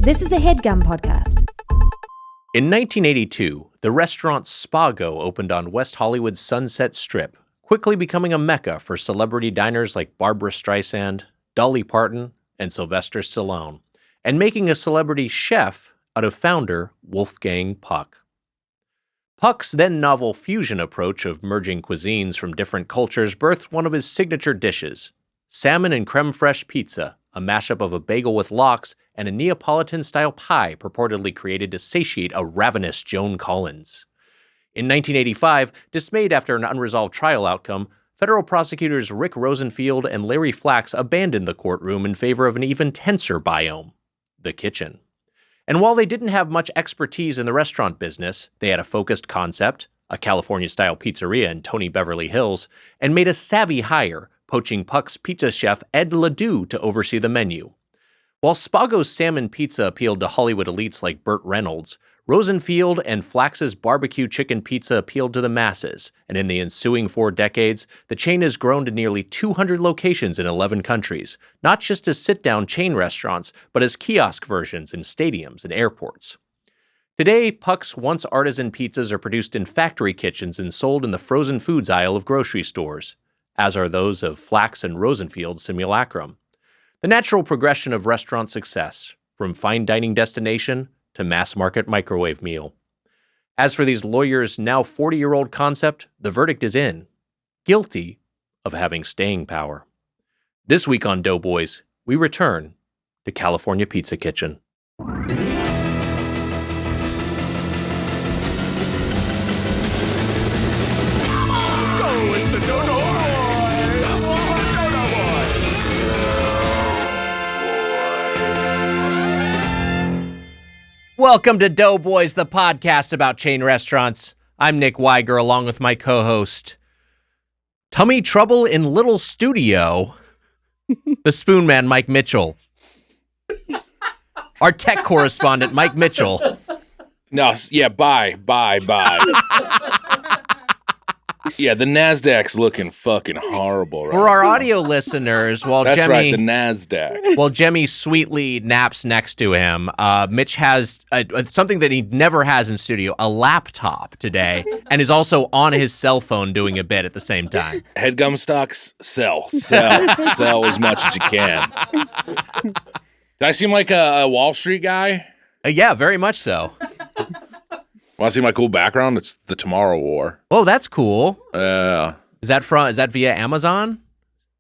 This is a Headgum podcast. In 1982, the restaurant Spago opened on West Hollywood's Sunset Strip, quickly becoming a mecca for celebrity diners like Barbra Streisand, Dolly Parton, and Sylvester Stallone, and making a celebrity chef out of founder Wolfgang Puck. Puck's then novel fusion approach of merging cuisines from different cultures birthed one of his signature dishes, salmon and creme fraiche pizza, a mashup of a bagel with lox and a Neapolitan-style pie purportedly created to satiate a ravenous Joan Collins. In 1985, dismayed after an unresolved trial outcome, federal prosecutors Rick Rosenfield and Larry Flax abandoned the courtroom in favor of an even tenser biome, the kitchen. And while they didn't have much expertise in the restaurant business, they had a focused concept, a California-style pizzeria in Tony Beverly Hills, and made a savvy hire, poaching Puck's pizza chef Ed Ledoux to oversee the menu. While Spago's salmon pizza appealed to Hollywood elites like Burt Reynolds, Rosenfield and Flax's barbecue chicken pizza appealed to the masses, and in the ensuing 4 decades, the chain has grown to nearly 200 locations in 11 countries, not just as sit-down chain restaurants, but as kiosk versions in stadiums and airports. Today, Puck's once artisan pizzas are produced in factory kitchens and sold in the frozen foods aisle of grocery stores, as are those of Flax and Rosenfield's simulacrum. The natural progression of restaurant success, from fine dining destination to mass-market microwave meal. As for these lawyers' now 40-year-old concept, the verdict is in. Guilty of having staying power. This week on Doughboys, we return to California Pizza Kitchen. Welcome to Doughboys, the podcast about chain restaurants. I'm Nick Weiger, along with my co-host, Tummy Trouble in Little Studio, the Spoon Man, Mike Mitchell. Our tech correspondent, Mike Mitchell. No, yeah, bye. Yeah, the NASDAQ's looking fucking horrible right For our now. audio listeners, while That's Jemmy, right, the NASDAQ. while Jemmy sweetly naps next to him, Mitch has something that he never has in studio, a laptop today, and is also on his cell phone doing a bit at the same time. Headgum stocks, sell as much as you can. Did I seem like a Wall Street guy? Yeah, very much so. Want to see my cool background? It's the Tomorrow War. Oh, that's cool. Yeah. Is that via Amazon?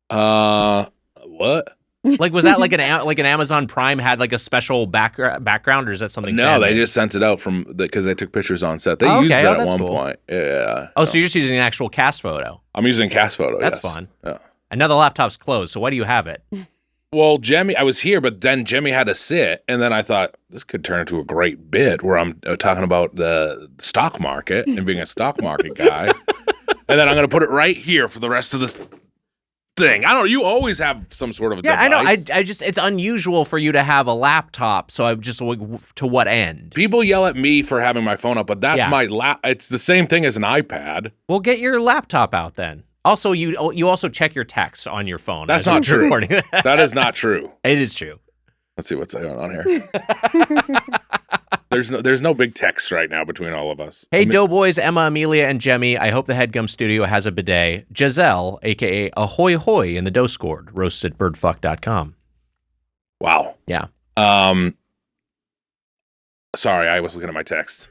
What? Like, was that like an Amazon Prime had like a special background, or is that something? No, fan-made? they just sent it out because they took pictures on set. They Oh, used okay. that Oh, at that's one cool. point. Yeah. Oh, so you're just using an actual cast photo? I'm using cast photo. That's yes. fun. Yeah. And now the laptop's closed, so why do you have it? Well, I was here, but then Jimmy had to sit, and then I thought this could turn into a great bit where I'm talking about the stock market and being a stock market guy, and then I'm going to put it right here for the rest of this thing. I don't know. You always have some sort of a device. I know. I just it's unusual for you to have a laptop, so I'm just like, to what end? People yell at me for having my phone up, but that's Yeah. my It's the same thing as an iPad. Well, get your laptop out then. Also, you also check your texts on your phone. That's as not we're true. recording. That is not true. It is true. Let's see what's going on here. There's no big text right now between all of us. Hey, Doughboys, Emma, Amelia, and Jemmy. I hope the Headgum studio has a bidet. Giselle, a.k.a. Ahoy Hoy in the dough scored, roasts at birdfuck.com. Wow. Yeah. Sorry, I was looking at my text.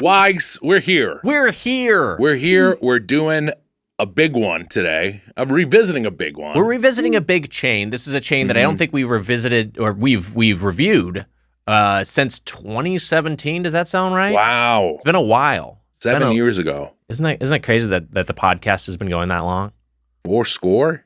Wags, we're here. We're here. We're here. We're doing a big one today. I'm revisiting a big one. We're revisiting a big chain. This is a chain that I don't think we've revisited or we've reviewed since 2017. Does that sound right? Wow. It's been a while. 7 years ago. Isn't that crazy that the podcast has been going that long? 4 score?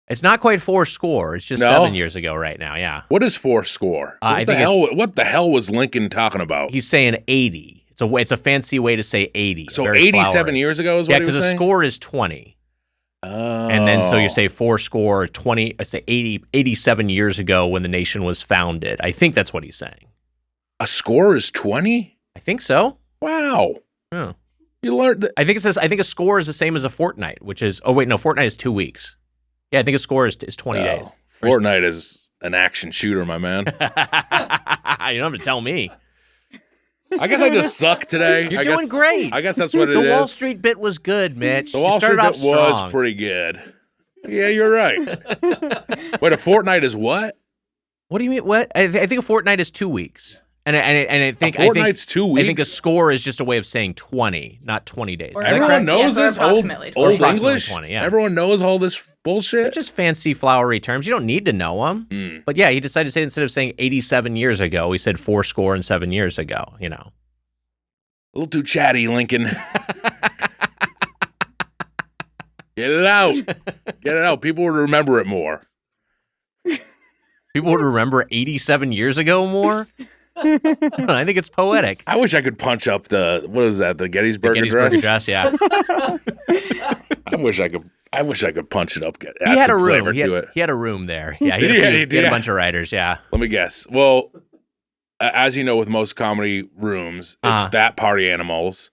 It's not quite 4 score. It's just No? 7 years ago right now. Yeah. What is 4 score? I think What the hell was Lincoln talking about? He's saying 80. It's a fancy way to say 80. So Very 87 flowery. years ago is what Yeah, he was because a saying? score is 20. Oh. And then so you say 4 score, 20, I say 87 years ago when the nation was founded. I think that's what he's saying. A score is 20? I think so. Wow. Yeah. You learned that. I think a score is the same as a fortnight, which is, fortnight is 2 weeks. Yeah, I think a score is 20 days. Fortnite is an action shooter, my man. You don't have to tell me. I guess I just suck today. You're doing great. I guess that's what it is. The Wall Street bit was good, Mitch. The Wall Street bit was pretty good. Yeah, you're right. Wait, a fortnight is what? What do you mean? What? I think a fortnight is 2 weeks. And I think a fortnight's 2 weeks. I think a score is just a way of saying 20, not 20 days. Everyone knows this old English. 20, yeah. Everyone knows all this bullshit. They're just fancy, flowery terms. You don't need to know them. But yeah, he decided to say instead of saying 87 years ago, he said 7 years ago. You know, a little too chatty, Lincoln. Get it out. Get it out. People would remember it more. People would remember 87 years ago more. I think it's poetic. I wish I could punch up the Gettysburg Address. Yeah. I wish I could punch it up. He had a room. He had a room there. Yeah, he had a bunch of writers. Yeah. Let me guess. Well, as you know, with most comedy rooms, it's fat party animals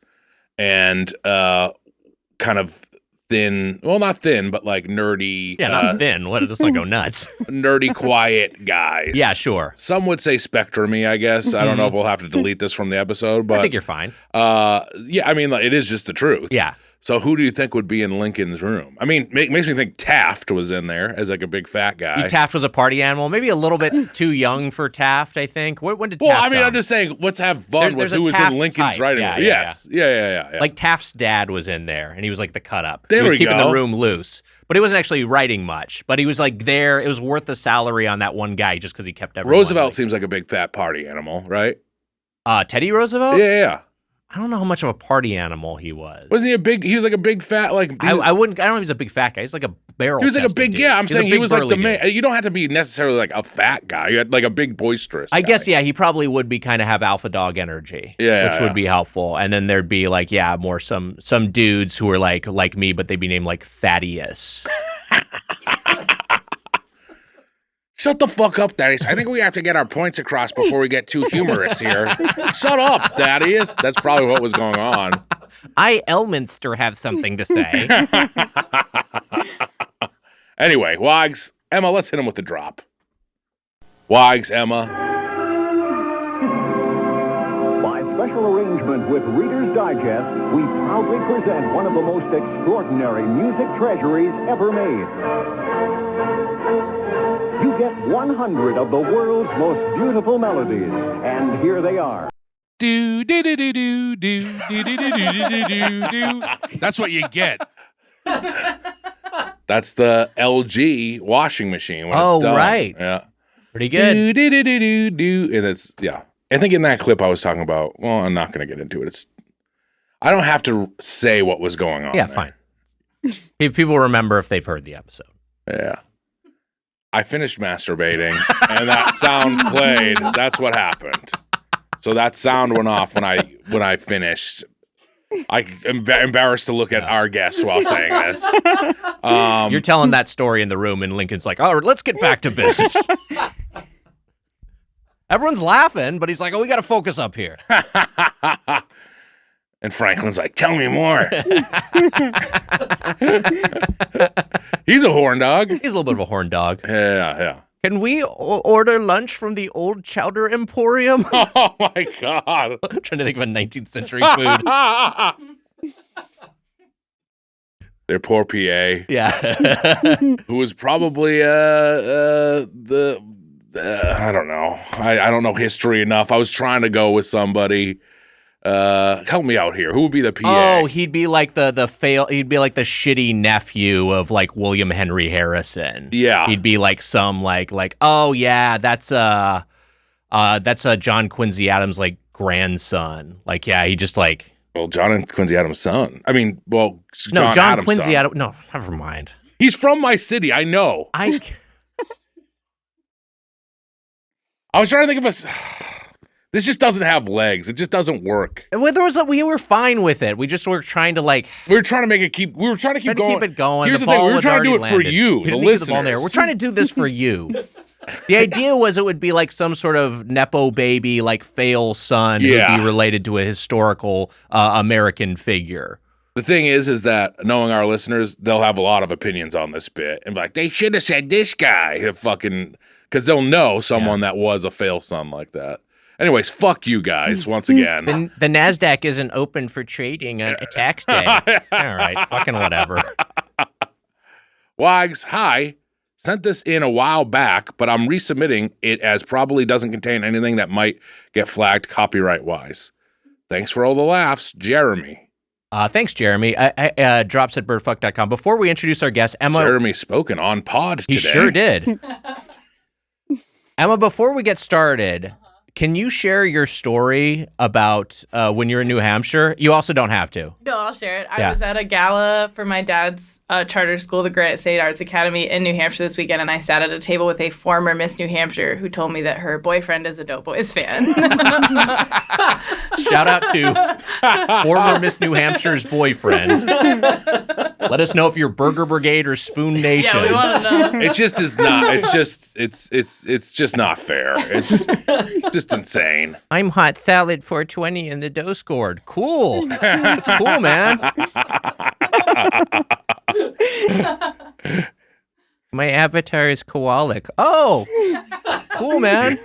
and kind of thin. Well, not thin, but like nerdy. Yeah, not thin. What? Let's not go nuts. Nerdy, quiet guys. Yeah, sure. Some would say spectrum-y, I guess. I don't know if we'll have to delete this from the episode, but I think you're fine. Yeah, I mean, it is just the truth. Yeah. So who do you think would be in Lincoln's room? I mean, makes me think Taft was in there as like a big fat guy. Taft was a party animal. Maybe a little bit too young for Taft, I think. When did Taft come? I'm just saying, let's have fun with who was in Lincoln's writing room. Yes. Yeah. Like Taft's dad was in there, and he was like the cut-up. He was keeping the room loose. But he wasn't actually writing much. But he was like there. It was worth the salary on that one guy just because he kept everyone. Roosevelt seems like a big fat party animal, right? Teddy Roosevelt? Yeah. I don't know how much of a party animal he was. Wasn't he he was like a big fat, like... I don't know if he's a big fat guy. He's like a barrel. He was like a big, dude. I'm saying he was like the man. You don't have to be necessarily like a fat guy. You had like a big boisterous guy. I guess, yeah, he probably would be kind of have alpha dog energy. Yeah. Which would be helpful. And then there'd be like, more some dudes who are like me, but they'd be named like Thaddeus. Shut the fuck up, Thaddeus. I think we have to get our points across before we get too humorous here. Shut up, Thaddeus. That's probably what was going on. I, Elminster, have something to say. Anyway, Wags, Emma, let's hit him with the drop. Wags, Emma. By special arrangement with Reader's Digest, we proudly present one of the most extraordinary music treasuries ever made. You get 100 of the world's most beautiful melodies, and here they are. Do do do do do do do do do do do. That's what you get. That's the LG washing machine when it's done. Right. Yeah. Pretty good. Do do do do do do. And it's I think in that clip I was talking about. Well, I'm not going to get into it. I don't have to say what was going on. Yeah, there. fine. If people remember if they've heard the episode. Yeah. I finished masturbating, and that sound played. That's what happened. So that sound went off when I finished. I'm embarrassed to look at our guest while saying this. You're telling that story in the room, and Lincoln's like, "All right, let's get back to business." Everyone's laughing, but he's like, "Oh, we got to focus up here." And Franklin's like, "Tell me more." He's a horn dog. He's a little bit of a horn dog. Yeah. Can we order lunch from the Old Chowder Emporium? Oh my God. I'm trying to think of a 19th century food. Their poor PA. Yeah. Who was probably I don't know. I don't know history enough. I was trying to go with somebody. Help me out here. Who would be the PA? Oh, he'd be like he'd be like the shitty nephew of like William Henry Harrison. Yeah. He'd be like some like, oh yeah, that's John Quincy Adams' like grandson. Like, yeah, he just like. Well, John and Quincy Adams' son. I mean, well, John Adams' Quincy son. Adams. No, never mind. He's from my city. I know. I was trying to think of a. This just doesn't have legs. It just doesn't work. Well, we were fine with it. We just were trying to like. We were trying to make it keep. We were trying to keep going. To keep it going. Here's the thing. We were trying to do it for you, the listeners. We're trying to do this for you. The idea was it would be like some sort of nepo baby, like fail son who would be related to a historical American figure. The thing is that knowing our listeners, they'll have a lot of opinions on this bit and be like, they should have said this guy. Because because they'll know someone that was a fail son like that. Anyways, fuck you guys once again. The NASDAQ isn't open for trading on a tax day. All right, fucking whatever. Wags, hi. Sent this in a while back, but I'm resubmitting it as probably doesn't contain anything that might get flagged copyright-wise. Thanks for all the laughs, Jeremy. Thanks, Jeremy. Drops at birdfuck.com. Before we introduce our guest, Emma... Jeremy spoken on pod today. He sure did. Emma, before we get started... Can you share your story about when you're in New Hampshire? You also don't have to. No, I'll share it. I was at a gala for my dad's charter school, the Granite State Arts Academy in New Hampshire this weekend, and I sat at a table with a former Miss New Hampshire who told me that her boyfriend is a Doughboys fan. Shout out to former Miss New Hampshire's boyfriend. Let us know if you're Burger Brigade or Spoon Nation. Yeah, we want to know. It just is not. It's just not fair. It's just insane. I'm hot salad 420 and the dough scored. Cool. That's cool, man. My avatar is koalic. Oh, cool, man.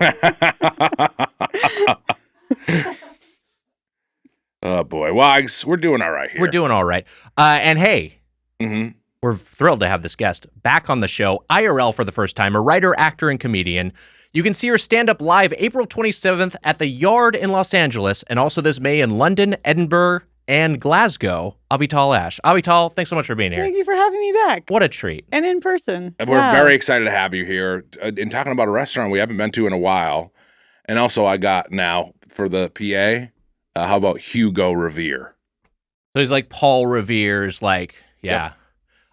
Oh boy, Wags, we're doing all right here. We're doing all right. And hey, we're thrilled to have this guest back on the show, IRL for the first time, a writer, actor, and comedian. You can see her stand up live April 27th at the Yard in Los Angeles, and also this May in London, Edinburgh, and Glasgow. Avital Ash. Avital, thanks so much for being here. Thank you for having me back. What a treat. And in person. And we're very excited to have you here. In talking about a restaurant we haven't been to in a while, and also I got now for the PA. How about Hugo Revere? So he's like Paul Revere's, like, yeah. Yep.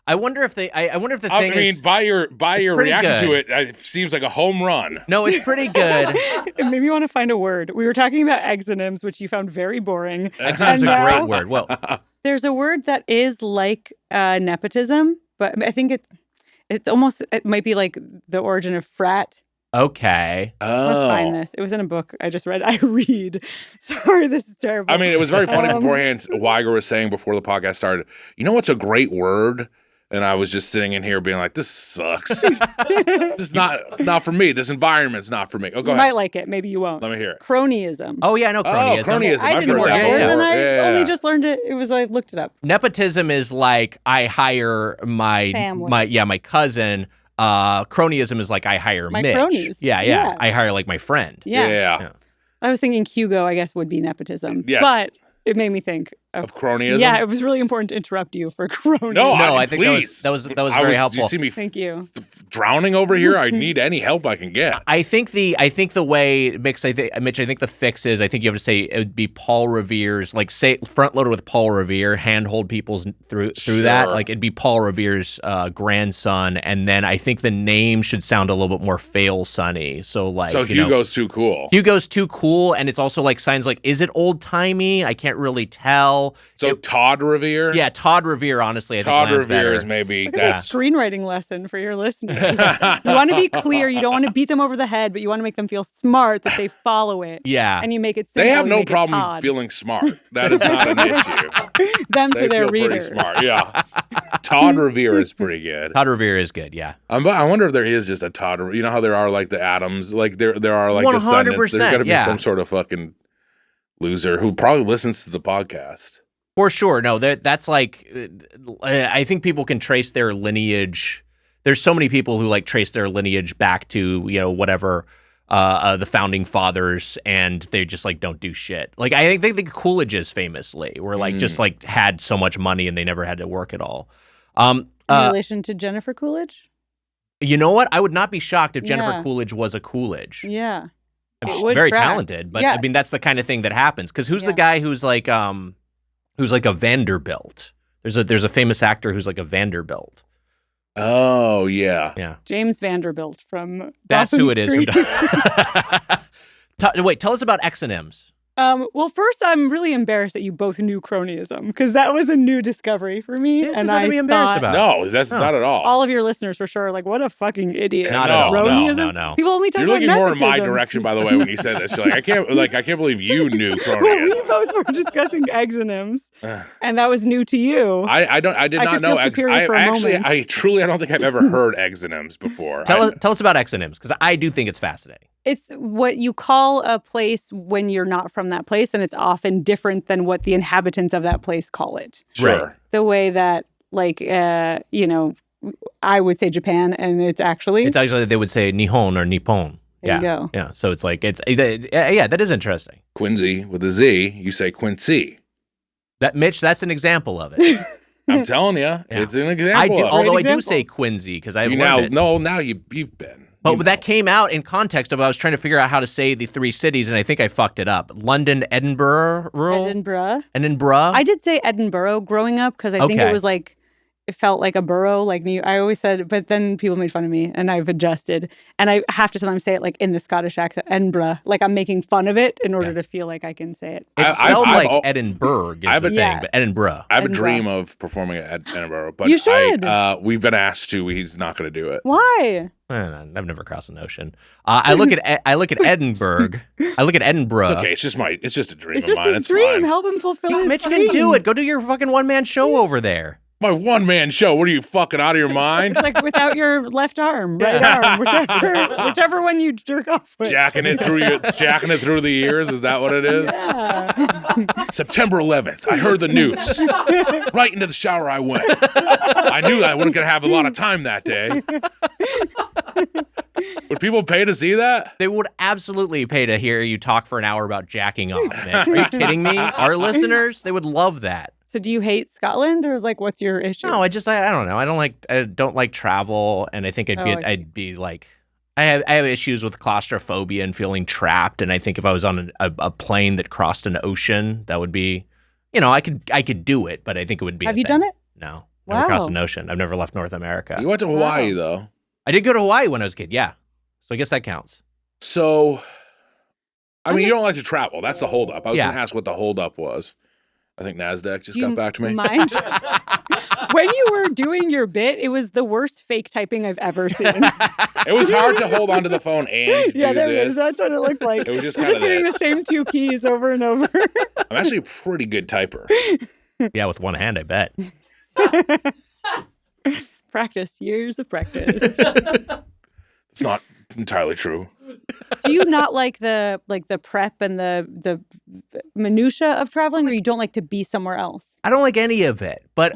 I wonder if the thing is. I mean, by your reaction good. to it seems like a home run. No, it's pretty good. It made me want to find a word. We were talking about exonyms, which you found very boring. Exonym's a great word. Well, there's a word that is like nepotism, but I think it might be like the origin of frat. okay. Let's find this. It was in a book I just read. I read. Sorry, this is terrible. I mean, it was very funny beforehand. Weiger was saying before the podcast started, you know what's a great word? And I was just sitting in here being like, this sucks. This is not for me. This environment's not for me. Oh, go you ahead. might like it. Maybe you won't. Let me hear it. Cronyism. Oh, yeah, I know cronyism. Oh, cronyism. I I've didn't know heard that that word, before. and I Yeah. only just learned it. It was I looked it up. Nepotism is like I hire my Family. my cousin. Cronyism is like I hire My Mitch. cronies. Yeah. Yeah. I hire like my friend. Yeah. I was thinking Hugo, I guess, would be nepotism. Yes. But it made me think Of cronyism? Yeah, it was really important to interrupt you for crony. No, I think please. that was very helpful. You see me Thank you. drowning over here? I need any help I can get. I think the way Mitch, I think the fix is I think you have to say it would be Paul Revere's, like, say front loaded with Paul Revere, handhold people through that. Like, it'd be Paul Revere's grandson, and then I think the name should sound a little bit more fail sunny. So like, Hugo's too cool. Hugo's too cool, and it's also like signs like, is it old timey? I can't really tell. So Todd Revere? Yeah, Todd Revere, honestly, I Todd think Revere better. is maybe Look at that screenwriting lesson for your listeners. You want to be clear. You don't want to beat them over the head, but you want to make them feel smart that they follow it. Yeah. And you make it simple. They have you no make it problem Todd. feeling smart. That is not an issue. Them to They their feel pretty readers. smart. Yeah. Todd Revere is pretty good. Todd Revere is good, yeah. I wonder if there is just a Todd. You know how there are like the Adams, like there are like 100%, descendants. There's got to be yeah. some sort of fucking loser who probably listens to the podcast. For sure. No, that's like, I think people can trace their lineage. There's so many people who like trace their lineage back to, whatever, the founding fathers, and they just like don't do shit. Like, I think the Coolidges famously were like just like had so much money and they never had to work at all. In relation to Jennifer Coolidge? You know what? I would not be shocked if Jennifer Yeah. Coolidge was a Coolidge. Yeah. She's It would very track. talented, but Yeah. I mean, that's the kind of thing that happens. Because who's the Yeah. guy who's like a Vanderbilt? There's a famous actor who's like a Vanderbilt. Oh yeah. Yeah. James Vanderbilt from That's who it is. Dawson's Creek. Wait, tell us about exonyms. Well, first, I'm really embarrassed that you both knew cronyism because that was a new discovery for me. Yeah, there's and nothing I to be embarrassed thought about. No, that's not at all. all of your listeners for sure are like, what a fucking idiot. Not at all. Cronyism? No. People only talk You're about looking more in my nepotism. direction, by the way, when you say this. You're like, I can't believe you knew Well, cronyism. we both were discussing exonyms, and that was new to you. I did I not could know feel superior for a moment. I don't think I've ever heard exonyms before. Tell us about exonyms, because I do think it's fascinating. It's what you call a place when you're not from that place, and it's often different than what the inhabitants of that place call it. Sure. Right. The way that, like, I would say Japan, and it's actually They would say Nihon or Nippon. There you go. Yeah. So it's like that is interesting. Quincy with a Z, you say Quincy. Mitch, that's an example of it. I'm telling you, it's an example. Although I do examples. say Quincy because I've You learned now, it. you've been. But that came out in context of I was trying to figure out how to say the three cities, and I think I fucked it up. London, Edinburgh. Edinburgh. I did say Edinburgh growing up because I think it was like, it felt like a borough. Like I always said, but then people made fun of me, and I've adjusted. And I have to sometimes say it like in the Scottish accent, Edinburgh. Like I'm making fun of it in order to feel like I can say it. It's spelled like Edinburgh is the thing, Yes. but Edinburgh. I have a Edinburgh. dream of performing at Edinburgh, but You should. We've been asked to. He's not going to do it. Why? I've never crossed an ocean. I look at Edinburgh. I look at Edinburgh. It's okay. It's just a dream It's of just mine. his It's dream. fine. Help him fulfill his Mitch dream. can do it. Go do your fucking one-man show over there. My one-man show. What are you fucking out of your mind? It's like without your left arm, right arm, whichever one you jerk off with. Jacking it through the ears. Is that what it is? Yeah. September 11th. I heard the news. Right into the shower I went. I knew I wasn't gonna have a lot of time that day. Would people pay to see that? They would absolutely pay to hear you talk for an hour about jacking off, Mitch. Are you kidding me? Our listeners, they would love that. So do you hate Scotland, or like what's your issue? No, I don't know. I don't like travel, and I think I'd be like, I have issues with claustrophobia and feeling trapped, and I think if I was on a plane that crossed an ocean, that would be, I could do it, but I think it would be. Have you done it? No, never crossed an ocean. I've never left North America. You went to Hawaii though. I did go to Hawaii when I was a kid. Yeah, so I guess that counts. So, I mean, you don't like to travel. That's the holdup. I was Yeah. going to ask what the holdup was. I think NASDAQ just got back to me. Mind? When you were doing your bit, it was the worst fake typing I've ever seen. It was hard to hold onto the phone and Yeah, do there it this. is. That's what it looked like. It was just We're kind just of hitting the this. same two keys over and over. I'm actually a pretty good typer. Yeah, with one hand, I bet. Practice, years of practice. It's not entirely true. Do you not like the prep and the minutia of traveling, or you don't like to be somewhere else? I don't like any of it, but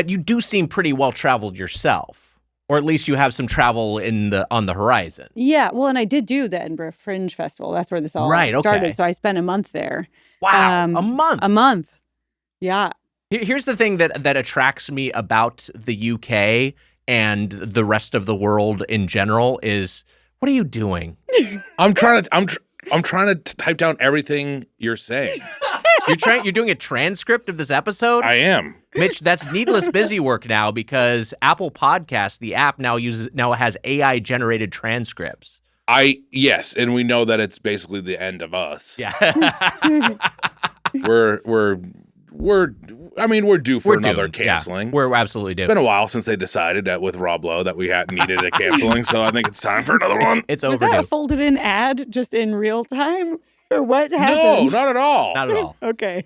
you do seem pretty well traveled yourself, or at least you have some travel on the horizon. Yeah, well, and I did do the Edinburgh Fringe Festival. That's where this all started. Okay. So I spent a month there. Wow, a month. A month. Yeah. Here's the thing that attracts me about the UK and the rest of the world in general is, what are you doing? I'm trying to type down everything you're saying. You're doing a transcript of this episode? I am. Mitch, that's needless busy work now because Apple Podcasts, the app now has AI generated transcripts. Yes, and we know that it's basically the end of us. Yeah. We're due for another doomed. canceling. Yeah, we're absolutely due. It's been a while since they decided that with Rob Lowe that we needed a canceling, so I think it's time for another one. It's Was overdue. that a folded in ad just in real time? Or what No, happened? not at all. Not at all. Okay.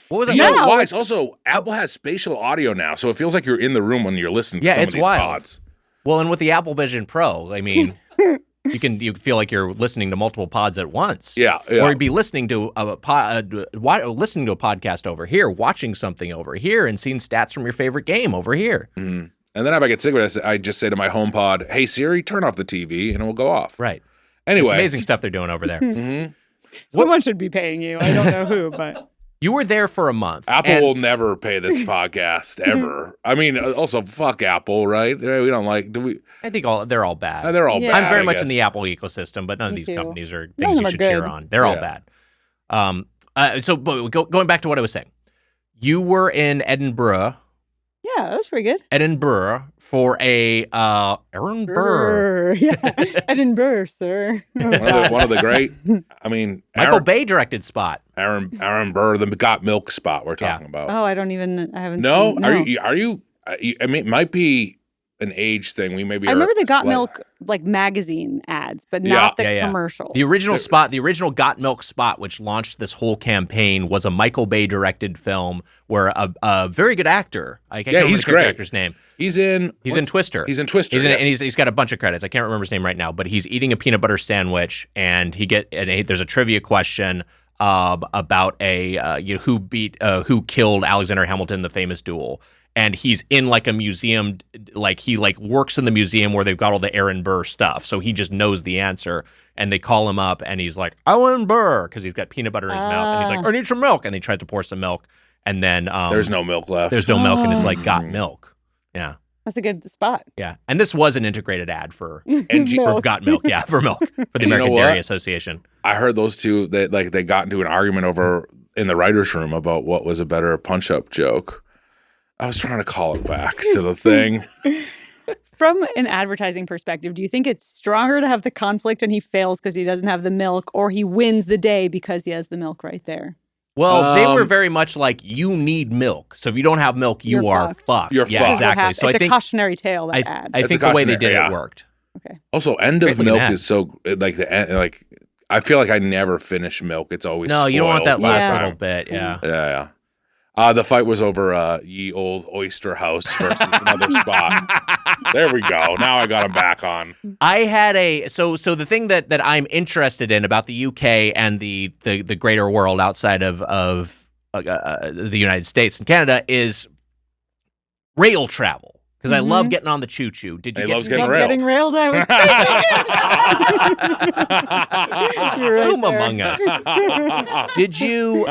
What was it? You know Now- why? It's also, Apple has spatial audio now, so it feels like you're in the room when you're listening to Yeah, some it's of these wild. pods. Well, and with the Apple Vision Pro, I mean, you feel like you're listening to multiple pods at once. Yeah. Or you'd be listening to listening to a podcast over here, watching something over here, and seeing stats from your favorite game over here. And then if I get sick of it, I just say to my HomePod, "Hey Siri, turn off the TV," and it will go off. Right. Anyway, It's amazing stuff they're doing over there. Mhm. Someone should be paying you. I don't know who, but You were there for a month. Apple and- will never pay this podcast ever. I mean, also fuck Apple, right? We don't like. Do we? I think they're all bad. They're all Yeah. bad. I'm very I much in guess. the Apple ecosystem, but none of Me these too. companies are None things of you them should are cheer good. on. They're all Yeah. bad. But going back to what I was saying, you were in Edinburgh Yeah, that was pretty good. Edinburgh for a Edinburgh. Yeah, Edinburgh, sir. One of the great. I mean, Michael Bay directed Spot. Aaron Burr, the Got Milk Spot we're talking about. Oh, I haven't. No, seen, are you? I mean, it might be an age thing. We maybe. I remember the Got Milk like magazine ads, but not the commercial. The original Spot, the original Got Milk Spot, which launched this whole campaign, was a Michael Bay directed film where a very good actor. I can't remember the character's name. He's in Twister. He's in Twister. And he's got a bunch of credits. I can't remember his name right now, but he's eating a peanut butter sandwich, and there's a trivia question about who killed Alexander Hamilton in the famous duel. And he's in like a museum, like he like works in the museum where they've got all the Aaron Burr stuff. So he just knows the answer. And they call him up and he's like, Aaron Burr, because he's got peanut butter in his mouth. And he's like, I need some milk. And they try to pour some milk. And then there's no milk left. There's no milk. And it's like, got milk. Yeah. That's a good spot. Yeah. And this was an integrated ad for Got Milk. Yeah, for milk. For the American Dairy Association. I heard those two, they got into an argument over in the writer's room about what was a better punch-up joke. I was trying to call it back to the thing. From an advertising perspective, do you think it's stronger to have the conflict and he fails because he doesn't have the milk, or he wins the day because he has the milk right there? Well, they were very much like, you need milk. So if you don't have milk, you are fucked. You're fucked. Exactly. So it's I think a cautionary tale, that ad. I think the way they did it worked. Okay. Also, end of milk is so like the end, like I feel like I never finish milk. It's always spoiled. You don't want that last little bit. Yeah. The fight was over Ye Old Oyster House versus another spot. There we go. Now I got him back on. I had so the thing that I'm interested in about the UK and the greater world outside of the United States and Canada is rail travel. Because I love getting on the choo-choo. Did you getting railed? I was right Whom among us? Did you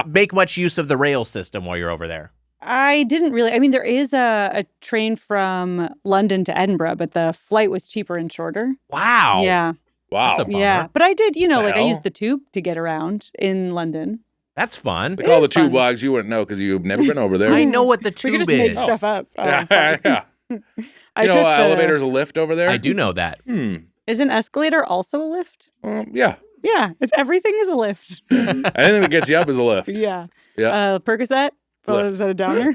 make much use of the rail system while you're over there? I didn't really. I mean, there is a train from London to Edinburgh, but the flight was cheaper and shorter. Wow. Yeah. Wow. That's a bummer. Yeah. But I did, I used the tube to get around in London. That's fun. They call the tube wags. You wouldn't know because you've never been over there. I know what the tube is. We could just make stuff up. Yeah. Elevator's a lift over there? I do know that. Is an escalator also a lift? Yeah. Yeah. Everything is a lift. Anything that gets you up is a lift. Yeah. Yeah. Percocet? Oh, is that a downer?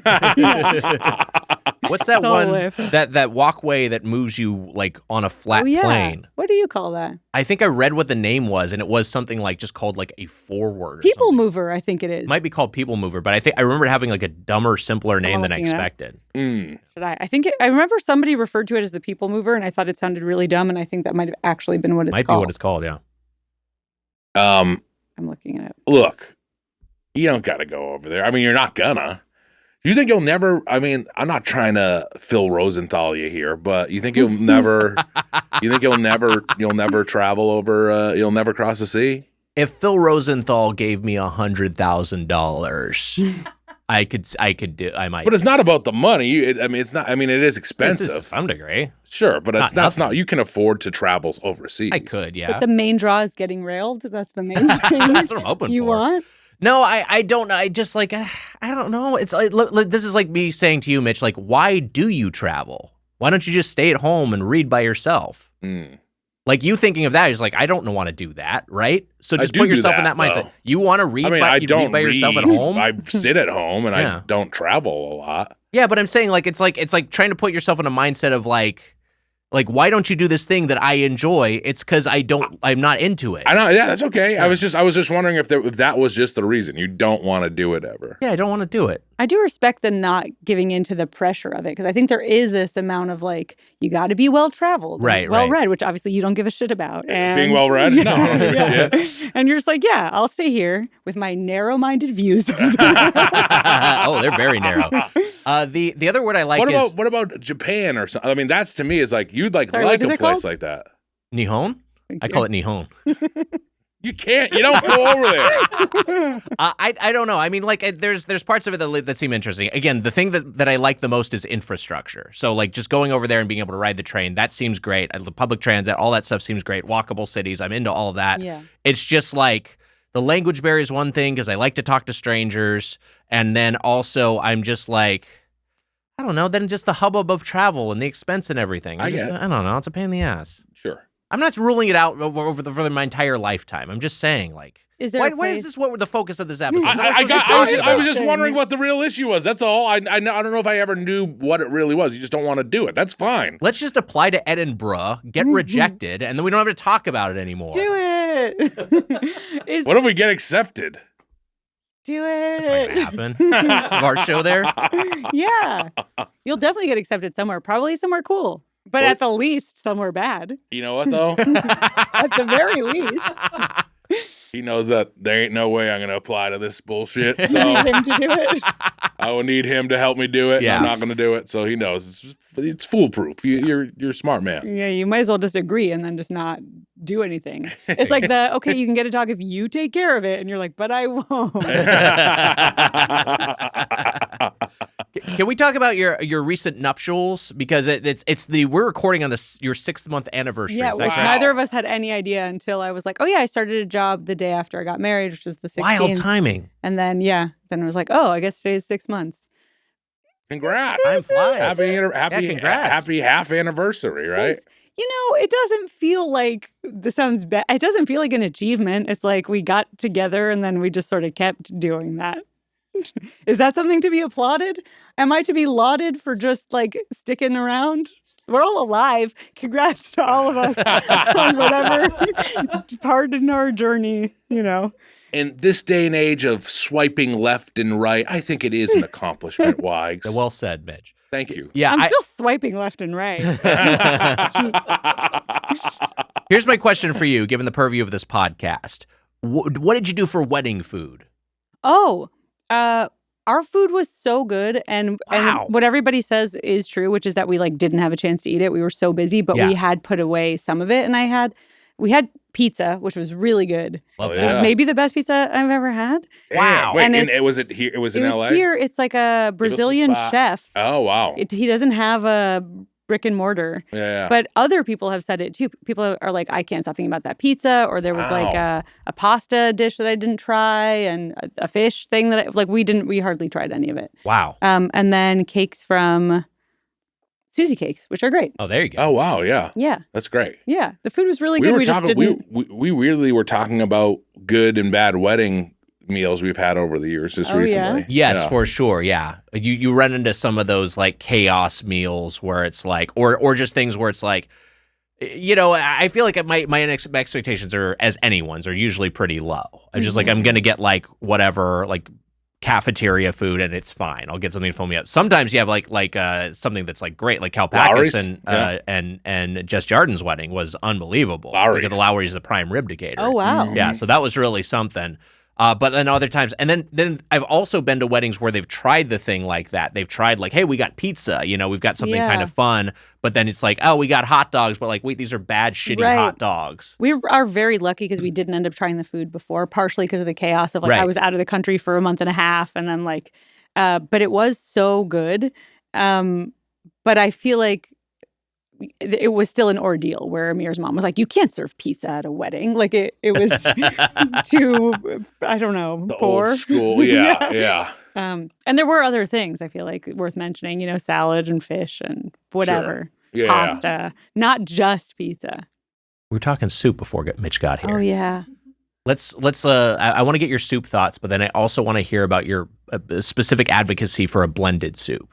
What's that one? That walkway that moves you like on a flat plane. What do you call that? I think I read what the name was, and it was something like just called like a forward. People mover, I think it is. It might be called people mover, but I remember it having like a dumber, simpler name than I expected. Should I remember somebody referred to it as the people mover, and I thought it sounded really dumb, and I think that might have actually been what it's called. Might be what it's called, yeah. I'm looking at it. Look. You don't got to go over there. I mean, you're not gonna. Do you think you'll never? I mean, I'm not trying to Phil Rosenthal you here, but you think you'll never? You'll never travel over? You'll never cross the sea? If Phil Rosenthal gave me $100,000, I might. But it's not about the money. It's not. I mean, it is expensive to some degree. Sure, but that's not. You can afford to travel overseas. I could, yeah. But the main draw is getting railed. That's the main thing. That's what I'm hoping you for. Want? No, I don't. I just like, I don't know. It's like, look, this is like me saying to you, Mitch, like, why do you travel? Why don't you just stay at home and read by yourself? Like, you thinking of that is like, I don't want to do that, right? So just put yourself in that mindset. Though. You want to read, read by yourself at home? I sit at home and I don't travel a lot. Yeah, but I'm saying like it's like trying to put yourself in a mindset of like, why don't you do this thing that I enjoy? It's because I'm not into it. I know. Yeah, that's okay. Yeah. I was just wondering if that was just the reason you don't want to do it ever. Yeah, I don't want to do it. I do respect the not giving into the pressure of it because I think there is this amount of like, you got to be well-traveled. Right, well-read, which obviously you don't give a shit about. And, being well-read? No, I don't give a shit. And you're just like, yeah, I'll stay here with my narrow-minded views. Oh, they're very narrow. The other word I like is... What about Japan or something? I mean, that's to me is like, you'd like a place called? like that. Nihon? I call it Nihon. You don't go over there. I don't know. I mean, like, there's parts of it that seem interesting. Again, the thing that I like the most is infrastructure. So, like, just going over there and being able to ride the train, that seems great. The public transit, all that stuff seems great. Walkable cities, I'm into all of that. Yeah. It's just like the language barrier is one thing because I like to talk to strangers. And then also I'm just like, I don't know. Then just the hubbub of travel and the expense and everything. I don't know. It's a pain in the ass. Sure. I'm not ruling it out for my entire lifetime. I'm just saying, like, why is this what the focus of this episode? I was just wondering what the real issue was. That's all. I don't know if I ever knew what it really was. You just don't want to do it. That's fine. Let's just apply to Edinburgh, get rejected, and then we don't have to talk about it anymore. Do it. What if we get accepted? Do it. That's not going to happen. Of our show there? Yeah. You'll definitely get accepted somewhere. Probably somewhere cool. But at the least, somewhere bad. You know what, though? At the very least. He knows that there ain't no way I'm going to apply to this bullshit. So You need him to do it. I will need him to help me do it. Yeah. And I'm not going to do it. So he knows. It's foolproof. You're a smart man. Yeah, you might as well just agree and then just not do anything. It's like okay, you can get a dog if you take care of it. And you're like, but I won't. Can we talk about your recent nuptials? Because we're recording on your 6-month anniversary. Yeah, which neither of us had any idea until I was like, oh yeah, I started a job the day after I got married, which was the 16th. Wild timing. And then then it was like, oh, I guess today's 6 months. Congrats! Time flies. Happy half anniversary, right? Thanks. It doesn't feel like this sounds bad. It doesn't feel like an achievement. It's like we got together and then we just sort of kept doing that. Is that something to be applauded? Am I to be lauded for just like sticking around? We're all alive. Congrats to all of us on whatever part in our journey, In this day and age of swiping left and right, I think it is an accomplishment, Wags. Well said, Mitch. Thank you. Yeah, I'm still swiping left and right. Here's my question for you, given the purview of this podcast. What did you do for wedding food? Oh, our food was so good, and what everybody says is true, which is that we didn't have a chance to eat it. We were so busy, but we had put away some of it, and we had pizza, which was really good. Love it was maybe the best pizza I've ever had. Wow! Wait, and was it here? It was in LA. Here, it's like a Brazilian chef. Oh wow! He doesn't have a brick and mortar. Yeah. But other people have said it too. People are like, I can't stop thinking about that pizza. Or there was a pasta dish that I didn't try, and a fish thing that we hardly tried any of it. Wow. And then cakes from Susie Cakes, which are great. Oh, there you go. Oh wow, yeah. Yeah. That's great. Yeah. The food was really good. We weirdly were talking about good and bad wedding meals we've had over the years just recently. Yeah? Yes, for sure. Yeah. You run into some of those chaos meals where it's or just things where it's I feel like my expectations are, as anyone's, are usually pretty low. I'm just I'm going to get whatever, cafeteria food and it's fine. I'll get something to fill me up. Sometimes you have something that's great, like Kalpakis and Jess Jardin's wedding was unbelievable. Lowry's. Because the Lowry's the prime rib decatur. Oh wow. Yeah, so that was really something. But then other times, and then I've also been to weddings where they've tried the thing like that. They've tried hey, we got pizza, we've got something kind of fun. But then it's oh, we got hot dogs, but wait, these are bad, shitty hot dogs. We are very lucky because we didn't end up trying the food before, partially because of the chaos of I was out of the country for a month and a half, and then but it was so good. But I feel like it was still an ordeal where Amir's mom was like, you can't serve pizza at a wedding. It was too, I don't know, the poor. Old school, yeah. And there were other things I feel worth mentioning, salad and fish and whatever. Sure. Yeah. Pasta, not just pizza. We were talking soup before Mitch got here. Oh, yeah. Let's I want to get your soup thoughts, but then I also want to hear about your specific advocacy for a blended soup.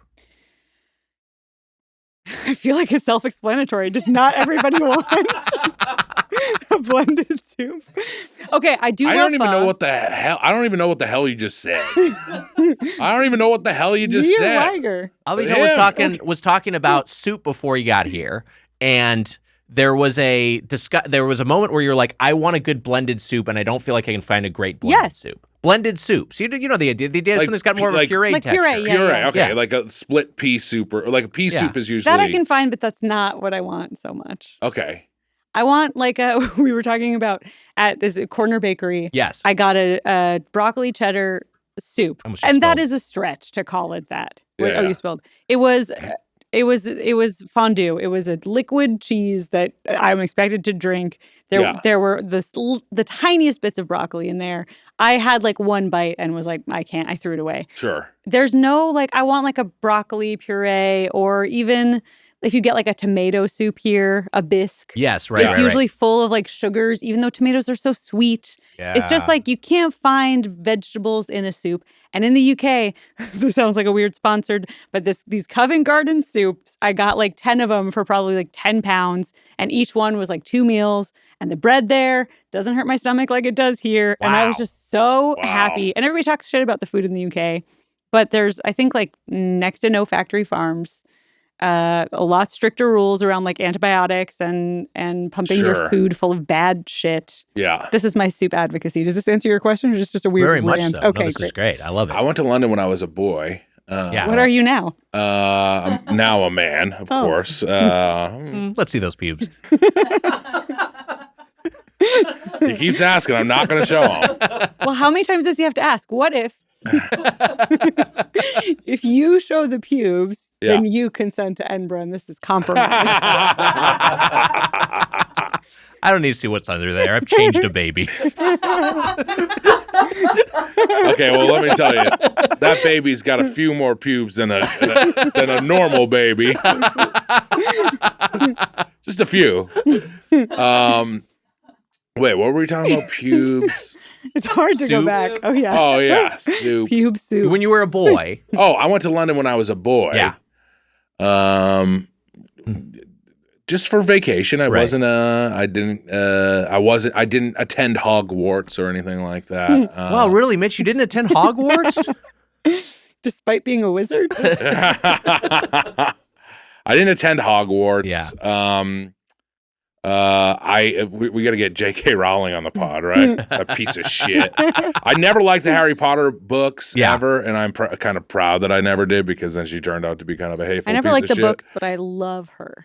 I feel like it's self-explanatory. Does not everybody want a blended soup? Okay, I do. I don't even know what the hell you just said. I don't even know what the hell you just said. Avital was talking about soup before he got here, and there was a moment where you're like, I want a good blended soup, and I don't feel like I can find a great blended soup. Blended soups. You know the idea. The idea is something that's got more of a puree texture. Puree, okay. Like a split pea soup or a pea soup is usually... That I can find, but that's not what I want so much. Okay. I want we were talking about at this corner bakery. Yes. I got a broccoli cheddar soup. And that is a stretch to call it that. Yeah. Oh, you spilled. It was It was fondue. It was a liquid cheese that I'm expected to drink. There were the tiniest bits of broccoli in there. I had like one bite and was like, I can't. I threw it away. Sure. There's no like, I want like a broccoli puree, or even if you get like a tomato soup here, a bisque. Yes, right. It's usually full of like sugars, even though tomatoes are so sweet. Yeah. It's just like you can't find vegetables in a soup. And in the UK, this sounds like a weird sponsored, but these Covent Garden soups, I got like 10 of them for probably like 10 pounds. And each one was like 2 meals. And the bread there doesn't hurt my stomach like it does here. Wow. And I was just so happy. And everybody talks shit about the food in the UK. But there's, I think, like next to no factory farms. A lot stricter rules around like antibiotics and pumping your food full of bad shit. Yeah. This is my soup advocacy. Does this answer your question, or just a weird Very much rant? so. Okay, no, this is great. I love it. I went to London when I was a boy. What are you now? I'm now a man, of course. Let's see those pubes. He keeps asking. I'm not going to show him. Well, how many times does he have to ask? What if if you show the pubes, then you consent to Edinburgh, and this is compromise? I don't need to see what's under there. I've changed a baby. Okay, well, let me tell you, that baby's got a few more pubes than a normal baby. Just a few. Wait, what were we talking about? Pubes? It's hard to go back. Oh, yeah. Oh, yeah. Soup. Pube soup. When you were a boy. Oh, I went to London when I was a boy. Yeah. Just for vacation. I Right. didn't attend Hogwarts or anything like that. Wow, really, Mitch? You didn't attend Hogwarts? Despite being a wizard? I didn't attend Hogwarts. Yeah. We got to get J.K. Rowling on the pod, right? A piece of shit. I never liked the Harry Potter books ever, and I'm kind of proud that I never did, because then she turned out to be kind of a hateful I never piece liked of the shit. books, but I love her.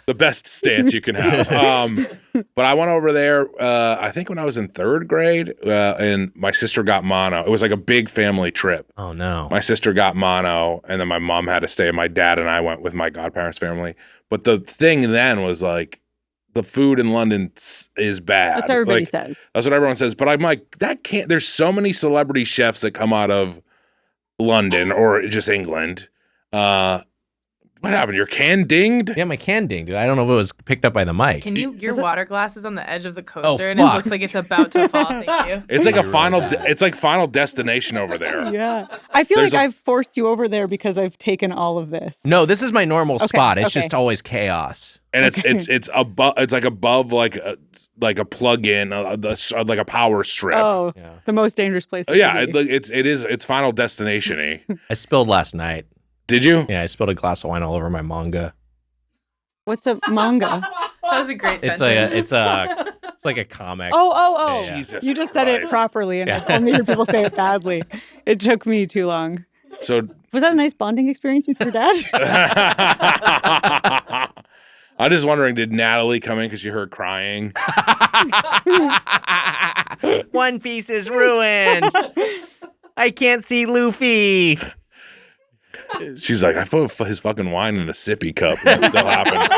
The best stance you can have. But I went over there, I think when I was in 3rd grade, and my sister got mono. It was like a big family trip. Oh, no. My sister got mono, and then my mom had to stay, and my dad and I went with my godparents' family. But the thing then was like, the food in London is bad. That's what everybody Like, says. That's what everyone says. But I'm like, that can't, there's so many celebrity chefs that come out of London or just England. What happened? Your can dinged? Yeah, my can dinged. I don't know if it was picked up by the mic. Your water glass is on the edge of the coaster, and fuck. it looks like it's about to fall. Thank you. It's like it's like Final Destination over there. Yeah. I feel like I've forced you over there because I've taken all of this. No, this is my normal spot. It's just always chaos. And it's above. It's like above like a plug-in, like a power strip. Oh, the most dangerous place. It's Final Destination-y. I spilled last night. Did you? Yeah, I spilled a glass of wine all over my manga. What's a manga? That was a great sentence. It's like a comic. Oh. Yeah. Jesus You just said it Christ. properly, and I've only heard people say it badly. It took me too long. So Was that a nice bonding experience with your dad? I'm just wondering, did Natalie come in because she heard crying? One Piece is ruined. I can't see Luffy. She's like, I put his fucking wine in a sippy cup, and it still happened.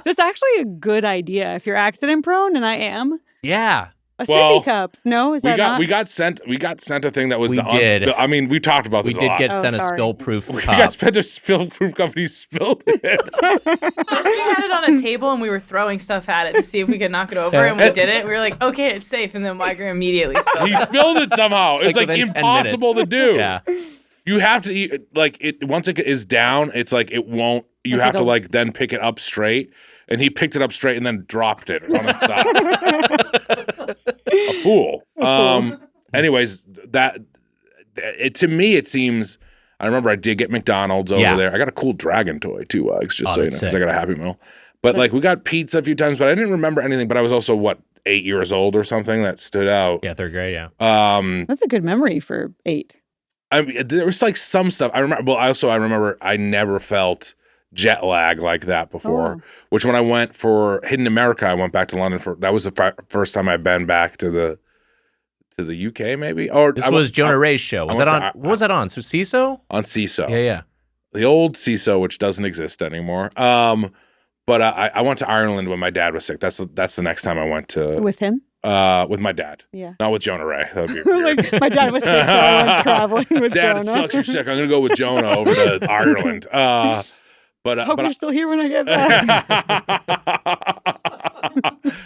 That's actually a good idea. If you're accident prone, and I am, Yeah. a sippy cup. No, is that not? We got sent a thing that was We the did. unspill. I mean, we talked about We this a did lot. get Oh, sent a sorry. spill-proof We cup. got sent a spill-proof cup, and he spilled it. First we had it on a table, and we were throwing stuff at it to see if we could knock it over, and we did it. We were like, okay, it's safe, and then Weiger immediately spilled He it. spilled it somehow. It's like within 10 impossible to do. Yeah. You have to eat, like, it once it is down, it's like it won't. You have to like then pick it up straight, and he picked it up straight and then dropped it on its side. A fool. Anyways, to me it seems. I remember I did get McDonald's over there. I got a cool dragon toy too, Alex, just so you know, because I got a Happy Meal. But like we got pizza a few times, but I didn't remember anything. But I was also 8 years old or something that stood out. Yeah, 3rd grade, yeah. That's a good memory for 8. I mean, there was like some stuff I remember. Well, I remember I never felt jet lag like that before. Oh. Which when I went for Hidden America, I went back to London that was the first time I'd been back to to the UK, maybe. Or this was Jonah Ray's show. Was that on? What was that on? So CISO? On CISO. Yeah. The old CISO, which doesn't exist anymore. But I went to Ireland when my dad was sick. That's the next time I went to with him. With my dad. Yeah. Not with Jonah Ray. That'd be weird. Like, my dad was sick, so I went traveling with Dad, Jonah. it sucks you're sick. I'm gonna go with Jonah over to Ireland. But hope you're still here when I get back.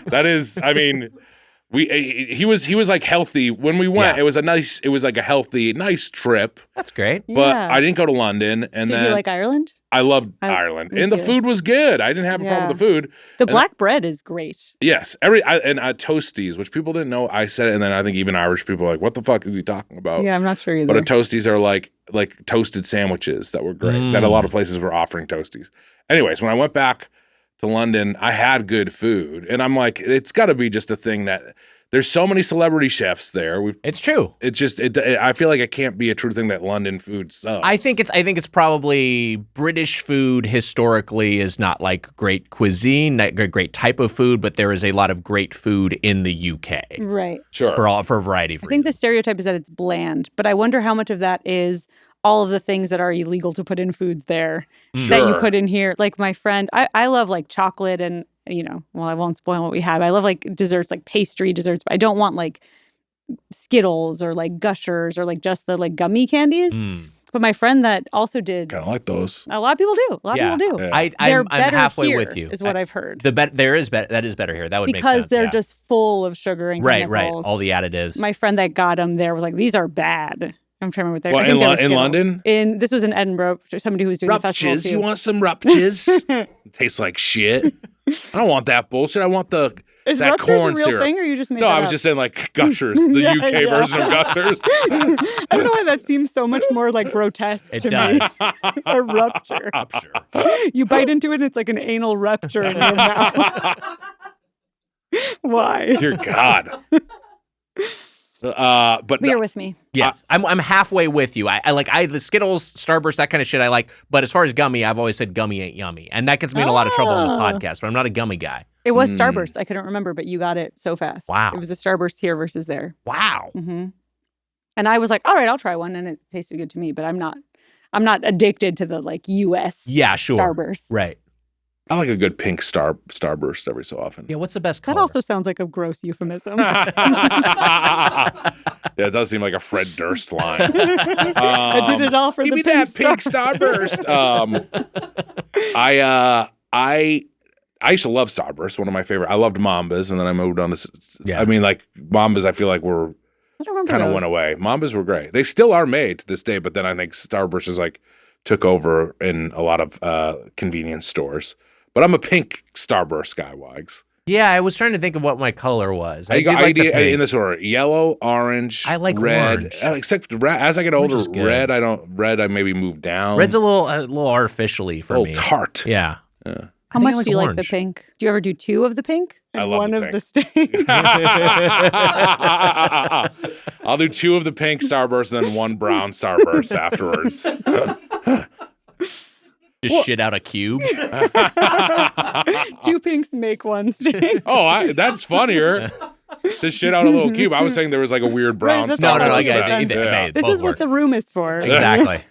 That is, I mean, he was like healthy when we went. Yeah. It was like a healthy, nice trip. That's great. But I didn't go to London. And Did then you like Ireland? I loved Ireland, and the food was good. I didn't have a problem with the food. The black bread is great. Yes, and Toasties, which people didn't know. I said it, and then I think even Irish people are like, "What the fuck is he talking about?" Yeah, I'm not sure either. But Toasties are like toasted sandwiches that were great. That a lot of places were offering Toasties. Anyways, when I went back to London, I had good food, and I'm like, it's got to be just a thing that. There's so many celebrity chefs there. It's true. It's just I feel like it can't be a true thing that London food sucks. I think it's probably British food historically is not like great cuisine, not a great type of food, but there is a lot of great food in the UK. Right. Sure. For a variety of reasons. I think the stereotype is that it's bland, but I wonder how much of that is all of the things that are illegal to put in foods there that you put in here. Like my friend, I love like chocolate and I won't spoil what we have. I love like desserts, like pastry desserts, but I don't want like Skittles or like Gushers or like just the like gummy candies. But my friend that also did kind of like those. A lot of people do. A lot of people do. Yeah. I'm halfway here, with you. Is what I've heard. That is better here. That would make sense. Because they're just full of sugar and chemicals. Right. All the additives. My friend that got them there was like, these are bad. I'm trying to remember what they're. Well, in London? This was in Edinburgh. Somebody who was doing the festival too. You want some ruptures? It tastes like shit. I don't want that bullshit. I want that corn a real syrup. Thing, or you just made No, I was up? just saying like Gushers, the UK version of Gushers. I don't know why that seems so much more like grotesque to me. A rupture. You bite into it and it's like an anal rupture in your mouth. Why? Dear God. But you're with me. Yes, I'm halfway with you. I like the Skittles, Starburst, that kind of shit I like. But as far as gummy, I've always said gummy ain't yummy, and that gets me in a lot of trouble on the podcast. But I'm not a gummy guy. It was Starburst. I couldn't remember, but you got it so fast. Wow. It was a Starburst here versus there. Wow. Mm-hmm. And I was like, all right, I'll try one, and it tasted good to me. But I'm not addicted to the like U.S. Starburst. Right. I like a good pink Starburst every so often. Yeah, what's the best color? That also sounds like a gross euphemism. Yeah, it does seem like a Fred Durst line. I did it all for give the me that pink Starburst. I used to love Starburst. One of my favorite. I loved Mambas, and then I moved on to. Yeah. I mean, like Mambas, I feel like were kind of went away. Mambas were great. They still are made to this day, but then I think Starburst is like took over in a lot of convenience stores. But I'm a pink Starburst guy, Wags. Yeah, I was trying to think of what my color was. I like in this order: yellow, orange, I like red. Orange. Except as I get older, red. I maybe move down. Red's a little artificially for me. A little tart. Yeah. How much do you like the pink? Do you ever do 2 of the pink? And I love one the of pink. the stain? I'll do 2 of the pink Starburst and then 1 brown Starburst afterwards. Just shit out a cube. 2 pinks make 1 stain. Oh, that's funnier. To shit out a little cube. I was saying there was like a weird brown right, Starburst. No, I get it. This is what the room is for. Exactly.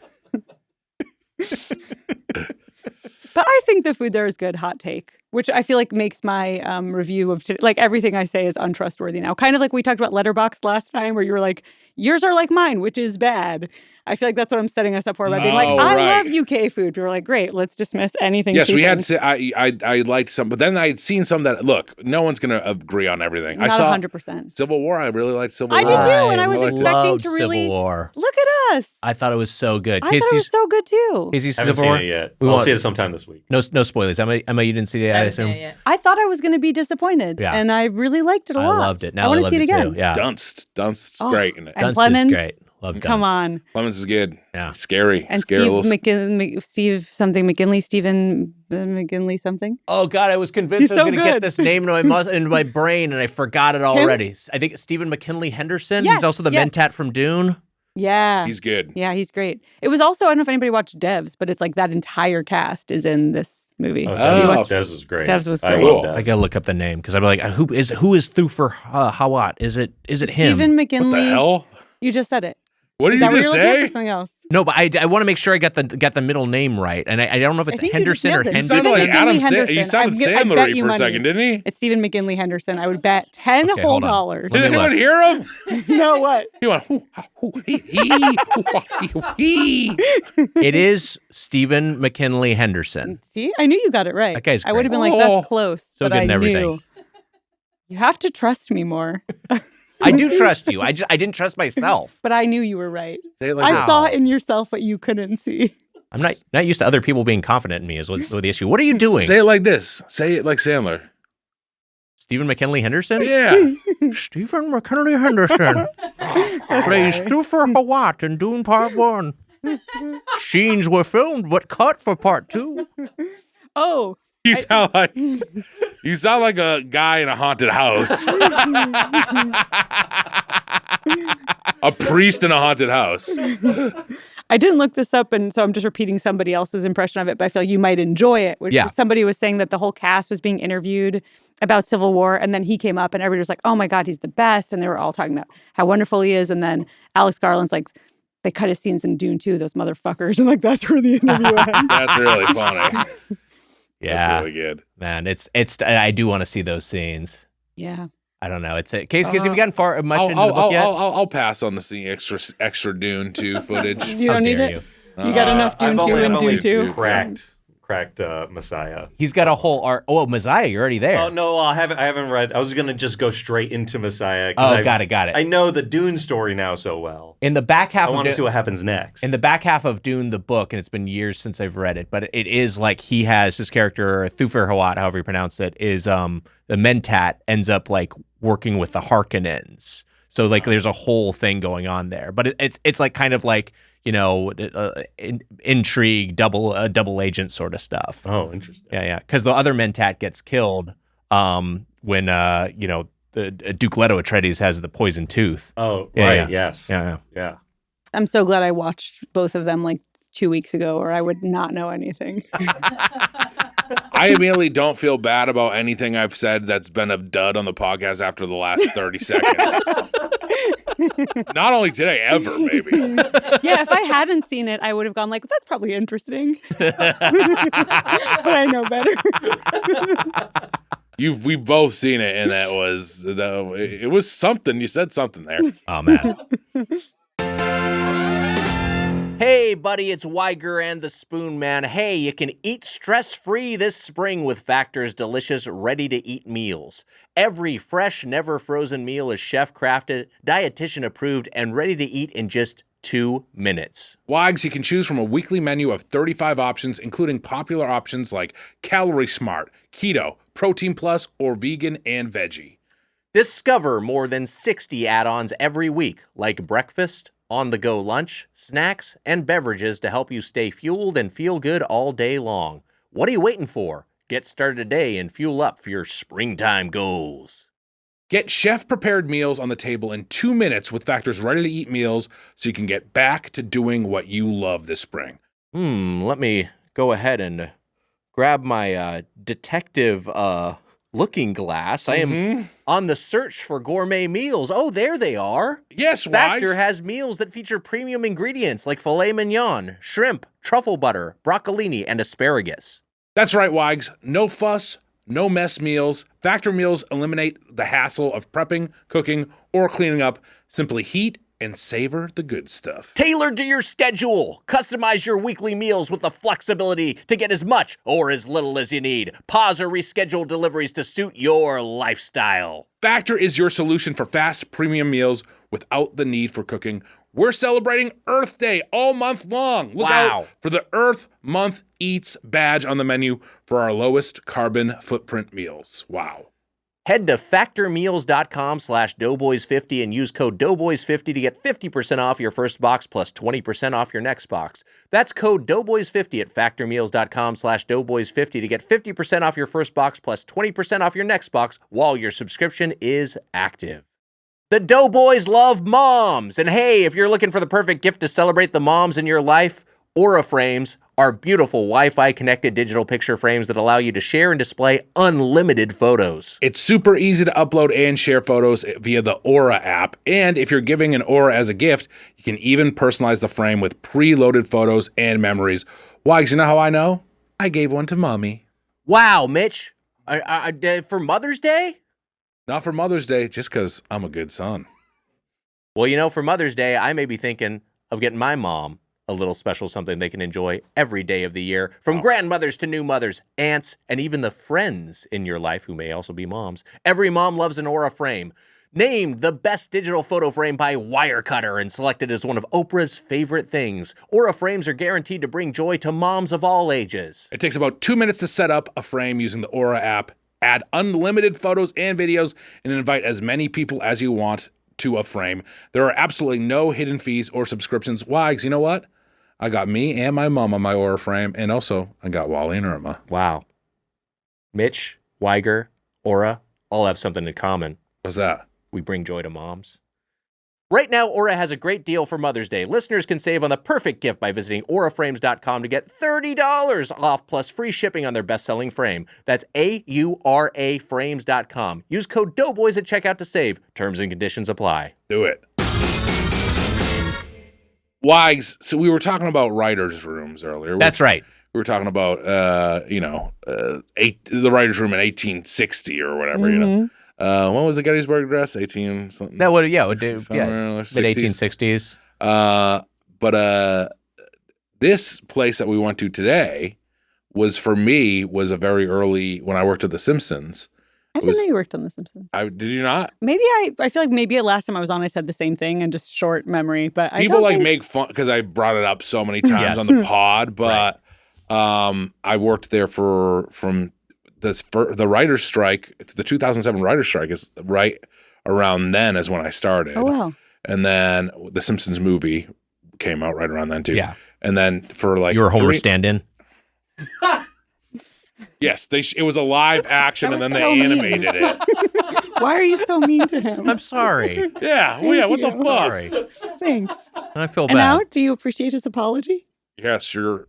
But I think the food there is good. Hot take, which I feel like makes my review of like everything I say is untrustworthy now. Kind of like we talked about Letterboxd last time, where you were like, "Yours are like mine," which is bad. I feel like that's what I'm setting us up for by being like, I love UK food. People are like, great, let's dismiss anything. Yes, we had. I liked some, but then I'd seen some that look. No one's going to agree on everything. Not I saw 100%. Civil War. I really liked Civil War. I did too, and I was expecting to really Civil War. Look at us. I thought it was so good. I thought it was so good too. Casey's I haven't Civil War seen it yet. We'll see it sometime this week. No spoilers. Emma, you didn't see it, I assume. I thought I was going to be disappointed, and I really liked it a lot. I loved it. Now I want to see it again. Too. Yeah, Dunst's great in it. And Dunst Clemens, is great. Love Dunst. Come on, Clemens is good. Yeah, scary. And scary Stephen McGinley something. Oh God, I was convinced I was going to get this name into my brain, and I forgot it already. Him? I think it's Stephen McKinley Henderson. Yes, he's also the Mentat from Dune. Yeah. He's good. Yeah, he's great. It was also, I don't know if anybody watched Devs, but it's like that entire cast is in this movie. Devs was great. Devs was great. I love Devs. I gotta look up the name because I'm like, who is Thufir Hawat? Is it him? Stephen McKinley. What the hell? You just said it. What did you just say? Or something else? No, but I want to make sure I got the middle name right, and I don't know if it's Henderson or nailed it. You sounded Henderson. like Adam Henderson. He sounded Sandler-y for a second, didn't he? It's Stephen McKinley Henderson. I would bet $10 Okay, whole hold on. dollars. Let Did me anyone look. hear him? No, what? He went, hee. It is Stephen McKinley Henderson. See, I knew you got it right. That guy's I would have been great. like, that's close, So but good I and everything. knew. You have to trust me more. I do trust you. I didn't trust myself. But I knew you were right. Say it like I that. saw it in yourself what you couldn't see. I'm not used to other people being confident in me is what the issue. What are you doing? Say it like this. Say it like Sandler. Stephen McKinley Henderson? Yeah. Stephen McKinley Henderson plays Thufir Hawat in Dune Part 1. Scenes were filmed but cut for Part 2. Oh, You sound like a guy in a haunted house. A priest in a haunted house. I didn't look this up, and so I'm just repeating somebody else's impression of it, but I feel like you might enjoy it. Which Yeah. Somebody was saying that the whole cast was being interviewed about Civil War, and then he came up, and everybody was like, oh my God, he's the best. And they were all talking about how wonderful he is. And then Alex Garland's like, they cut his scenes in Dune too, those motherfuckers. And like, that's where the interview ended. That's really funny. Yeah. That's really good. Man, it's I do want to see those scenes. Yeah. I don't know. Casey, have you gotten far much into the book yet? I'll pass on the scene extra Dune 2 footage. You don't need dare it? You got enough Dune 2 and Dune 2? Cracked Messiah. He's got a whole art. Oh, Messiah, you're already there. Oh no, I haven't read. I was gonna just go straight into Messiah. Oh, got it. I know the Dune story now so well. In the back half, I want to see what happens next. In the back half of Dune, the book, and it's been years since I've read it, but it is like he has his character Thufir Hawat, however you pronounce it, is the Mentat ends up like working with the Harkonnens. So like there's a whole thing going on there, but it's like kind of like, you know, intrigue, double agent sort of stuff. Oh, interesting. Yeah. Because the other Mentat gets killed when the Duke Leto Atreides has the poison tooth. Oh, Yeah, right. yeah. Yes. Yeah. I'm so glad I watched both of them like 2 weeks ago, or I would not know anything. I immediately don't feel bad about anything I've said that's been a dud on the podcast after the last 30 seconds. Not only today, ever, maybe. Yeah, if I hadn't seen it, I would have gone like, that's probably interesting. But I know better. We've both seen it, and it was something. You said something there. Oh, man. Hey, buddy, it's Weiger and the Spoon Man. Hey, you can eat stress-free this spring with Factor's delicious, ready-to-eat meals. Every fresh, never-frozen meal is chef-crafted, dietitian-approved, and ready to eat in just 2 minutes. Wags, you can choose from a weekly menu of 35 options, including popular options like Calorie Smart, Keto, Protein Plus, or Vegan and Veggie. Discover more than 60 add-ons every week, like breakfast, on-the-go lunch, snacks, and beverages to help you stay fueled and feel good all day long. What are you waiting for? Get started today and fuel up for your springtime goals. Get chef-prepared meals on the table in 2 minutes with Factor's ready-to-eat meals so you can get back to doing what you love this spring. Let me go ahead and grab my detective looking glass. I am on the search for gourmet meals. Oh, there they are. Yes, Factor Wags. has meals that feature premium ingredients like filet mignon, shrimp, truffle butter, broccolini, and asparagus. That's right, Wags. No fuss, no mess meals. Factor meals eliminate the hassle of prepping, cooking, or cleaning up. Simply heat and savor the good stuff. Tailored to your schedule. Customize your weekly meals with the flexibility to get as much or as little as you need. Pause or reschedule deliveries to suit your lifestyle. Factor is your solution for fast premium meals without the need for cooking. We're celebrating Earth Day all month long. Look out for the Earth Month Eats badge on the menu for our lowest carbon footprint meals. Wow. Head to factormeals.com/doughboys50 and use code doughboys50 to get 50% off your first box plus 20% off your next box. That's code doughboys50 at factormeals.com/doughboys50 to get 50% off your first box plus 20% off your next box while your subscription is active. The Doughboys love moms. And hey, if you're looking for the perfect gift to celebrate the moms in your life, Aura frames are beautiful Wi-Fi connected digital picture frames that allow you to share and display unlimited photos. It's super easy to upload and share photos via the Aura app. And if you're giving an Aura as a gift, you can even personalize the frame with preloaded photos and memories. Why? Because you know how I know? I gave one to Mommy. Wow, Mitch. For Mother's Day? Not for Mother's Day, just because I'm a good son. Well, for Mother's Day, I may be thinking of getting my mom a little special something they can enjoy every day of the year. From grandmothers to new mothers, aunts, and even the friends in your life who may also be moms. Every mom loves an Aura frame. Named the best digital photo frame by Wirecutter and selected as one of Oprah's favorite things. Aura frames are guaranteed to bring joy to moms of all ages. It takes about 2 minutes to set up a frame using the Aura app. Add unlimited photos and videos and invite as many people as you want to a frame. There are absolutely no hidden fees or subscriptions. Why? Because you know what? I got me and my mom on my Aura frame, and also I got Wally and Irma. Wow. Mitch, Weiger, Aura, all have something in common. What's that? We bring joy to moms. Right now, Aura has a great deal for Mother's Day. Listeners can save on the perfect gift by visiting auraframes.com to get $30 off plus free shipping on their best-selling frame. That's AURA frames.com. Use code Doughboys at checkout to save. Terms and conditions apply. Do it. Wags, so we were talking about writers' rooms earlier. That's right. We were talking about, the writers' room in 1860 or whatever, When was the Gettysburg Address? 18 something? That would, yeah, mid-1860s. But this place that we went to today was a very early, when I worked at The Simpsons. I didn't know you worked on The Simpsons. Did you not? Maybe I feel like maybe last time I was on, I said the same thing and just short memory. But people make fun because I brought it up so many times on the pod. But I worked there from the writer's strike. The 2007 writer's strike is right around then is when I started. Oh wow! And then the Simpsons movie came out right around then too. Yeah. And then for like you were Homer stand-in. Yes, it was a live action, and then they animated it. Why are you so mean to him? I'm sorry. Yeah, what the fuck? Sorry. Thanks. I feel and bad. Now, do you appreciate his apology? Yes, sure.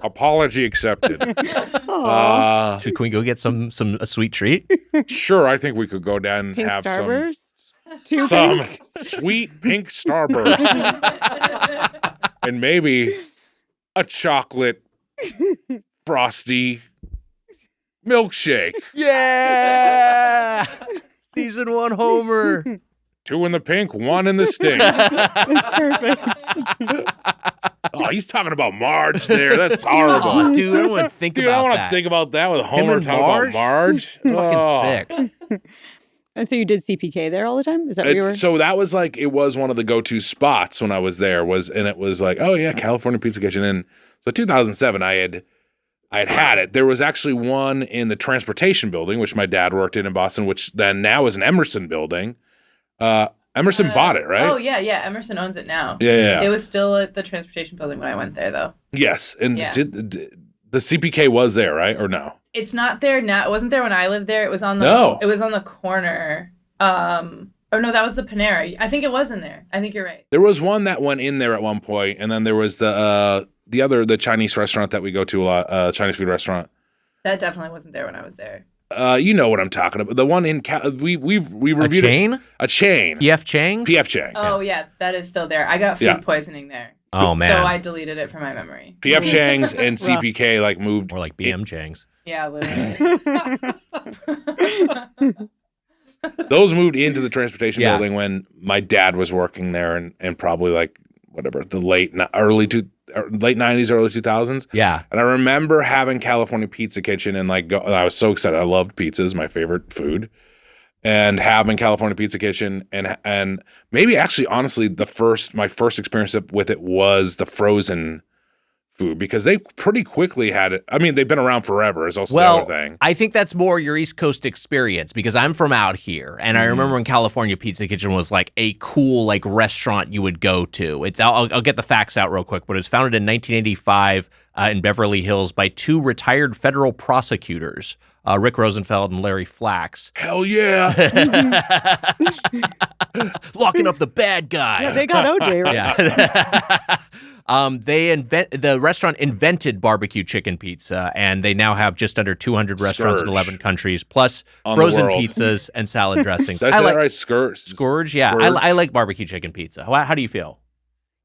Apology accepted. Can we go get a sweet treat? Sure, I think we could go down and pink have Starburst? some sweet pink Starburst. And maybe a chocolate frosty milkshake. Yeah! Season 1 Homer. 2 in the pink, 1 in the stink. That's perfect. Oh, he's talking about Marge there. That's horrible. Oh, dude, I don't want to think about that. I want to think about that with Homer and talking about Marge. Fucking sick. And so you did CPK there all the time? Is that where you were? So that was like, it was one of the go-to spots when I was there and it was like, oh yeah, California Pizza Kitchen. And so 2007, I had it. There was actually one in the transportation building, which my dad worked in Boston, which then now is an Emerson building. Emerson bought it, right? Oh yeah. Emerson owns it now. Yeah. It was still at the transportation building when I went there, though. Yes, and the CPK was there, right? Or no? It's not there now. It wasn't there when I lived there. It was on the. No. It was on the corner. Or no, that was the Panera. I think it was in there. I think you're right. There was one that went in there at one point, and then there was the Chinese restaurant that we go to a lot, Chinese food restaurant. That definitely wasn't there when I was there. You know what I'm talking about. The one in we reviewed a chain? A chain. PF Chang's? PF Chang's. Oh yeah, that is still there. I got food poisoning there. Oh man. So I deleted it from my memory. PF Chang's and CPK like moved. More like BM Chang's. Yeah, literally. Those moved into the transportation building when my dad was working there and probably like whatever, the late 90s, early 2000s. Yeah. And I remember having California Pizza Kitchen and I was so excited. I loved pizzas, my favorite food. And having California Pizza Kitchen and maybe actually honestly my first experience with it was the frozen food because they pretty quickly had it. I mean, they've been around forever is also the other thing. I think that's more your East Coast experience because I'm from out here. And I remember when California Pizza Kitchen was like a cool like restaurant you would go to. I'll get the facts out real quick, but it was founded in 1985 in Beverly Hills by 2 retired federal prosecutors, Rick Rosenfeld and Larry Flax. Hell yeah. Locking up the bad guys. Yeah, they got OJ, right? Yeah. The restaurant invented barbecue chicken pizza, and they now have just under 200 restaurants in 11 countries, plus frozen pizzas and salad dressings. Did I say that right? Scourge? Yeah. Scourge? I like barbecue chicken pizza. How do you feel?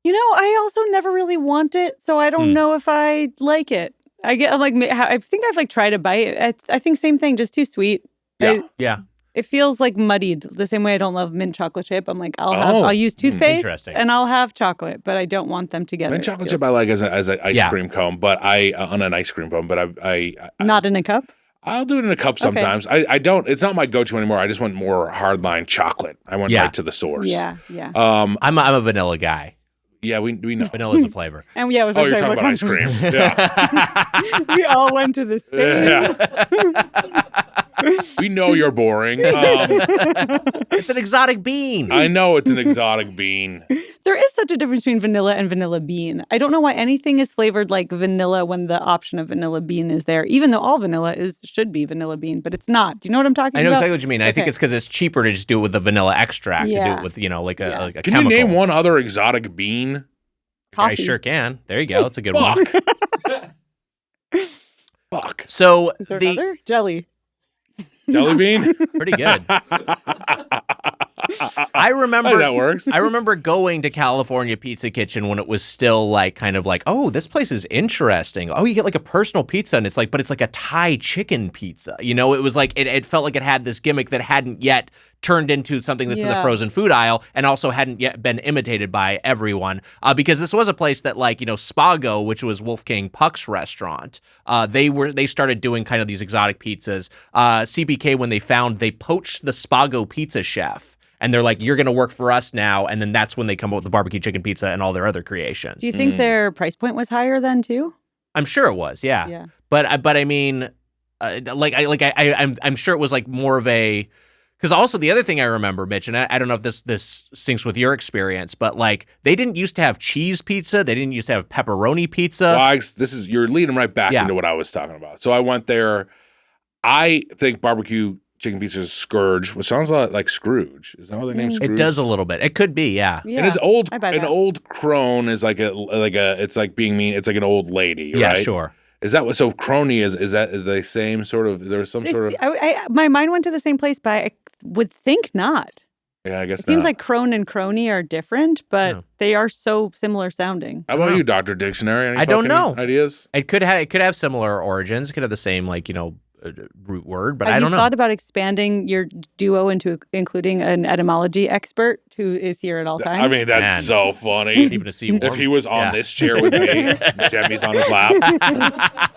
I also never really want it, so I don't know if I like it. I think I've tried a bite. I think same thing, just too sweet. Yeah. It feels like muddied the same way I don't love mint chocolate chip. I'm like, I'll use toothpaste and I'll have chocolate, but I don't want them together. Mint chocolate chip I like as an ice cream cone, but on an ice cream cone, but I not in a cup. I'll do it in a cup sometimes. Okay. I don't. It's not my go-to anymore. I just want more hardline chocolate. I went right to the source. Yeah. I'm a vanilla guy. Yeah, we know. Vanilla's a flavor. And you're talking about ice cream. Yeah. We all went to the same. Yeah. We know you're boring. It's an exotic bean. I know it's an exotic bean. There is such a difference between vanilla and vanilla bean. I don't know why anything is flavored like vanilla when the option of vanilla bean is there, even though all vanilla should be vanilla bean, but it's not. Do you know what I'm talking about? I know exactly what you mean. Okay. I think it's because it's cheaper to just do it with the vanilla extract, to do it with, like a Can chemical. you name one other exotic bean? Coffee. I sure can. There you go. That's a good one. Fuck. So is there another? Jelly. Jelly bean? Pretty good. I remember that works. I remember going to California Pizza Kitchen when it was still oh, this place is interesting. Oh, you get like a personal pizza, and it's like a Thai chicken pizza. It was like it felt like it had this gimmick that hadn't yet turned into something that's in the frozen food aisle, and also hadn't yet been imitated by everyone. Because this was a place that Spago, which was Wolfgang Puck's restaurant, they started doing kind of these exotic pizzas. CPK, when they poached the Spago pizza chef. And they're like, you're going to work for us now. And then that's when they come up with the barbecue chicken pizza and all their other creations. Do you think their price point was higher then, too? I'm sure it was, yeah. But I mean, I'm sure it was like more of a... Because also the other thing I remember, Mitch, and I don't know if this syncs with your experience, but they didn't used to have cheese pizza. They didn't used to have pepperoni pizza. Well, you're leading right back into what I was talking about. So I went there. I think barbecue chicken pizza is Scourge, which sounds a lot like Scrooge. Is that what their name Scrooge? It does a little bit. It could be, yeah. And an old crone is it's like being mean. It's like an old lady, right? Yeah, sure. Is that what? So crony is that the same sort of? There's some sort of. My mind went to the same place, but I would think not. Yeah, I guess it seems like crone and crony are different, but they are so similar sounding. How about you, Dr. Dictionary? Any I don't know. Ideas? It could have similar origins. It could have the same root word, but I don't know. Have you thought about expanding your duo into including an etymology expert who is here at all times? I mean, that's so funny. If he was on this chair with me, Jemmy's on his lap.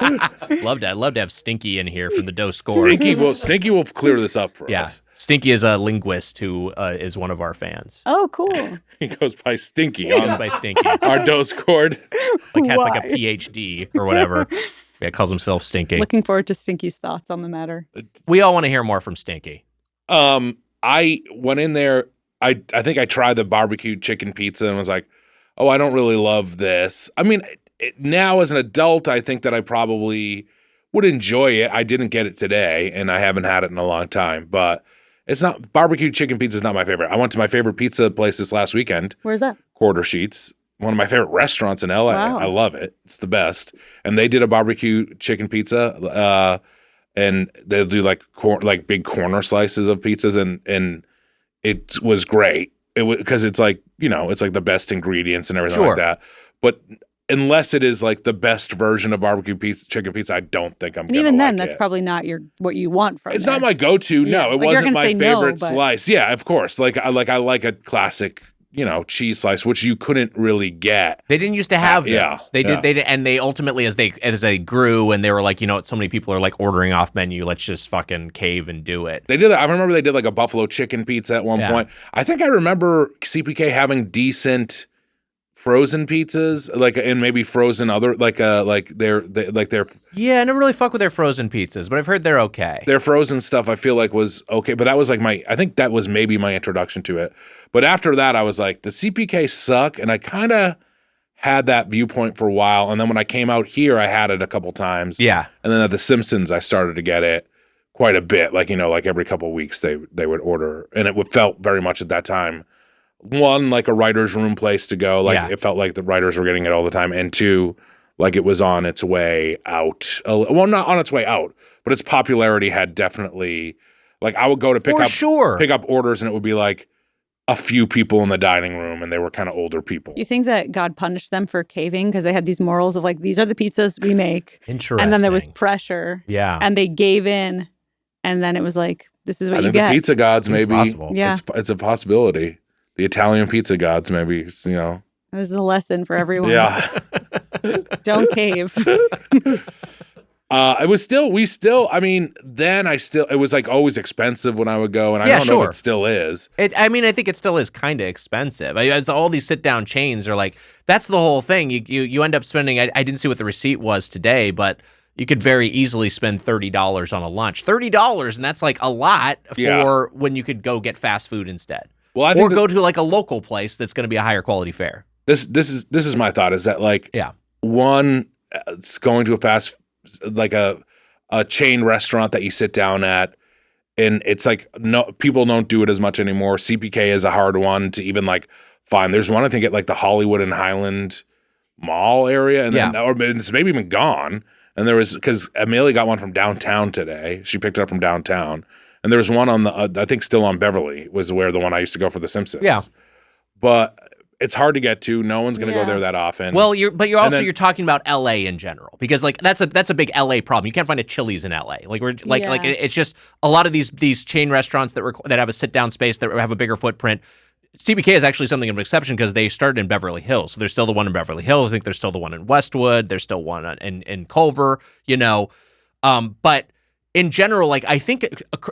I'd love to have Stinky in here from the Dough Score. Stinky will clear this up for us. Stinky is a linguist who is one of our fans. Oh, cool. He goes by Stinky. He goes by Stinky. Our Dough Scored. Has like a PhD or whatever. Yeah, calls himself Stinky. Looking forward to Stinky's thoughts on the matter. We all want to hear more from Stinky. I went in there. I think I tried the barbecue chicken pizza and was like, oh, I don't really love this. I mean, now as an adult, I think that I probably would enjoy it. I didn't get it today, and I haven't had it in a long time. But it's not barbecue chicken pizza is not my favorite. I went to my favorite pizza place this last weekend. Where's that? Quarter Sheets. One of my favorite restaurants in LA. Wow. I love it. It's the best. And they did a barbecue chicken pizza, and they'll do like big corner slices of pizzas, and it was great. It was because it's like it's like the best ingredients and everything like that. But unless it is like the best version of barbecue chicken pizza, I don't think I'm. And even then, that's probably not what you want from. It's not my go-to. Yeah. No, it wasn't my favorite slice. Yeah, of course. I like a classic. Cheese slice, which you couldn't really get. They didn't used to have those. They did, and they ultimately, as they grew, and they were like, so many people are like ordering off menu. Let's just fucking cave and do it. They did. I remember they did like a buffalo chicken pizza at one point. I think I remember CPK having decent frozen pizzas, and maybe frozen other their. Yeah, I never really fuck with their frozen pizzas, but I've heard they're okay. Their frozen stuff I feel like was okay, but that was I think that was maybe my introduction to it. But after that, I was like, the CPK suck, and I kind of had that viewpoint for a while. And then when I came out here, I had it a couple times. Yeah. And then at The Simpsons, I started to get it quite a bit. Like, like every couple of weeks they would order. And it felt very much at that time, one, like a writer's room place to go. Like it felt like the writers were getting it all the time. And two, like it was on its way out. Well, not on its way out, but its popularity had definitely, like I would go to pick up orders and it would be like a few people in the dining room and they were kind of older people. You think that God punished them for caving because they had these morals of like, these are the pizzas we make. Interesting. And then there was pressure. Yeah. And they gave in. And then it was like, this is what you get. The pizza gods, maybe. It's possible. Yeah. It's a possibility. The Italian pizza gods, maybe, This is a lesson for everyone. Yeah. Don't cave. It was it was like always expensive when I would go, and I don't know if it still is. I think it still is kind of expensive. As all these sit-down chains are like, that's the whole thing. You end up spending, I didn't see what the receipt was today, but you could very easily spend $30 on a lunch. $30, and that's like a lot for when you could go get fast food instead. Well, I think go to like a local place that's going to be a higher quality fare. This is my thought, is that like, one, it's going to a chain restaurant that you sit down at, and it's like people don't do it as much anymore. CPK is a hard one to even like find. There's one I think at like the Hollywood and Highland Mall area, and then or it's maybe even gone. And there was, because Amelia got one from downtown today. She picked it up from downtown, and there was one on the I think still on Beverly was where the one I used to go for The Simpsons. Yeah, but it's hard to get to. No one's going to go there that often. Well, you're talking about LA in general, because like that's a big LA problem. You can't find a Chili's in LA. Like it's just a lot of these chain restaurants that have a sit down space that have a bigger footprint. CBK is actually something of an exception because they started in Beverly Hills. So there's still the one in Beverly Hills. I think there's still the one in Westwood. There's still one in Culver. But in general, like I think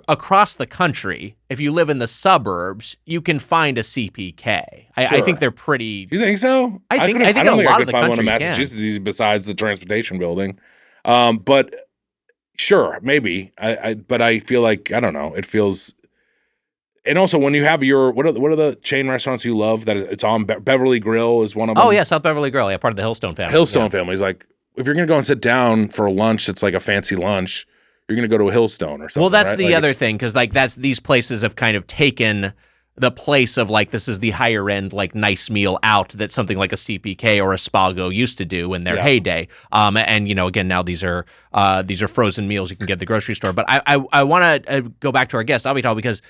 across the country, if you live in the suburbs, you can find a CPK. I think they're pretty. Do you think so? I think I don't think I could find one in country Massachusetts easy besides the transportation building. But sure, maybe. But I feel like, I don't know. It feels. And also, when you have what are the chain restaurants you love that it's on? Beverly Grill is one of them. Oh yeah, South Beverly Grill, part of the Hillstone family. Hillstone family is like, if you're gonna go and sit down for a lunch, it's like a fancy lunch. You're gonna go to a Hillstone or something. Well, that's right? the other thing, because like these places have kind of taken the place of like, this is the higher end like nice meal out that something like a CPK or a Spago used to do in their heyday. And again, now these are frozen meals you can get at the grocery store. But I want to go back to our guest Avital, because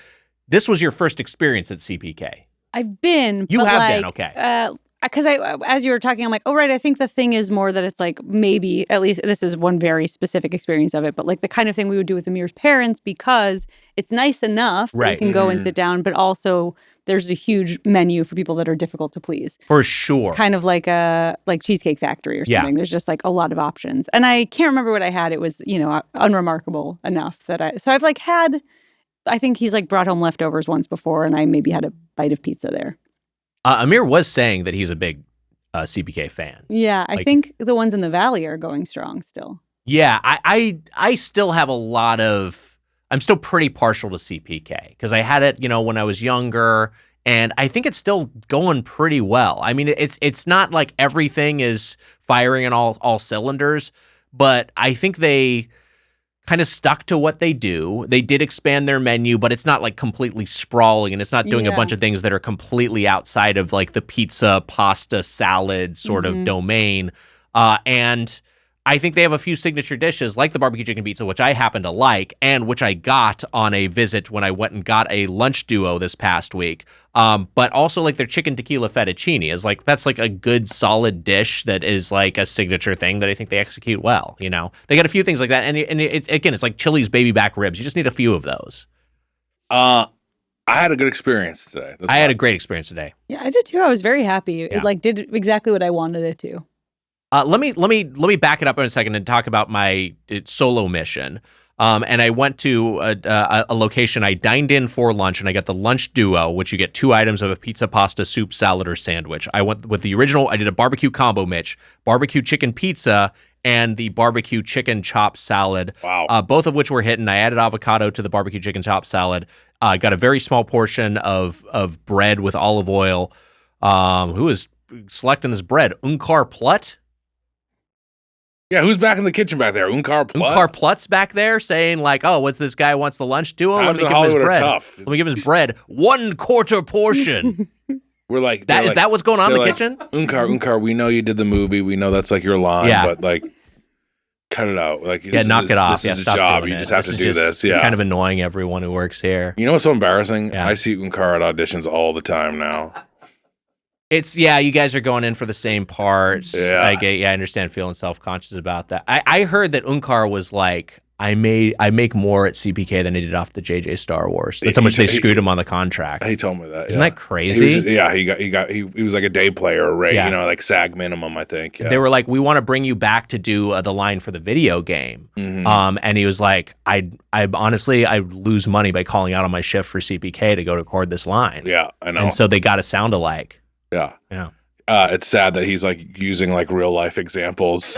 this was your first experience at CPK. I've been. You have been, okay. Because as you were talking, I'm like, oh, right, I think the thing is more that it's like, maybe, at least this is one very specific experience of it, but like the kind of thing we would do with Amir's parents, because it's nice enough that you can go and sit down, but also there's a huge menu for people that are difficult to please. For sure. Kind of like a Cheesecake Factory or something. There's just like a lot of options. And I can't remember what I had. It was, unremarkable enough that so I've like had, I think he's like brought home leftovers once before, and I maybe had a bite of pizza there. Amir was saying that he's a big CPK fan. Yeah, I think the ones in the Valley are going strong still. Yeah, I still have I'm still pretty partial to CPK because I had it, when I was younger, and I think it's still going pretty well. I mean, it's not like everything is firing on all cylinders, but I think they kind of stuck to what they do. They did expand their menu, but it's not like completely sprawling, and it's not doing a bunch of things that are completely outside of like the pizza, pasta, salad sort of domain. And I think they have a few signature dishes like the barbecue chicken pizza, which I happen to like, and which I got on a visit when I went and got a lunch duo this past week. But also like their chicken tequila fettuccine is like, that's like a good solid dish that is like a signature thing that I think they execute well. They got a few things like that, and it's like Chili's baby back ribs. You just need a few of those. I had a good experience today. I had a great experience today. Yeah, I did too. I was very happy. It like did exactly what I wanted it to. Let me back it up in a second and talk about my solo mission. And I went to a location. I dined in for lunch, and I got the lunch duo, which you get 2 items of a pizza, pasta, soup, salad, or sandwich. I went with the original. I did a barbecue combo, Mitch, barbecue chicken pizza and the barbecue chicken chop salad. Wow. Both of which were hitting. I added avocado to the barbecue chicken chop salad. Got a very small portion of bread with olive oil. Who was selecting this bread. Unkar Plut? Yeah, who's back in the kitchen back there? Unkar Plut? Unkar Plut's back there saying like, oh, what's this guy wants the lunch duo? Times Let me in give him his Hollywood are bread. tough. Let me give his bread 1/4 portion. We're like, Is that what's going on in the kitchen? Unkar, we know you did the movie. We know that's like your line, but like, cut it out. Like, knock it off. This is a stop job. doing You it. just have to do this. Yeah. Kind of annoying everyone who works here. You know what's so embarrassing? Yeah. I see Unkar at auditions all the time now. You guys are going in for the same parts. Yeah. I understand feeling self-conscious about that. I heard that Unkar was like, I make more at CPK than I did off the JJ Star Wars. That's how much they screwed him on the contract. He told me that. Isn't that crazy? He was like a day player, right? Yeah. You know, like SAG minimum, I think. Yeah. They were like, we want to bring you back to do the line for the video game. Mm-hmm. And he was like, I honestly lose money by calling out on my shift for CPK to go record this line. Yeah, I know. And so they got to sound alike. Yeah. Yeah. It's sad that he's like using like real life examples.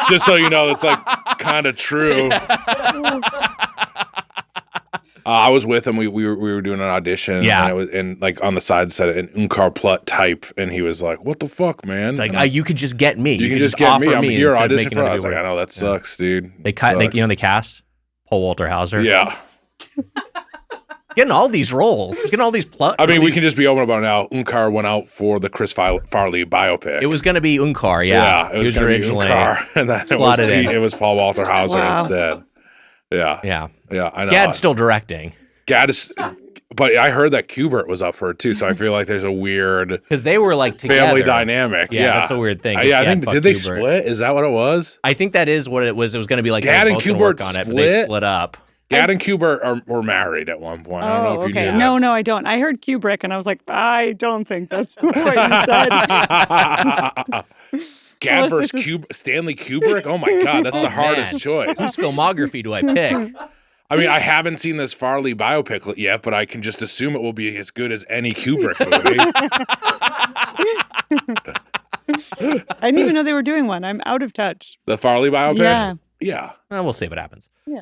Just so you know, it's like kind of true. I was with him. We were doing an audition. Yeah. And like on the side said an Unkar Plut type, and he was like, "What the fuck, man?" It's like, you could just get me. You can just get me. I'm here instead of audition making for. it I was like, everywhere. I know that sucks, dude. They cast Paul Walter Hauser. Yeah. Getting all these roles. Getting all these I mean, we can just be open about it now. Unkar went out for the Chris Farley biopic. It was going to be Unkar, yeah. It was originally Unkar, and then it was Paul Walter Hauser instead. Yeah. Yeah. Yeah, I know. Gad's still directing. Gad is, but I heard that Kubert was up for it too, so I feel like there's a weird because they were like together. Family dynamic. Yeah, that's a weird thing. I think did they split? Is that what it was? I think that is what it was. It was going to be like Gad and Kubert on it, split. But they split up. Gad and Kubert were married at one point. I don't know if you knew. No, I don't. I heard Kubrick, and I was like, I don't think that's what you said. Gad versus Stanley Kubrick? Oh my God, that's the hardest choice. Whose filmography do I pick? I mean, I haven't seen this Farley biopic yet, but I can just assume it will be as good as any Kubrick movie. I didn't even know they were doing one. I'm out of touch. The Farley biopic? Yeah. We'll see what happens. Yeah.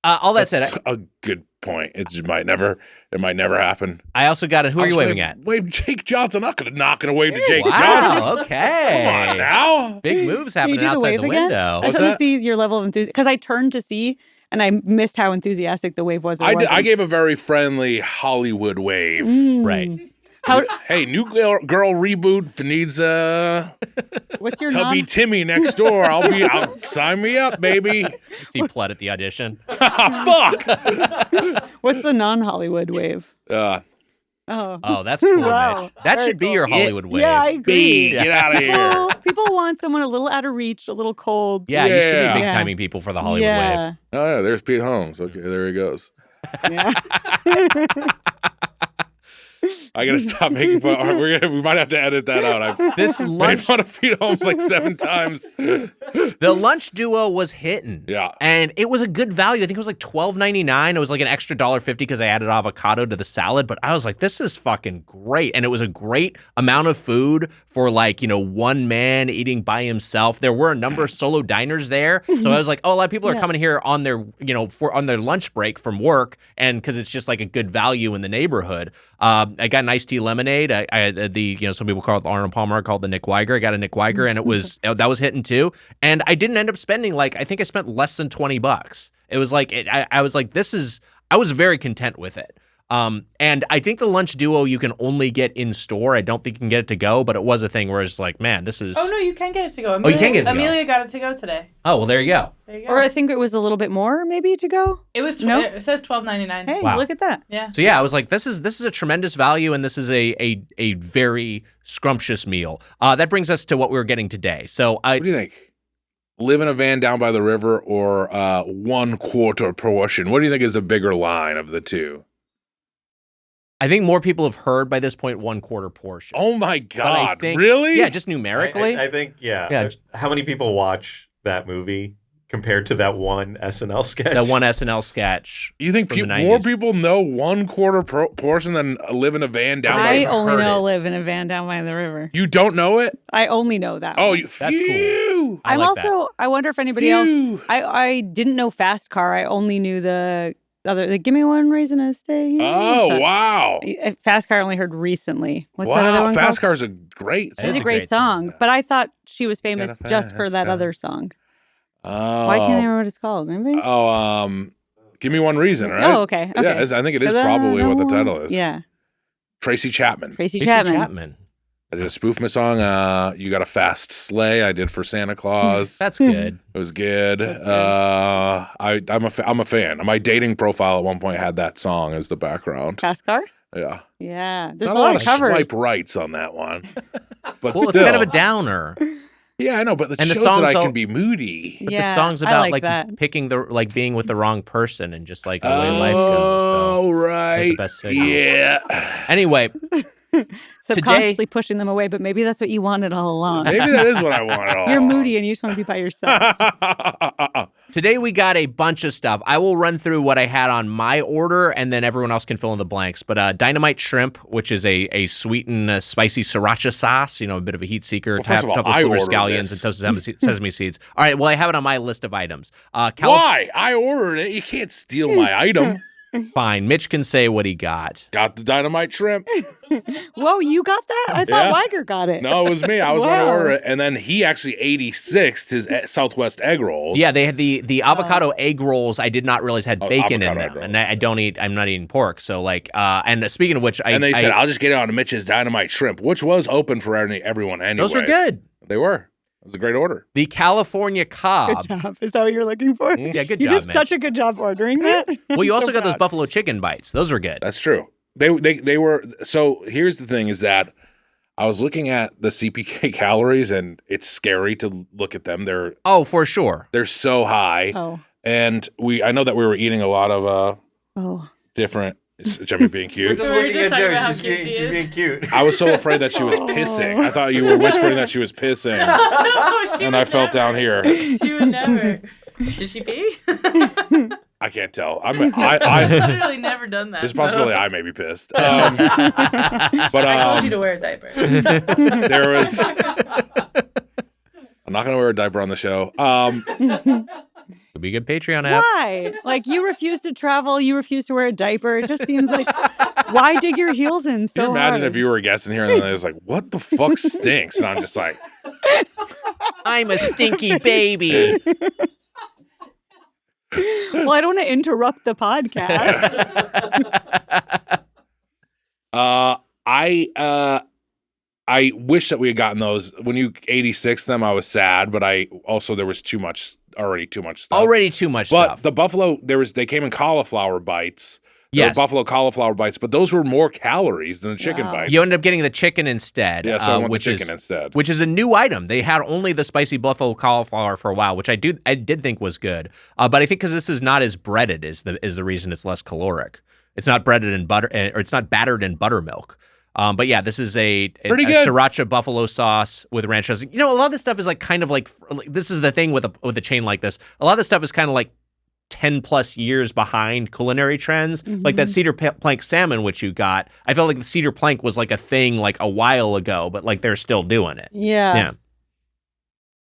All that That's said, a good point. It might never happen. I also got who are you waving at? Wave Jake Johnson. I'm not gonna wave to Jake Johnson. Okay. Come on now. Big moves happening outside the window. I just want to see your level of enthusiasm because I turned to see and I missed how enthusiastic the wave was. I gave a very friendly Hollywood wave. Right. Hey, new girl reboot needs what's your Tubby Timmy next door. I'll sign me up, baby. You see Plut at the audition. Fuck. What's the non-Hollywood wave? Oh, that's cool, Wow. Mitch. That should be your Hollywood wave. Yeah, I agree. Get out of here. People want someone a little out of reach, a little cold. Yeah, you should be big timing people for the Hollywood wave. Oh yeah, there's Pete Holmes. Okay, there he goes. Yeah. I gotta stop making fun. We might have to edit that out. This made fun of Pete Holmes like 7 times. The lunch duo was hitting. Yeah. And it was a good value. I think it was like $12.99. It was like an extra $1.50 because I added avocado to the salad. But I was like, this is fucking great. And it was a great amount of food for like, one man eating by himself. There were a number of solo diners there. So I was like, a lot of people are coming here on their, on their lunch break from work. And because it's just like a good value in the neighborhood. I got an iced tea lemonade. Some people call it the Arnold Palmer, called the Nick Weiger. I got a Nick Weiger, and it was that was hitting too. And I didn't end up spending I think I spent less than $20. It was like I was like, I was very content with it. And I think the lunch duo you can only get in store. I don't think you can get it to go, but it was a thing where it's like, man, this is. Oh no, you can get it to go. You can get it to go. Amelia got it to go today. Oh well, there you go. Or I think it was a little bit more, maybe to go. It was. It says $12.99. Hey, wow. Look at that. Yeah. So yeah, I was like, this is a tremendous value, and this is a very scrumptious meal. That brings us to what we were getting today. So what do you think? Live in a van down by the river or 1/4 portion? What do you think is the bigger line of the two? I think more people have heard by this point 1/4 portion. Oh my God! Think, really? Yeah, just numerically. I think yeah. How many people watch that movie compared to that one SNL sketch? That one SNL sketch. You think more people know 1/4 portion than live in a van down by the river? I only know live in a van down by the river. You don't know it? I only know that. Oh, one. That's cool. I wonder if anybody else. I didn't know Fast Car. I only knew the other, like, give me one reason to stay here. Oh, wow. Fast Car I only heard recently. What's that other one Fast called? Car's a great song. It's a great song, but I thought she was famous just for that other song. Oh. Why can't I remember what it's called? Maybe? Give me one reason, right? Oh, okay. Yeah, I think it is probably what the title is. Yeah. Tracy Chapman. Tracy Chapman. I did a spoof my song, You Got a Fast Sleigh. I did for Santa Claus. That's good. It was good. I'm a fan. My dating profile at one point had that song as the background. Fast Car? Yeah. Yeah. There's Not a lot of covers. Swipe rights on that one. But well, still. it's kind of a downer. Yeah, I know, but and shows that I can be moody. But the song's about picking being with the wrong person and just like the way life goes. Oh, right. The best signal. Yeah. Anyway. Subconsciously pushing them away, but maybe that's what you wanted all along. Maybe that is what I wanted all You're along. moody and you just want to be by yourself. Today we got a bunch of stuff. I will run through what I had on my order, and then everyone else can fill in the blanks. But dynamite shrimp, which is a sweetened, spicy sriracha sauce, a bit of a heat seeker, Well, top of silver scallions and toasted sesame seeds. All right, well, I have it on my list of items. Why? I ordered it. You can't steal my item. Fine. Mitch can say what he got. Got the dynamite shrimp. Whoa, you got that? I thought Weiger got it. No, it was me. I was going to order it. And then he actually 86'd his Southwest egg rolls. Yeah, they had the avocado egg rolls. I did not realize had bacon in them. And I'm not eating pork. So and speaking of which, they said, I'll just get it on Mitch's dynamite shrimp, which was open for everyone anyway. Those were good. They were. It was a great order. The California Cob. Good job. Is that what you're looking for? Yeah, good job, You did such a good job ordering that. Well, you also got those buffalo chicken bites. Those were good. That's true. They were. So here's the thing is that I was looking at the CPK calories and it's scary to look at them. They're for sure. They're so high. Oh. And I know that we were eating a lot of different. Is Jemmy being cute? We're just looking at Jemmy. She's being cute. I was so afraid that she was pissing. I thought you were whispering that she was pissing. No, and I felt down here. She would never. Did she pee? I can't tell. I've literally never done that. There's a possibility I may be pissed. But I told you to wear a diaper. There was. I'm not going to wear a diaper on the show. Could be a good Patreon app. Why? Like, you refuse to travel, you refuse to wear a diaper. It just seems like, why dig your heels in so Can you imagine hard? if you were a guest in here and then it was like, what the fuck stinks? And I'm just like, I'm a stinky baby. Well, I don't want to interrupt the podcast. I wish that we had gotten those. When you 86 them, I was sad, but there was already too much stuff. But the buffalo, they came in cauliflower bites. Yes. Buffalo cauliflower bites, but those were more calories than the chicken bites. You ended up getting the chicken instead. Yeah, so I went the chicken instead. Which is a new item. They had only the spicy buffalo cauliflower for a while, which I did think was good. But I think because this is not as breaded is the reason it's less caloric. It's not breaded in butter, or it's not battered in buttermilk. But yeah, this is a sriracha buffalo sauce with ranch dressing. A lot of this stuff is kind of like this is the thing with a chain like this. A lot of this stuff is kind of like 10 plus years behind culinary trends. Mm-hmm. Like that cedar plank salmon, which you got. I felt like the cedar plank was like a thing like a while ago, but like they're still doing it. Yeah. It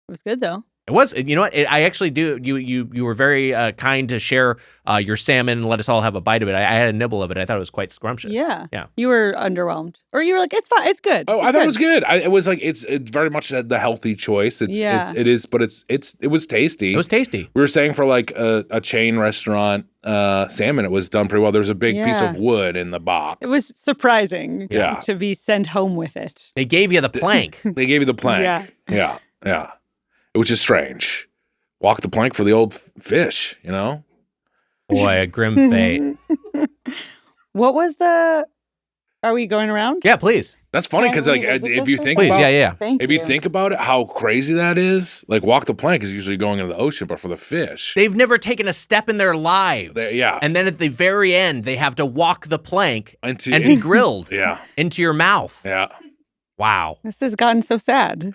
was good though. It was, I actually do. You were very kind to share your salmon and let us all have a bite of it. I had a nibble of it. I thought it was quite scrumptious. Yeah. You were underwhelmed, or you were like, "It's fine, it's good." Oh, I thought it was good. It was like it's very much the healthy choice. It was tasty. It was tasty. We were saying for like a chain restaurant salmon, it was done pretty well. There's a big piece of wood in the box. It was surprising. To be sent home with it. They gave you the plank. They gave you the plank. Yeah. Which is strange. Walk the plank for the old fish, Boy, a grim fate. What was are we going around? Yeah, please. That's funny because if you think think about it, how crazy that is. Like walk the plank is usually going into the ocean, but for the fish. They've never taken a step in their lives. And then at the very end, they have to walk the plank and be grilled into your mouth. Yeah. Wow. This has gotten so sad.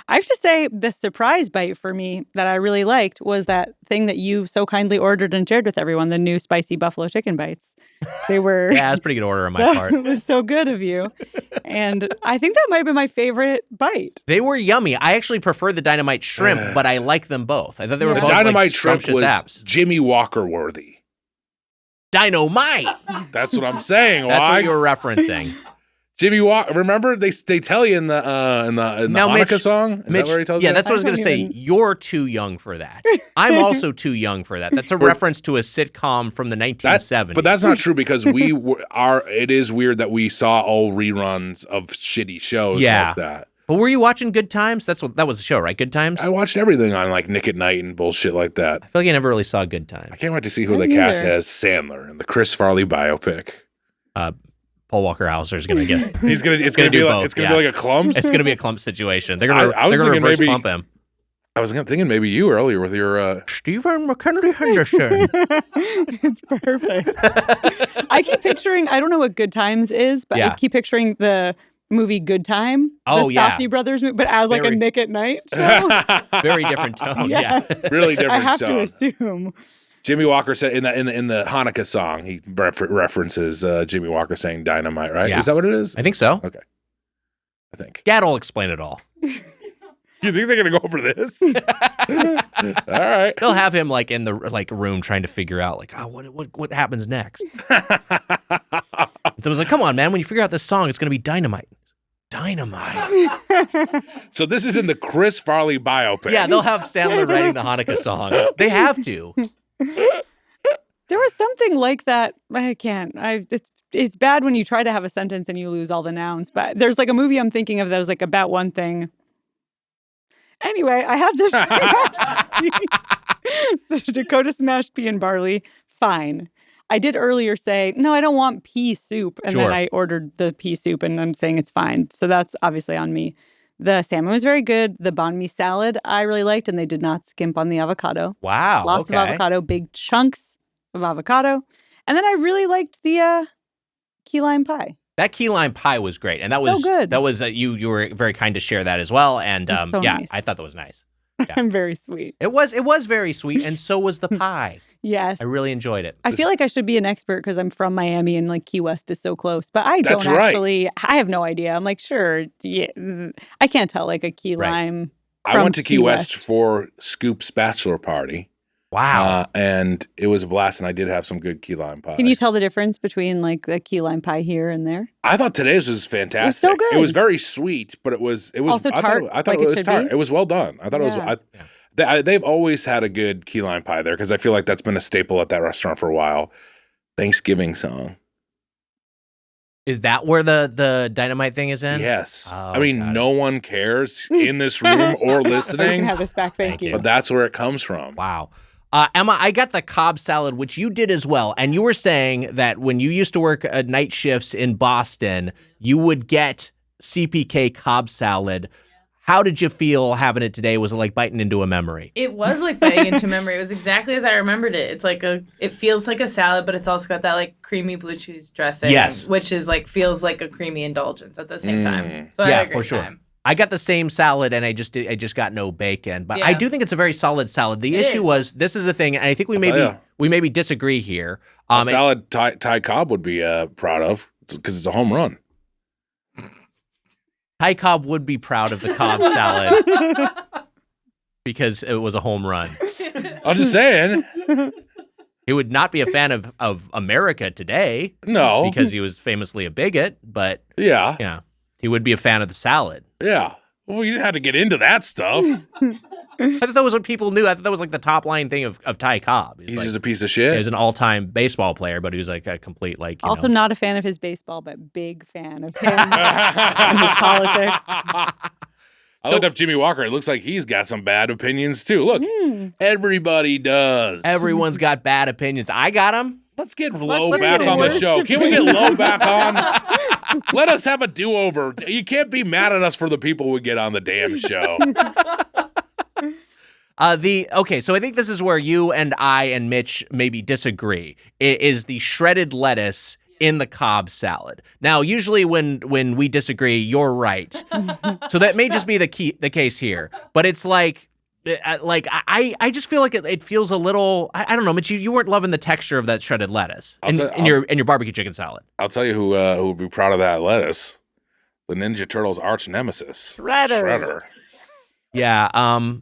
I have to say the surprise bite for me that I really liked was that thing that you so kindly ordered and shared with everyone, the new spicy buffalo chicken bites. They were... Yeah, that's a pretty good order on my part. It was so good of you. And I think that might have been my favorite bite. They were yummy. I actually prefer the dynamite shrimp, but I like them both. I thought they were both dynamite like shrimp was apps. Jimmy Walker worthy. dynamite. That's what I'm saying. That's what Wags. you were referencing. Jimmy Walker. Remember they tell you in the Hanukkah song. Is that where he tells you? Yeah, that's what I was going to say. You're too young for that. I'm also too young for that. That's a reference to a sitcom from the 1970s. But that's not true because it is weird that we saw all reruns of shitty shows like that. But were you watching Good Times? That was the show, right? Good Times? I watched everything on like Nick at Night and bullshit like that. I feel like I never really saw Good Times. I can't wait to see who they cast as Sandler in the Chris Farley biopic. Paul Walker Hauser is going to get. It's going to be like a clump. It's going to be a clump situation. They're going to reverse clump him. I was thinking maybe you earlier with your Stephen McKinley Henderson. It's perfect. I keep picturing. I don't know what Good Times is, but I keep picturing the movie Good Time. Oh, the Safdie Brothers movie, but as like a Nick at Night show. Very different tone. Yes. Yeah, really different. I have tone. to assume. Jimmy Walker said in the Hanukkah song, he references Jimmy Walker saying dynamite, right? Yeah. Is that what it is? I think so. Okay. I think. Gad will explain it all. You think they're gonna go for this? All right. They'll have him like in the room trying to figure out what happens next. Someone's like, "Come on, man! When you figure out this song, it's gonna be dynamite." Dynamite. So this is in the Chris Farley biopic. Yeah, they'll have Sandler writing the Hanukkah song. They have to. There was something like that. I can't. It's bad when you try to have a sentence and you lose all the nouns. But there's like a movie I'm thinking of that was like about one thing. Anyway, I had this the Dakota smashed pea and barley. Fine. I did earlier say, no, I don't want pea soup. And then I ordered the pea soup and I'm saying it's fine. So that's obviously on me. The salmon was very good. The banh mi salad I really liked, and they did not skimp on the avocado. Wow. Lots of avocado, big chunks of avocado. And then I really liked the key lime pie. That key lime pie was great. And that was so good. That was you were very kind to share that as well. And so nice. I thought that was nice. Yeah. I'm very sweet. It was very sweet, and so was the pie. Yes. I really enjoyed it. I feel like I should be an expert because I'm from Miami and like Key West is so close. But I don't actually, I have no idea. I'm like, sure, yeah, I can't tell like a key lime. I went to Key West for Scoop's bachelor party. Wow. And it was a blast, and I did have some good key lime pie. Can you tell the difference between like the key lime pie here and there? I thought today's was fantastic. It was so good. It was very sweet, but it was also tart. I thought it was tart. It was well done. I thought it was. They've always had a good key lime pie there because I feel like that's been a staple at that restaurant for a while. Thanksgiving song. Is that where the dynamite thing is in? Yes. Oh, I mean, no one cares in this room or listening. You can have this back. Thank you. But that's where it comes from. Wow. Emma, I got the Cobb salad, which you did as well. And you were saying that when you used to work night shifts in Boston, you would get CPK Cobb salad. How did you feel having it today? Was it like biting into a memory? It was like biting into memory. It was exactly as I remembered it. It's like it feels like a salad, but it's also got that like creamy blue cheese dressing. Yes. Which is like, feels like a creamy indulgence at the same time. So I had a great time. I got the same salad and I just got no bacon, but I do think it's a very solid salad. The issue was, this is a thing, and I think we maybe disagree here. A salad Ty Cobb would be proud of because it's a home run. Ty Cobb would be proud of the Cobb salad because it was a home run. I'm just saying. He would not be a fan of America today. No. Because he was famously a bigot, but yeah. He would be a fan of the salad. Yeah. Well, you didn't have to get into that stuff. I thought that was what people knew. I thought that was like the top line thing of Ty Cobb. He's just a piece of shit. He was an all-time baseball player, but he was like a complete also not a fan of his baseball, but big fan of him and his politics. I looked up Jimmy Walker. It looks like he's got some bad opinions too. Look, everybody does. Everyone's got bad opinions. I got them. Let's get Low back on the show. Can we get Low back on? Let us have a do-over. You can't be mad at us for the people we get on the damn show. So I think this is where you and I and Mitch maybe disagree. It is the shredded lettuce in the Cobb salad. Now, usually when we disagree, you're right. So that may just be the case here. But it's like I just feel like it feels a little. I don't know, Mitch. You weren't loving the texture of that shredded lettuce in your barbecue chicken salad. I'll tell you who would be proud of that lettuce: the Ninja Turtles' arch nemesis, Shredder. Yeah. An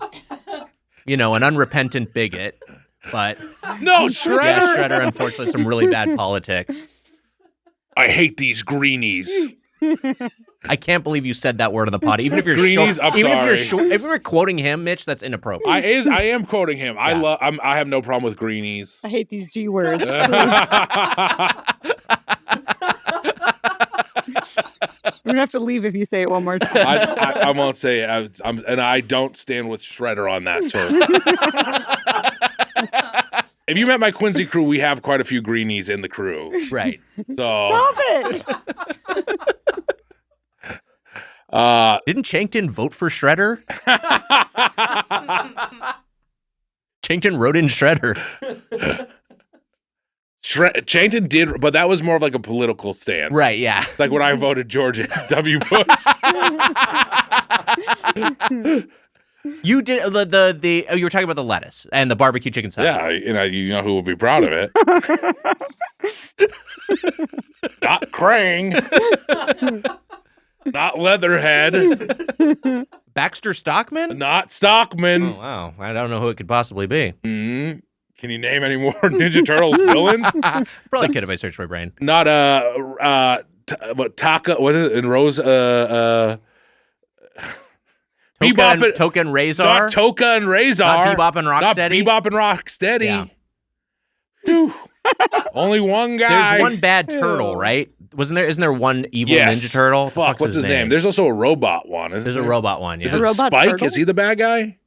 unrepentant bigot But No, Shredder. yeah, Shredder, unfortunately, some really bad politics. I hate these greenies. I can't believe you said that word on the pod. Even if you're Greenies, I'm if you're quoting him, Mitch, that's inappropriate. I am quoting him. Yeah. I have no problem with greenies. I hate these G words. We're gonna have to leave if you say it one more time. I won't say it. And I don't stand with Shredder on that, sir. If you met my Quincy crew, we have quite a few greenies in the crew. Right. So Stop it! Didn't Chankton vote for Shredder? Chankton wrote in Shredder. Chankton did, but that was more of like a political stance. Right, yeah. It's like when I voted George W. Bush. You did you were talking about the lettuce and the barbecue chicken salad. Yeah, you know who will be proud of it. Not Krang. Not Leatherhead. Baxter Stockman? Not Stockman. Oh, wow. I don't know who it could possibly be. Mm-hmm. Can you name any more Ninja Turtles villains? Probably could if I searched my brain. Not Taka. What is it? And Rose. Toka and Razor. Not Toka and Razor. Not Bebop and Rocksteady. Not Bebop and Rocksteady. Yeah. Whew. Only one guy. There's one bad turtle, right? Isn't there one evil Ninja Turtle? Fuck, what's his name? There's also a robot one, isn't there? There's a robot one, yeah. Is it Spike? Turtle? Is he the bad guy?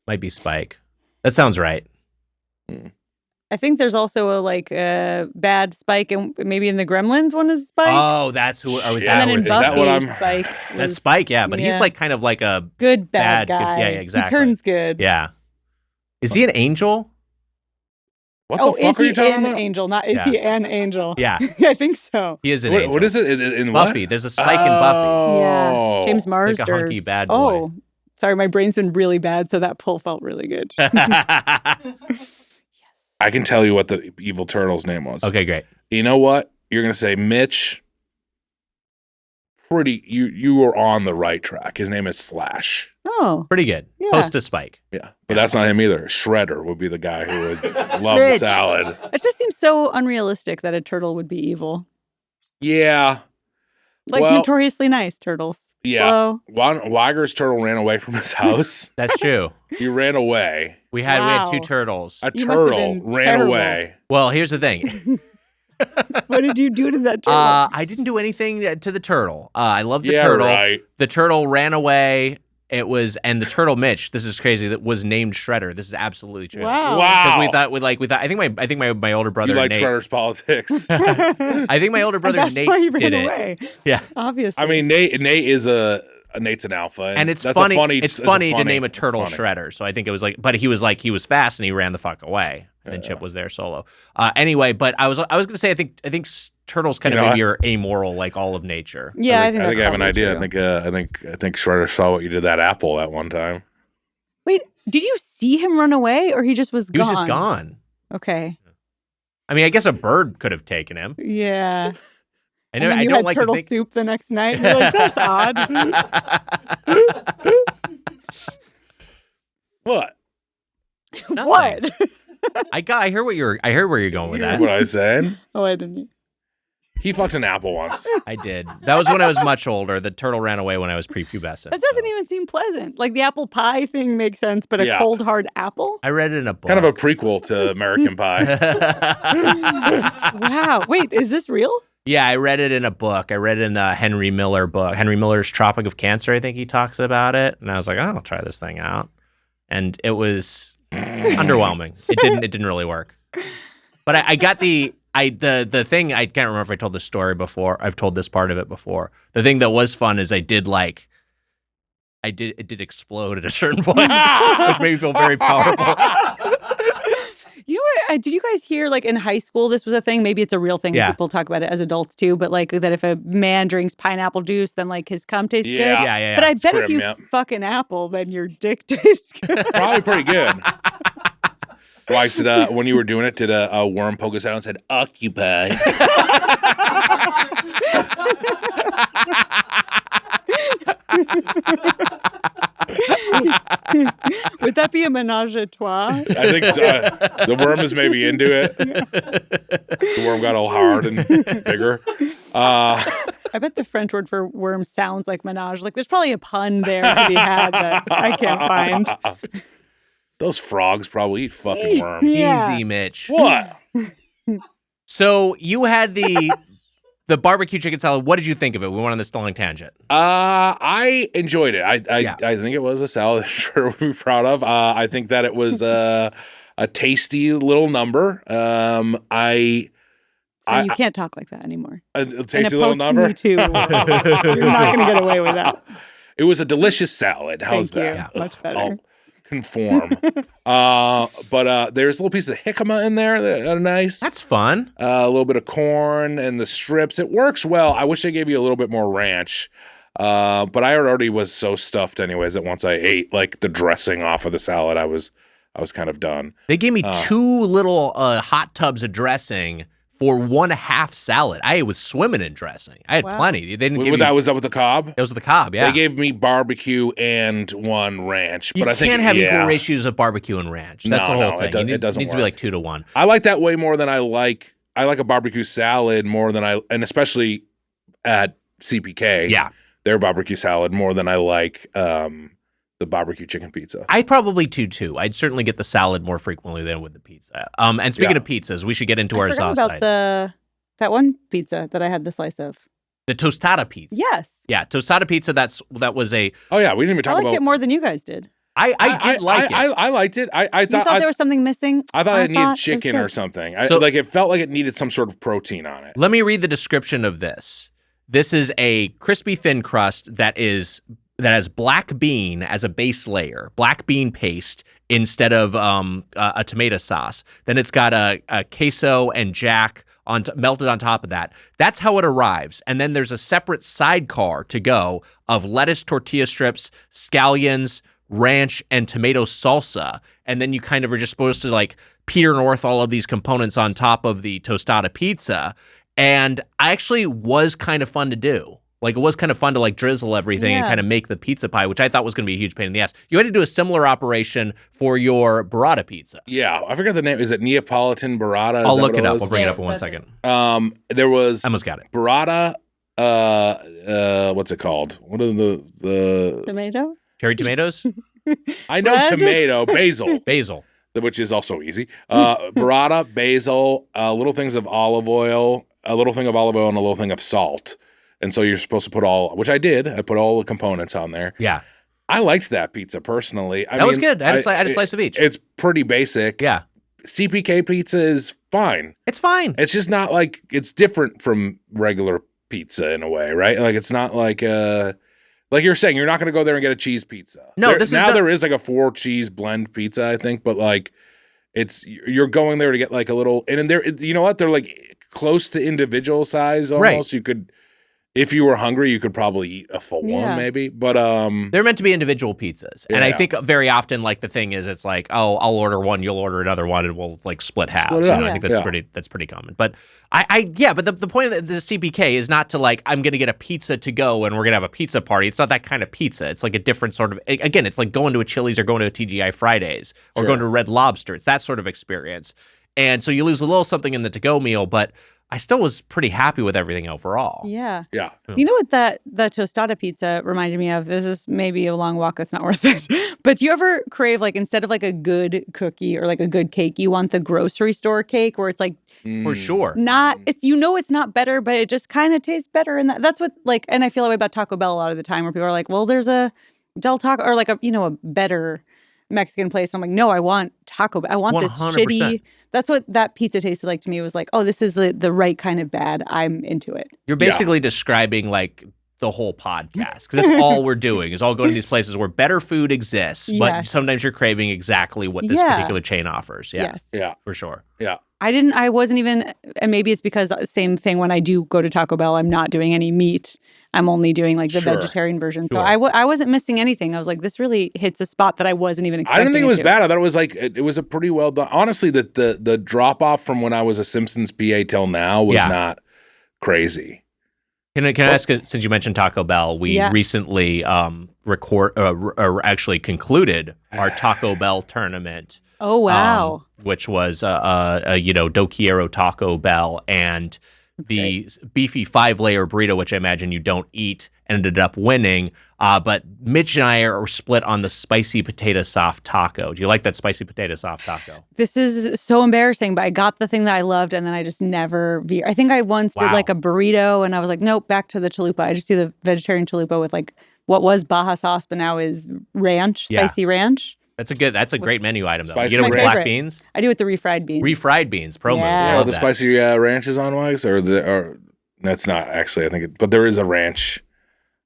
Might be Spike. That sounds right. I think there's also a bad Spike, and maybe in the Gremlins one is Spike. Oh, that's who. And then in Buffy, Spike. That's Spike, yeah, but he's like kind of like a good bad guy. Yeah, exactly. He turns good. Yeah. Is he an angel? What the fuck are you talking about? Angel? Not is he an angel? Yeah, I think so. He is an angel. What is it in Buffy? What? There's a Spike in Buffy. Yeah, James Marsden. Like a hunky bad boy. Oh, sorry, my brain's been really bad, so that pull felt really good. I can tell you what the evil turtle's name was. Okay, great. You know what? You're gonna say Mitch. You were on the right track. His name is Slash. Oh, pretty good. Yeah. Close to Spike. Yeah, but that's not him either. Shredder would be the guy who would love the salad. It just seems so unrealistic that a turtle would be evil. Yeah, notoriously nice turtles. Yeah, Slow. Weiger's turtle ran away from his house. That's true. He ran away. We had 2 turtles. A turtle ran away. Well, here's the thing. What did you do to that turtle? I didn't do anything to the turtle. I love the turtle. Right. The turtle ran away. And the turtle Mitch. This is crazy. That was named Shredder. This is absolutely true. Wow. Because we thought. I think my older brother. You like Nate, Shredder's politics. I think my older brother that's Nate why he ran did away. it. Yeah. Obviously. I mean, Nate's an alpha, and it's that's funny. It's funny to name a turtle Shredder. So I think it was but he was fast and he ran the fuck away. And then Chip was there solo. Anyway, but I was gonna say I think turtles kind of maybe are amoral like all of nature. Yeah, I think I have an idea. True. I think Shredder saw what you did that apple that one time. Wait, did you see him run away, or he just was gone? He was just gone. Okay. I mean, I guess a bird could have taken him. Yeah. I don't had like turtle soup the next night. You're like, that's odd. What? Nothing. What? I hear where you're going with that. What I said? Oh, I didn't. He fucked an apple once. I did. That was when I was much older. The turtle ran away when I was prepubescent. That doesn't even seem pleasant. Like the apple pie thing makes sense, but a cold hard apple? I read it in a book. Kind of a prequel to American Pie. Wow. Wait, is this real? Yeah, I read it in a book. I read it in a Henry Miller book. Henry Miller's Tropic of Cancer, I think he talks about it. And I was like, oh, I'll try this thing out. And it was underwhelming. It didn't really work. But I got the thing, I can't remember if I told this story before. I've told this part of it before. The thing that was fun is it did explode at a certain point, which made me feel very powerful. You know what? Did you guys hear, like, in high school, this was a thing? Maybe it's a real thing. Yeah. People talk about it as adults, too. But, like, that if a man drinks pineapple juice, then, like, his cum tastes good. Yeah. But I bet if you fuck an apple, then your dick tastes good. Probably pretty good. Why, when you were doing it, did a worm poke his head out and said, occupy? Would that be a menage a trois? I think so. The worm is maybe into it. The worm got all hard and bigger. I bet the French word for worm sounds like menage. Like there's probably a pun there to be had that I can't find. Those frogs probably eat fucking worms. Yeah. Easy, Mitch. What? So you had the barbecue chicken salad. What did you think of it? We went on this long tangent. I enjoyed it. I think it was a salad I'm sure we'll be proud of. I think that it was a tasty little number. You can't talk like that anymore. A tasty little number? Me too. You're not going to get away with that. It was a delicious salad. How's Thank that? you. Much better. I'll conform. But there's a little piece of jicama in there that are nice. That's fun. A little bit of corn and the strips. It works well. I wish they gave you a little bit more ranch. But I already was so stuffed anyways that once I ate like the dressing off of the salad, I was kind of done. They gave me 2 little hot tubs of dressing for 1/2 salad. I was swimming in dressing. I had plenty. They didn't give that was up with the Cobb? It was with the Cobb, yeah. They gave me barbecue and 1 ranch. You but I think, can't have equal ratios of barbecue and ranch. That's the whole thing. It doesn't needs work. to be like 2 to 1. I like that way more than I like a barbecue salad more than and especially at CPK. Yeah. Their barbecue salad more than I like the barbecue chicken pizza. I probably do too. I'd certainly get the salad more frequently than with the pizza. And speaking of pizzas, we should get into our sauce about side. That one pizza that I had the slice of. The tostada pizza. Yes. Yeah, tostada pizza. That was a. Oh yeah, we didn't even talk about. I liked it more than you guys did. I did like it. I liked it. I thought you thought there was something missing. I thought it needed chicken or something. It felt like it needed some sort of protein on it. Let me read the description of this. This is a crispy thin crust that has black bean as a base layer, black bean paste instead of a tomato sauce. Then it's got a queso and jack melted on top of that. That's how it arrives. And then there's a separate sidecar to go of lettuce tortilla strips, scallions, ranch, and tomato salsa. And then you kind of are just supposed to like Peter North all of these components on top of the tostada pizza. And I actually was kind of fun to do. Like, it was kind of fun to, like, drizzle everything and kind of make the pizza pie, which I thought was going to be a huge pain in the ass. You had to do a similar operation for your burrata pizza. Yeah. I forgot the name. Is it Neapolitan burrata? I'll look it up. I'll bring it up in 1 second. There was... I almost got it. Burrata, what's it called? What are the... Tomato? Cherry tomatoes? I know tomato. Basil. Basil. Which is also easy. Burrata, basil, little things of olive oil, a little thing of olive oil, and a little thing of salt. And so you're supposed to put which I did. I put all the components on there. Yeah. I liked that pizza personally. That was good. I had a slice of each. It's pretty basic. Yeah. CPK pizza is fine. It's fine. It's just not like, it's different from regular pizza in a way, right? Like it's not like you're saying, you're not going to go there and get a cheese pizza. No, there is like a 4 cheese blend pizza, I think, but like you're going there to get like a little, and there, you know what? They're like close to individual size almost. Right. You could, if you were hungry, you could probably eat a full one maybe, but they're meant to be individual pizzas. And I think very often like the thing is it's like, oh, I'll order one, you'll order another one, and we'll like split halves. I think that's pretty common. But but the point of the CPK is not to like, I'm going to get a pizza to go and we're going to have a pizza party. It's not that kind of pizza. It's like a different sort of, again, it's like going to a Chili's or going to a TGI Fridays or going to a Red Lobster. It's that sort of experience. And so you lose a little something in the to-go meal, but I still was pretty happy with everything overall. Yeah. Yeah. You know what the tostada pizza reminded me of? This is maybe a long walk that's not worth it. But do you ever crave, like, instead of like a good cookie or like a good cake, you want the grocery store cake where it's like, for sure, it's not better, but it just kind of tastes better. And that's what, like, and I feel that way about Taco Bell a lot of the time where people are like, well, there's a Del Taco or like a better Mexican place. And I'm like, no, I want Taco Bell. I want 100%. This shitty. That's what that pizza tasted like to me. It was like, oh, this is the right kind of bad. I'm into it. You're basically describing like the whole podcast because that's all we're doing is all going to these places where better food exists, but sometimes you're craving exactly what this particular chain offers. Yeah. Yes. Yeah, for sure. Yeah. I wasn't even, and maybe it's because same thing when I do go to Taco Bell, I'm not doing any meat. I'm only doing like the vegetarian version. So I wasn't missing anything. I was like, this really hits a spot that I wasn't even expecting. I didn't think it was bad. I thought it was like, it was a pretty well done. Honestly, the drop off from when I was a Simpsons PA till now was not crazy. Can I ask, since you mentioned Taco Bell, we recently actually concluded our Taco Bell tournament. Oh, wow. Which was, Do Quiero Taco Bell, and the beefy 5-layer burrito, which I imagine you don't eat, ended up winning. But Mitch and I are split on the spicy potato soft taco. Do you like that spicy potato soft taco? This is so embarrassing, but I got the thing that I loved, and then I just never I think I once did like a burrito, and I was like, nope, back to the chalupa. I just do the vegetarian chalupa with like what was Baja sauce, but now is ranch, spicy ranch. That's a great menu item, though. Spicy you get it with ranch. black beans? I do with the refried beans. Refried beans, promo. Yeah. Oh, the spicy ranches on Mike's, or that's not actually. I think, but there is a ranch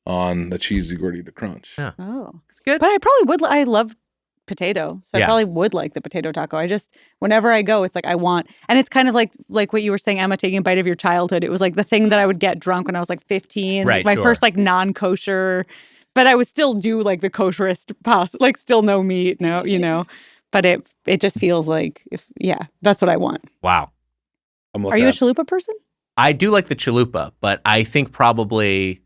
on the cheesy gordita crunch. Yeah. Oh, it's good. But I probably would. I love potato, so I probably would like the potato taco. I just, whenever I go, it's like I want, and it's kind of like what you were saying, Emma, taking a bite of your childhood. It was like the thing that I would get drunk when I was like 15. Right. My first like non-kosher. But I would still do like the kosherest like still no meat, But it just feels like that's what I want. Wow. Are you a chalupa person? I do like the chalupa, but I think probably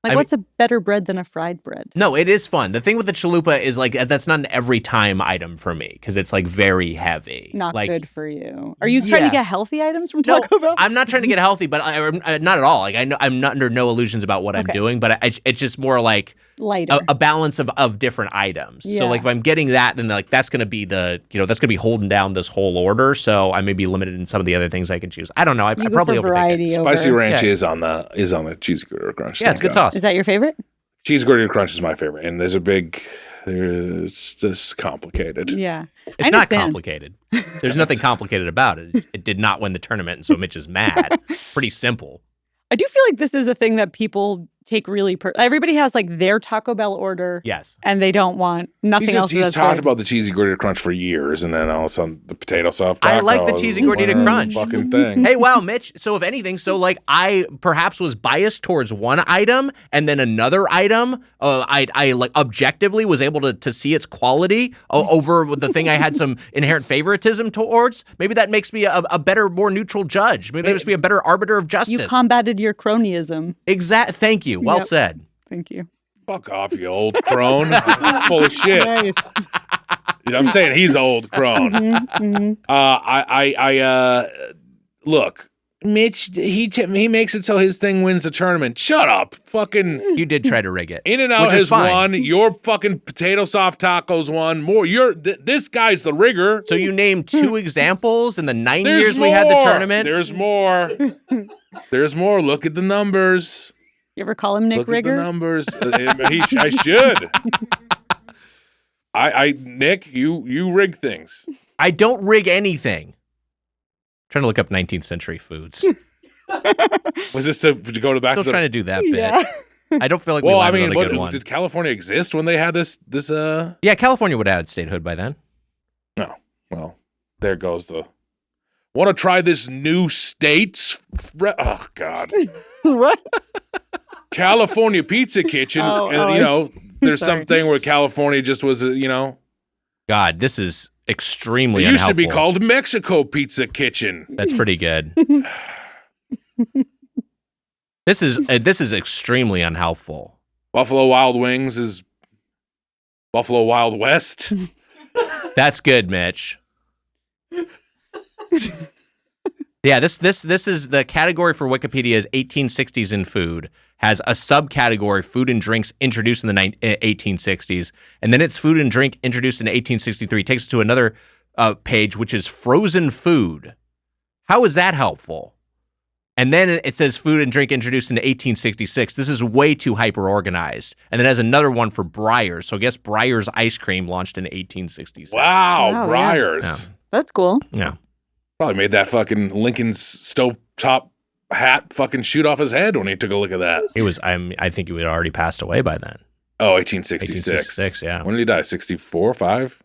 what's a better bread than a fried bread? No, it is fun. The thing with the chalupa is like that's not an every time item for me because it's like very heavy. Not good for you. Are you trying to get healthy items from Taco Bell? I'm not trying to get healthy, but not at all. Like I'm not under no illusions about what I'm doing, but it's just more like lighter, a balance of different items. Yeah. So like if I'm getting that, then like that's going to be that's going to be holding down this whole order. So I may be limited in some of the other things I can choose. I don't know. I probably overthink it. Spicy ranch is on the cheesy gordita crunch. Yeah, it's good sauce. Is that your favorite? Cheese gordita crunch is my favorite, and there's just complicated. Yeah, it's not complicated. There's nothing complicated about it. It did not win the tournament, and so Mitch is mad. Pretty simple. I do feel like this is a thing that people take really everybody has like their Taco Bell order. Yes. And they don't want nothing else. He's talked about the cheesy gordita crunch for years, and then all of a sudden the potato soft taco. I like the cheesy gordita crunch. Fucking thing. Hey, wow, Mitch. So if anything, like I perhaps was biased towards one item, and then another item, I like objectively was able to see its quality over the thing I had some inherent favoritism towards. Maybe that makes me a better, more neutral judge. Maybe that makes me a better arbiter of justice. You combated your cronyism. Thank you. Well said. Thank you. Fuck off, you old crone. Full of shit. Nice. I'm saying he's old crone. Look, Mitch, he makes it so his thing wins the tournament. Shut up. Fucking. You did try to rig it. In-N-Out has won. Your fucking potato soft tacos won. More. This guy's the rigger. So you named 2 examples in the 9 years we had the tournament? There's more. There's more. Look at the numbers. You ever call him Nick Rigger? Look at the numbers. I should. Nick, you rig things. I don't rig anything. I'm trying to look up 19th century foods. Was this to go back Still to trying to do that bit. I don't feel like we landed on a good one. Did California exist when they had this? Yeah, California would have had statehood by then. No. Well, there goes the. Want to try this new state's? Oh God. What? California Pizza Kitchen. There's something where California just was, God, this is extremely unhelpful. It used to be called Mexico Pizza Kitchen. That's pretty good. This is extremely unhelpful. Buffalo Wild Wings is Buffalo Wild West. That's good, Mitch. Yeah, this is the category for Wikipedia is 1860s in food. Has a subcategory food and drinks introduced in the 1860s, and then it's food and drink introduced in 1863. It takes us to another page, which is frozen food. How is that helpful? And then it says food and drink introduced in 1866. This is way too hyper-organized. And then it has another one for Breyers. So I guess Breyers ice cream launched in 1866. Wow, Breyers. Yeah. That's cool. Yeah. Probably made that fucking Lincoln's stovetop hat fucking shoot off his head when he took a look at that. He was, I think he had already passed away by then. Oh, 1866. 1866, yeah. When did he die? 64, 5?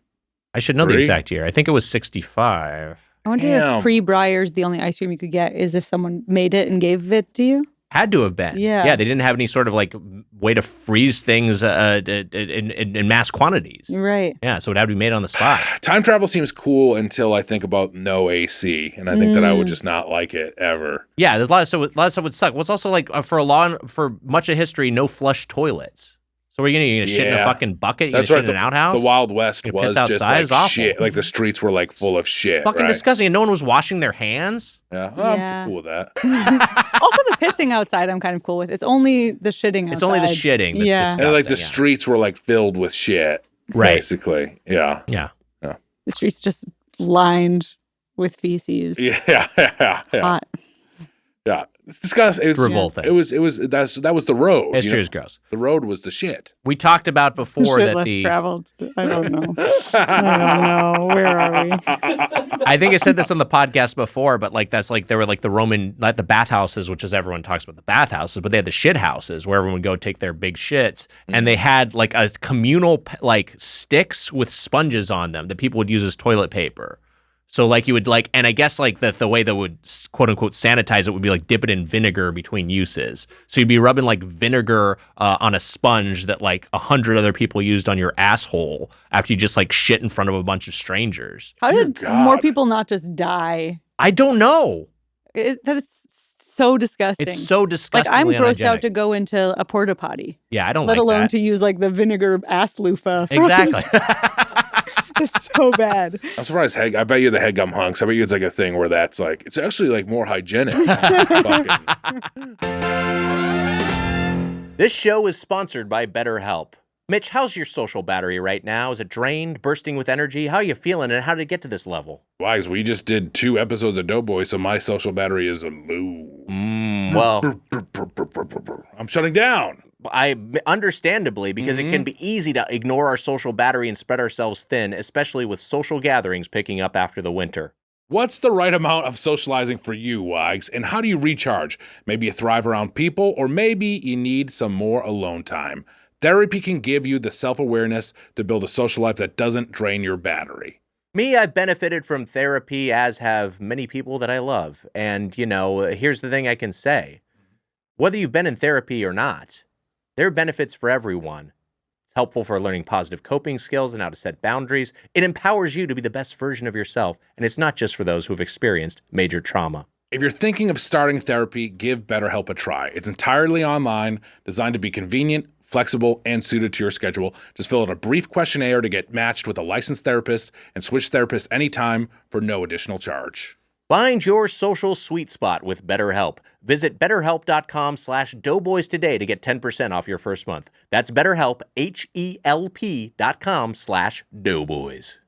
I should know the exact year. I think it was 65. I wonder if pre-Breyers, the only ice cream you could get is if someone made it and gave it to you. Had to have been. Yeah. They didn't have any sort of like way to freeze things in mass quantities. Right. Yeah, so it had to be made on the spot. Time travel seems cool until I think about no AC, and I think that I would just not like it ever. Yeah, there's a lot of stuff would suck. Well, it's also like for much of history, no flush toilets. So we're gonna shit in a fucking bucket? You're gonna shit in an outhouse? The Wild West was just like shit. Like the streets were like full of shit. Fucking disgusting, and no one was washing their hands. Yeah, I'm cool with that. Also, the pissing outside, I'm kind of cool with. It's only the shitting outside. It's only the shitting that's disgusting. And like the streets were like filled with shit, basically. Yeah. The streets just lined with feces. Yeah. Hot. Yeah. It's disgusting. It was revolting. That was the road. History is gross. The road was the shit. We talked about before shit that less traveled. I don't know. Where are we? I think I said this on the podcast before, but like that's like there were like the Roman, not the bathhouses, which is everyone talks about the bathhouses, but they had the shit houses where everyone would go take their big shits, and they had like a communal like sticks with sponges on them that people would use as toilet paper. So like you would like, and I guess like the way that would quote unquote sanitize it would be like dip it in vinegar between uses. So you'd be rubbing like vinegar on a sponge that like 100 other people used on your asshole after you just like shit in front of a bunch of strangers. How did more people not just die? I don't know. That it's so disgusting. It's so disgusting. Like I'm grossed out to go into a porta potty. Yeah, I don't let like alone that. to use like the vinegar ass loofah. Exactly. It's so bad. I'm surprised. I bet you the Headgum hunks. I bet you it's like a thing where that's like it's actually like more hygienic. This show is sponsored by BetterHelp. Mitch, how's your social battery right now? Is it drained, bursting with energy? How are you feeling, and how did it get to this level? Wise, we just did 2 episodes of Doughboys, so my social battery is low. Well, I'm shutting down. Understandably, because it can be easy to ignore our social battery and spread ourselves thin, especially with social gatherings picking up after the winter. What's the right amount of socializing for you, Wags? And how do you recharge? Maybe you thrive around people, or maybe you need some more alone time. Therapy can give you the self-awareness to build a social life that doesn't drain your battery. Me, I've benefited from therapy, as have many people that I love. And, you know, here's the thing I can say. Whether you've been in therapy or not, there are benefits for everyone. It's helpful for learning positive coping skills and how to set boundaries. It empowers you to be the best version of yourself, and it's not just for those who've experienced major trauma. If you're thinking of starting therapy, give BetterHelp a try. It's entirely online, designed to be convenient, flexible, and suited to your schedule. Just fill out a brief questionnaire to get matched with a licensed therapist and switch therapists anytime for no additional charge. Find your social sweet spot with BetterHelp. Visit BetterHelp.com/Doughboys today to get 10% off your first month. That's BetterHelp, HELP.com/Doughboys.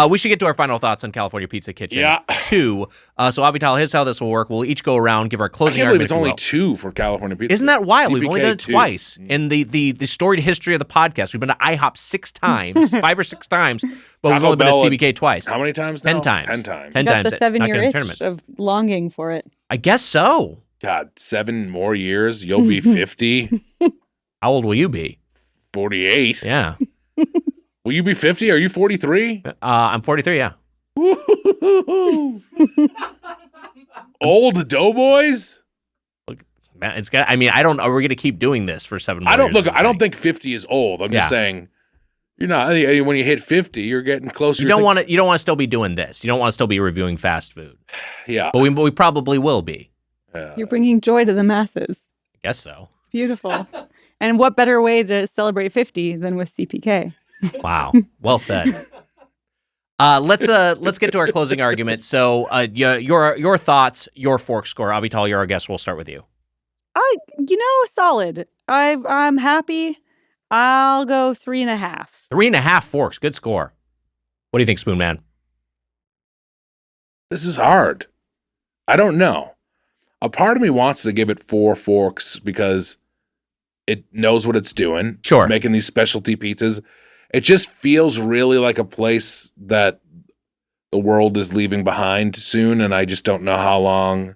We should get to our final thoughts on California Pizza Kitchen 2. So Avital, here's how this will work. We'll each go around, give our closing argument. I can't believe it's only 2 for California Pizza. Isn't that wild? We've only done it 2. twice. In the storied history of the podcast, we've been to IHOP 6 times, 5 or 6 times, but we've only been to CBK twice. How many times now? 10 times. 10 times. 10 got times. the 7-year itch of longing for it. I guess so. God, 7 more years, you'll be 50. How old will you be? 48. Yeah. Will you be 50? Are you 43? I'm 43, yeah. Old Doughboys? Look, man, it's got. I mean, I don't. Are we going to keep doing this for 7 more I don't years? look. I don't think 50 is old. I'm just saying. You're not. When you hit 50, you're getting closer. You don't want to. You don't want to still be doing this. You don't want to still be reviewing fast food. Yeah. But we probably will be. You're bringing joy to the masses. I guess so. It's beautiful. And what better way to celebrate 50 than with CPK? Wow. Well said. Let's get to our closing argument. So, your thoughts, your fork score. Avital, you're our guest. We'll start with you. Solid. I'm happy. I'll go 3.5. 3.5 forks. Good score. What do you think, Spoon Man? This is hard. I don't know. A part of me wants to give it 4 forks because it knows what it's doing. Sure. It's making these specialty pizzas. It just feels really like a place that the world is leaving behind soon, and I just don't know how long.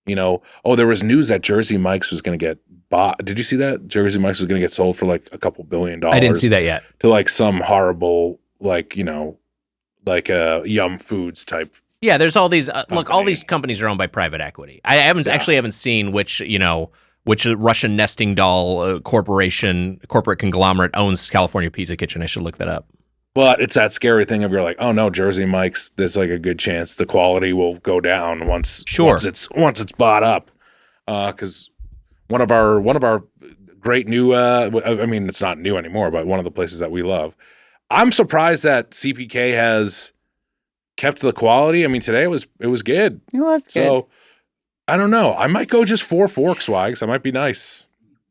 There was news that Jersey Mike's was going to get bought. Did you see that? Jersey Mike's was going to get sold for like a couple $1 billion. I didn't see that yet. To like some horrible, Yum Foods type Yeah, there's all these look. All these companies are owned by private equity. I haven't seen which Russian nesting doll corporate conglomerate owns California Pizza Kitchen. I should look that up. But it's that scary thing of you're like, oh no, Jersey Mike's. There's like a good chance the quality will go down once it's bought up. Because one of our great new, I mean, it's not new anymore, but one of the places that we love. I'm surprised that CPK has kept the quality. I mean, today it was good. It was good. So I don't know. I might go just 4 Forks, Wags. That might be nice.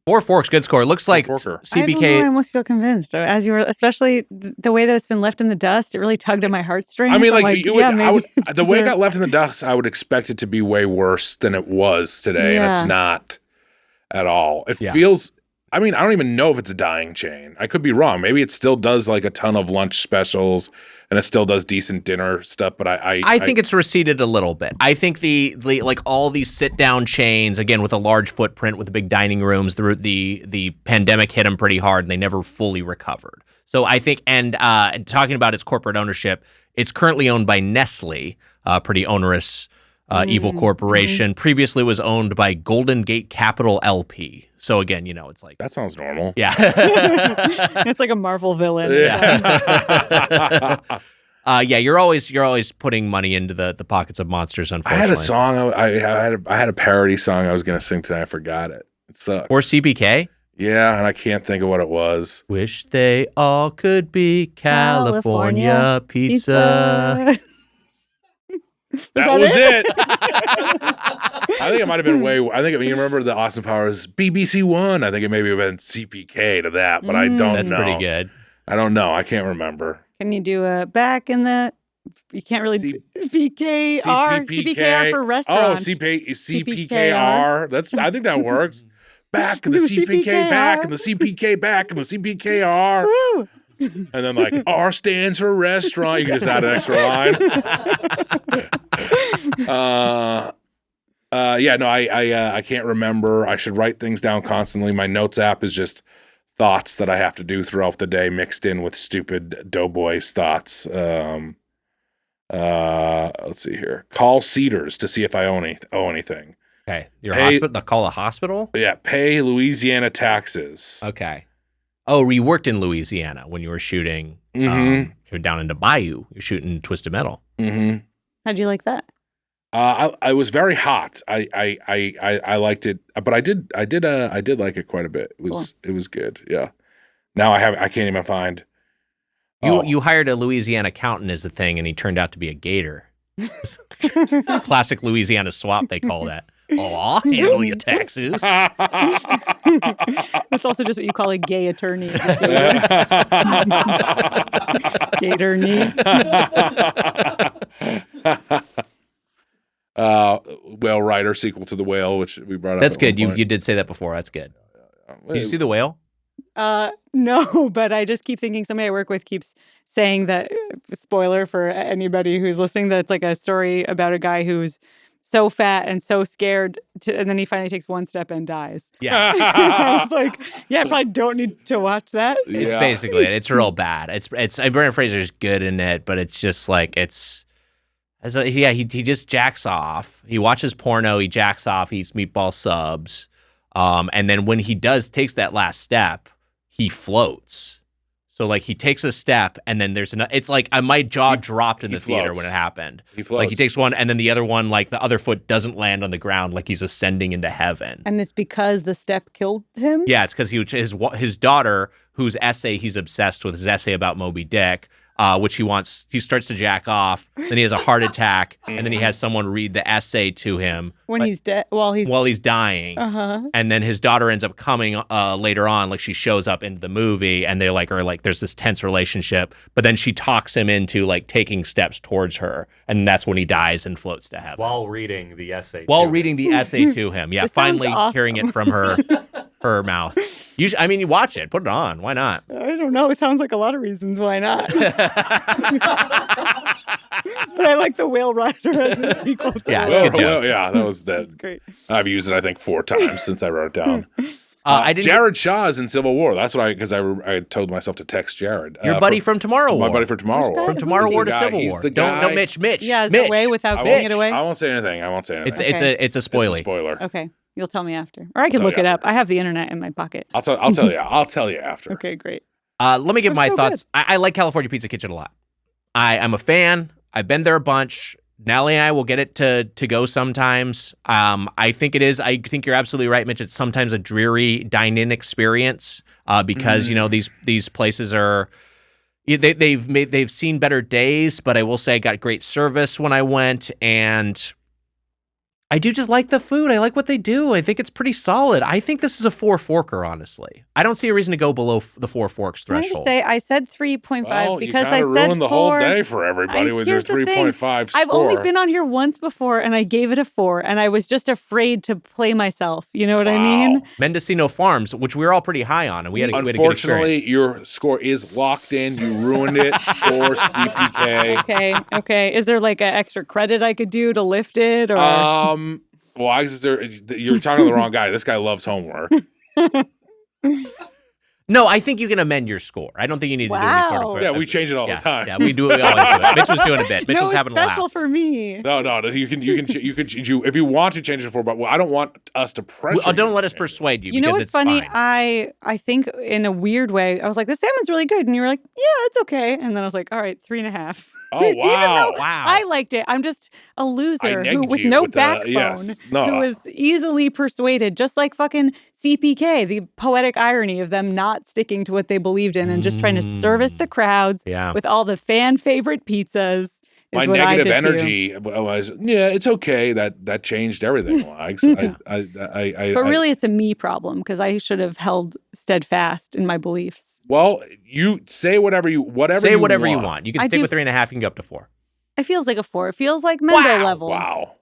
4 Forks, good score. It looks like CPK. I don't know, I almost feel convinced. As you were, especially the way that it's been left in the dust, it really tugged at my heartstrings. I mean, the way it got left in the dust, I would expect it to be way worse than it was today, and it's not at all. It feels. I mean, I don't even know if it's a dying chain. I could be wrong. Maybe it still does like a ton of lunch specials and it still does decent dinner stuff, but I think it's receded a little bit. I think the like all these sit-down chains, again, with a large footprint with the big dining rooms, the pandemic hit them pretty hard and they never fully recovered. So I think, and talking about its corporate ownership, it's currently owned by Nestle, pretty onerous evil corporation. Previously was owned by Golden Gate Capital LP. So again, it's like that sounds normal. Yeah. It's like a Marvel villain. Yeah. You're always putting money into the pockets of monsters, unfortunately. I had a song I had a parody song I was going to sing tonight. I forgot it. It sucks. Or CPK? Yeah, and I can't think of what it was. Wish they all could be California pizza. That was it. I think it might have been you remember the Austin Powers BBC One. I think it maybe have been CPK to that, but I don't know. That's pretty good. I don't know. I can't remember. Can you do a back in the? You can't really CPKR. CPKR for restaurants. Oh, CPKR. I think that works. Back in the CPK, back in the CPK, back in the CPKR. Woo. And then like R stands for restaurant. You can just add an extra line. I can't remember. I should write things down constantly. My notes app is just thoughts that I have to do throughout the day mixed in with stupid Doughboys thoughts. Let's see here. Call Cedars to see if I owe anything. Okay. Hospital? Call a hospital? Yeah. Pay Louisiana taxes. Okay. Oh, you worked in Louisiana when you were shooting. You're down into Bayou. You're shooting Twisted Metal. Mm-hmm. How'd you like that? I was very hot. I liked it, but I did like it quite a bit. It was good. Yeah. Now I can't even find. You hired a Louisiana accountant as a thing, and he turned out to be a gator. Classic Louisiana swap, they call that. Oh, I'll handle your taxes. That's also just what you call a gay attorney. Gator knee. Whale Rider sequel to The Whale, which we brought up. That's good. You did say that before. That's good. Did you see The Whale? No, but I just keep thinking somebody I work with keeps saying that, spoiler for anybody who's listening, that it's like a story about a guy who's so fat and so scared and then he finally takes one step and dies. Yeah. I was like, I probably don't need to watch that. It's basically it. It's real bad. It's Brendan Fraser's good in it, but it's just like he just jacks off. He watches porno, he jacks off, he eats meatball subs. And then when he takes that last step, he floats. So like he takes a step and then it's like my jaw dropped in the theater when it happened. He floats. Like he takes one and then the other one, like the other foot doesn't land on the ground, like he's ascending into heaven. And it's because the step killed him? Yeah, it's because his daughter, whose essay he's obsessed with, his essay about Moby Dick, which he starts to jack off, then he has a heart attack, and then he has someone read the essay to him when he's dead, while he's dying. And then his daughter ends up coming later on, like she shows up into the movie, and they are like there's this tense relationship, but then she talks him into like taking steps towards her, and that's when he dies and floats to heaven while reading the essay. To him, yeah, finally awesome. Hearing it from her mouth. You watch it, put it on. Why not? I don't know. It sounds like a lot of reasons why not. But I like the Whale Rider as a sequel. Yeah, it's good joke. Yeah, that was that. That's great. I've used it, I think, 4 times since I wrote it down. Jared Shaw is in Civil War. That's what I told myself to text Jared. Your buddy from Tomorrow War. My buddy from Tomorrow War. From Tomorrow War to Civil War. Don't, Mitch. Yeah, is Mitch. it away without giving it away? I won't say anything. It's a spoiler. It's a spoiler. Okay. You'll tell me after. Or I can look it up. I have the internet in my pocket. I'll tell you. I'll tell you after. Okay, great. Let me give my thoughts. I like California Pizza Kitchen a lot. I'm a fan. I've been there a bunch. Nally and I will get it to go sometimes. I think it is. I think you're absolutely right, Mitch. It's sometimes a dreary dine-in experience because these places are. They've seen better days, but I will say I got great service when I went, and I do just like the food. I like what they do. I think it's pretty solid. I think this is a 4-forker, honestly. I don't see a reason to go below the 4 forks threshold. I have to say, I said 3.5 because I said 4. You ruined the whole day for everybody with your 3.5 score. I've only been on here once before, and I gave it a 4, and I was just afraid to play myself. You know what I mean? Mendocino Farms, which we were all pretty high on, and we had a good experience. Unfortunately, your score is locked in. You ruined it for CPK. Okay. Is there like an extra credit I could do to lift it? Or well, you're talking to the wrong guy. This guy loves homework. No, I think you can amend your score. I don't think you need to do any sort of. Yeah, we change it all the time. Yeah, we do. We always do it. Mitch was doing a bit. Mitch was having a laugh. Special for me. No. You can if you want to change it for, but I don't want us to pressure. Well, don't let us persuade you. You know what's funny? Fine. I think in a weird way, I was like, the salmon's really good, and you were like, yeah, it's okay, and then I was like, all right, 3.5. Oh, wow. Even though I liked it. I'm just a loser with no backbone who was easily persuaded, just like fucking CPK, the poetic irony of them not sticking to what they believed in and just trying to service the crowds with all the fan favorite pizzas. My negative energy was, it's okay. That changed everything. But really, it's a me problem because I should have held steadfast in my beliefs. Well, you say whatever you want. You can stick with 3.5. You can go up to 4. It feels like a 4. It feels like Mendo level. Wow.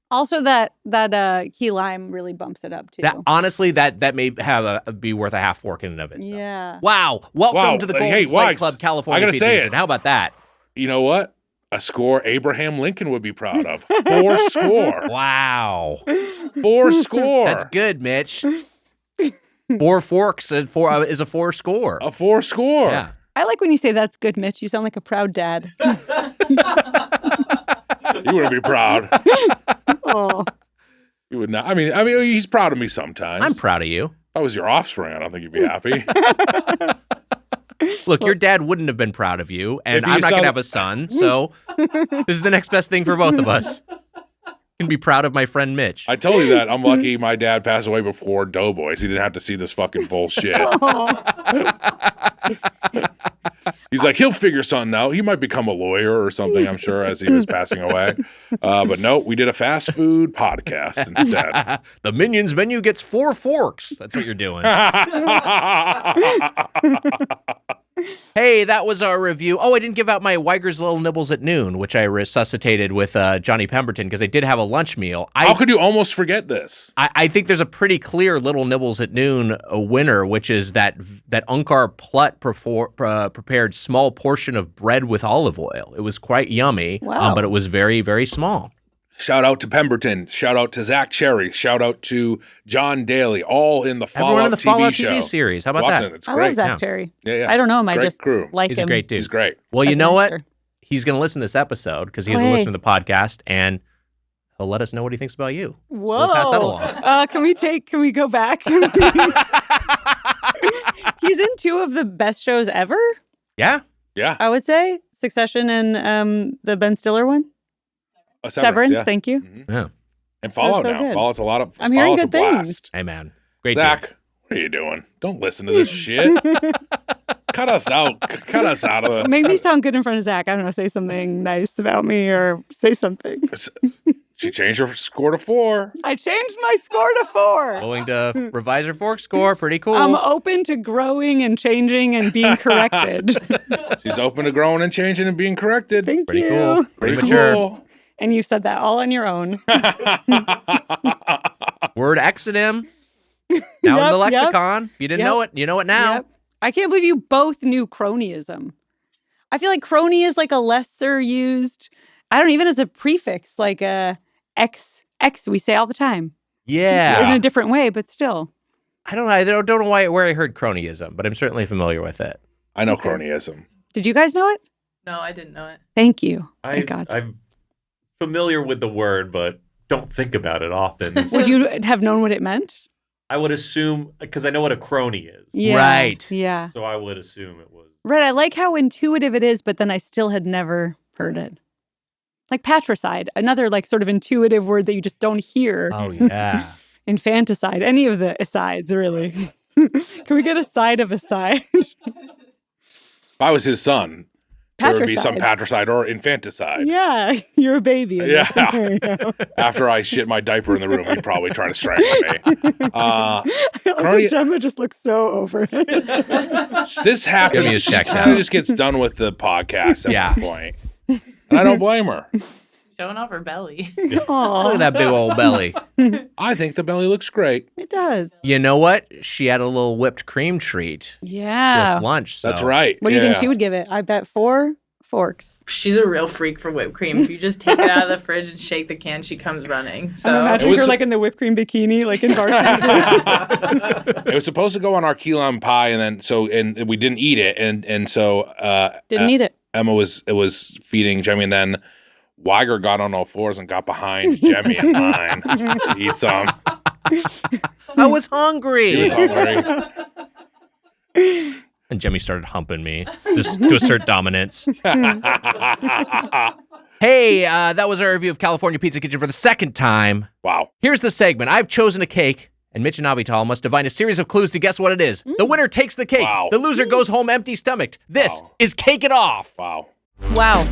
Also, that key lime really bumps it up too. Honestly, that may be worth a half fork in and of itself. Yeah. Wow. Welcome to the Golden Flight Club, California. I gotta Pizza say Kitchen. How about that? You know what? A score Abraham Lincoln would be proud of. 4 score. Wow. 4 score. That's good, Mitch. 4 forks is a 4 score. A 4 score. Yeah. I like when you say that's good, Mitch. You sound like a proud dad. You wouldn't be proud. Oh. You would not. I mean, he's proud of me sometimes. I'm proud of you. If I was your offspring, I don't think you'd be happy. Look, your dad wouldn't have been proud of you, and I'm not going to have a son, so this is the next best thing for both of us. Can be proud of my friend Mitch. I told you that. I'm lucky my dad passed away before Doughboys. He didn't have to see this fucking bullshit. He's like, he'll figure something out. He might become a lawyer or something, I'm sure, as he was passing away. But no, we did a fast food podcast instead. The Minions menu gets 4 forks. That's what you're doing. Hey, that was our review. Oh, I didn't give out my Weiger's Little Nibbles at Noon, which I resuscitated with Johnny Pemberton because I did have a lunch meal. How could you almost forget this? I think there's a pretty clear Little Nibbles at Noon winner, which is that Unkar Plut prepared small portion of bread with olive oil. It was quite yummy, but it was very, very small. Shout out to Pemberton. Shout out to Zach Cherry. Shout out to John Daly. All in the Fallout TV series. How about that? It's I great. love Zach Cherry. Yeah. I don't know him. I great just crew. like He's him. He's a great dude. He's great. Well, you know what? He's going to listen to this episode because he has to listen to the podcast, and he'll let us know what he thinks about you. Whoa. So we'll pass that along. Can we go back? He's in 2 of the best shows ever. Yeah. I would say Succession and the Ben Stiller one. Severance, yeah. Thank you. Mm-hmm. Yeah. And Fallout so now. good. Fallout's a lot of. I'm hearing Fallout's good a things. blast. Hey, man. Great Zach, dude. what are you doing? Don't listen to this shit. Cut us out. Cut us out of it. Make me sound good in front of Zach. I don't know. Say something nice about me or say something. She changed her score to 4. I changed my score to 4. Going to revise her fork score. Pretty cool. I'm open to growing and changing and being corrected. She's open to growing and changing and being corrected. Thank Pretty you. cool. Pretty mature. Cool. And you said that all on your own. Word exonym. Now in the lexicon. If you didn't know it, you know it now. Yep. I can't believe you both knew cronyism. I feel like crony is like a lesser used, I don't even as a prefix, like a X we say all the time. Yeah. In a different way, but still. I don't know. I don't know where I heard cronyism, but I'm certainly familiar with it. I know cronyism. Did you guys know it? No, I didn't know it. Thank you. Thank God. I'm familiar with the word, but don't think about it often. Would you have known what it meant? I would assume, because I know what a crony is. Yeah. Right. Yeah. So I would assume it was. Right. I like how intuitive it is, but then I still had never heard it. Like patricide, another like sort of intuitive word that you just don't hear. Oh, yeah. Infanticide, any of the asides, really. Can we get a side of aside? If I was his son, there would be some Patricide. patricide or infanticide. Yeah, you're a baby. In this scenario. After I shit my diaper in the room, he'd probably try to strangle me. Also, Gemma just looks so over it. This happens. Give me a She check kind of out. just gets done with the podcast at Yeah. one point. And I don't blame her. Showing off her belly. Aw, Look at that big old belly. I think the belly looks great. it does. You know what? She had a little whipped cream treat Yeah. with lunch. So. That's right. What do you think she would give it? I bet 4 forks. She's a real freak for whipped cream. If you just take it out of the fridge and shake the can, she comes running. So I'm imagining It was her like in the whipped cream bikini, like in varsity. It was supposed to go on our key lime pie, and we didn't eat it, and so Didn't eat it. Emma was feeding Jemmy, and then Weiger got on all fours and got behind Jemmy and mine to eat some. I was hungry. He was hungry. And Jemmy started humping me just to assert dominance. Hey, that was our review of California Pizza Kitchen for the second time. Wow. Here's the segment. I've chosen a cake, and Mitch and Avital must divine a series of clues to guess what it is. The winner takes the cake. Wow. The loser goes home empty-stomached. This Wow. is Cake It Off. Wow. Wow.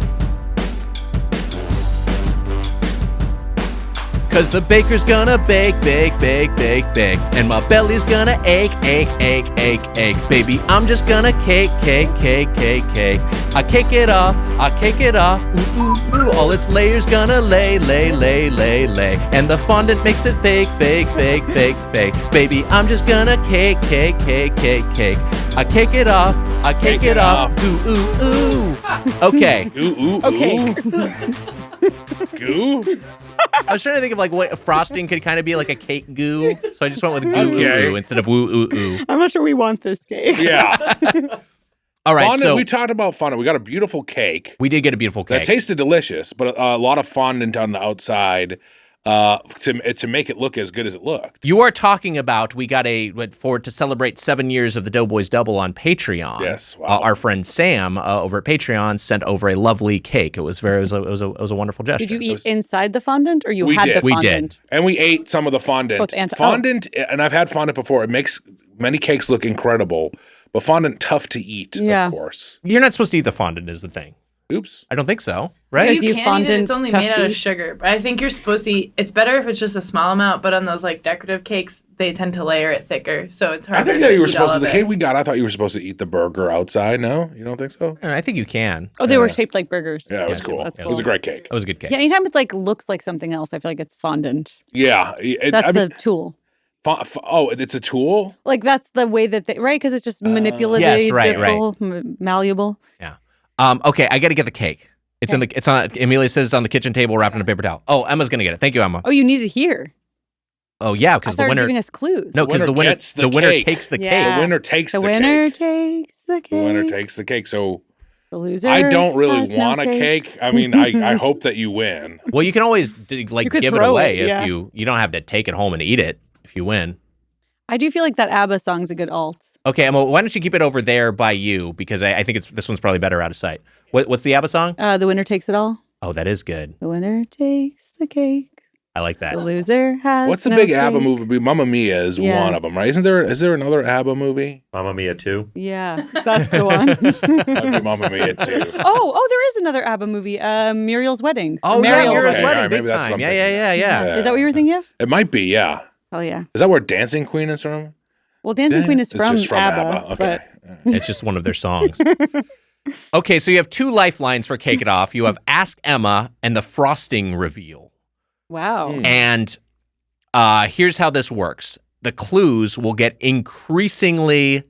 Cause the baker's gonna bake, bake, bake, bake, bake. And my belly's gonna ache, ache, ache, ache, ache. Baby, I'm just gonna cake, cake, cake, cake, cake. I cake it off, I cake it off. Ooh, ooh, ooh. All its layers gonna lay, lay, lay, lay, lay. And the fondant makes it fake, fake, fake, fake, fake. Baby, I'm just gonna cake, cake, cake, cake, cake. I cake it off, I cake it off. Ooh, ooh, ooh. Okay. Ooh, ooh, Okay. ooh. Goo? I was trying to think of like what frosting could kind of be like a cake goo. So I just went with goo Okay. ooh instead of woo ooh ooh. I'm not sure we want this cake. Yeah. All right, Fondant, so we talked about fondant. We got a beautiful cake. we did get a beautiful cake. That tasted delicious, but a lot of fondant on the outside to make it look as good as it looked. You are talking about we got to celebrate 7 years of the Doughboys Double on Patreon. Yes, wow. Our friend Sam over at Patreon sent over a lovely cake. It was a wonderful gesture. Did you eat inside the fondant or you We had did. the We fondant? did. And we ate some of the fondant. Fondant, and I've had fondant before. It makes many cakes look incredible, but fondant tough to eat, Yeah. of course. You're not supposed to eat the fondant is the thing. Oops. I don't think so, right? Is You you can eat it. fondant It's only tough made to out of eat? sugar. But I think you're supposed to eat. It's better if it's just a small amount. But on those like decorative cakes, they tend to layer it thicker, so it's harder. I think that you were eat supposed all to, the of cake it. we got, I thought you were supposed to eat the burger outside. No? You don't think so? I think you can. Oh, they were shaped like burgers. Yeah, it was Yeah, cool. that's It was a great cake. That was a good cake. Yeah, anytime it's like looks like something else, I feel like it's fondant. Yeah. That's the tool. It's a tool? Like that's the way that they right because it's just manipulative, Yes, right. malleable. Okay, I got to get the cake. It's on. Amelia says it's on the kitchen table wrapped in a paper towel. Oh, Emma's gonna get it. Thank you, Emma. Oh, you need it here. Oh yeah, I because thought the you were winner. giving us clues. No, because The the winner winner. gets the The winner cake. takes the Yeah. cake. The winner takes the the winner cake. takes the cake. The winner takes the cake. So The loser. I don't really has no want a cake. I mean, I hope that you win. Well, you can always You give could it throw away it, yeah. if you don't have to take it home and eat it if you win. I do feel like that ABBA song's a good alt. Okay, Emma, why don't you keep it over there by you because I think this one's probably better out of sight. What's the ABBA song? The winner takes it all. Oh, that is good. The winner takes the cake. I like that. The loser has. What's the no big cake. ABBA movie? Mamma Mia is Yeah. one of them, right? Is there another ABBA movie? Mamma Mia 2. Yeah, that's the one. Might be Mamma Mia too. Oh, there is another ABBA movie. Muriel's Wedding. Oh, Muriel's yeah, Muriel's Okay, Wedding, all right, big maybe that's what time. I'm Yeah. thinking. Is that what you were thinking of? It might be, yeah. Oh yeah. Is that where Dancing Queen is from? Well, Dancing Queen is It's from, just from ABBA, Okay. It's just one of their songs. Okay, so you have two lifelines for Cake It Off. You have Ask Emma and the frosting reveal. but wow. And here's how this works. The clues will get increasingly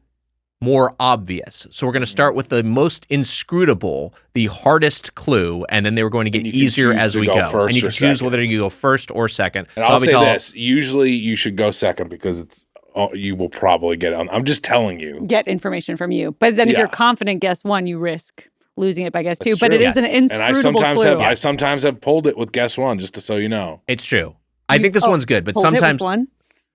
more obvious. So we're going to start with the most inscrutable, the hardest clue, and then they were going to get And you can easier choose as to we go go. first And you or can choose second. whether you go first or second. And So I'll say tell- this: usually you should go second because it's you will probably get on. I'm just telling you. Get information from you. But then if you're confident guess one, you risk losing it by guess two. But it is an inscrutable clue. I sometimes have pulled it with guess one, just so you know. It's true. I think this one's good, but pulled sometimes it with one?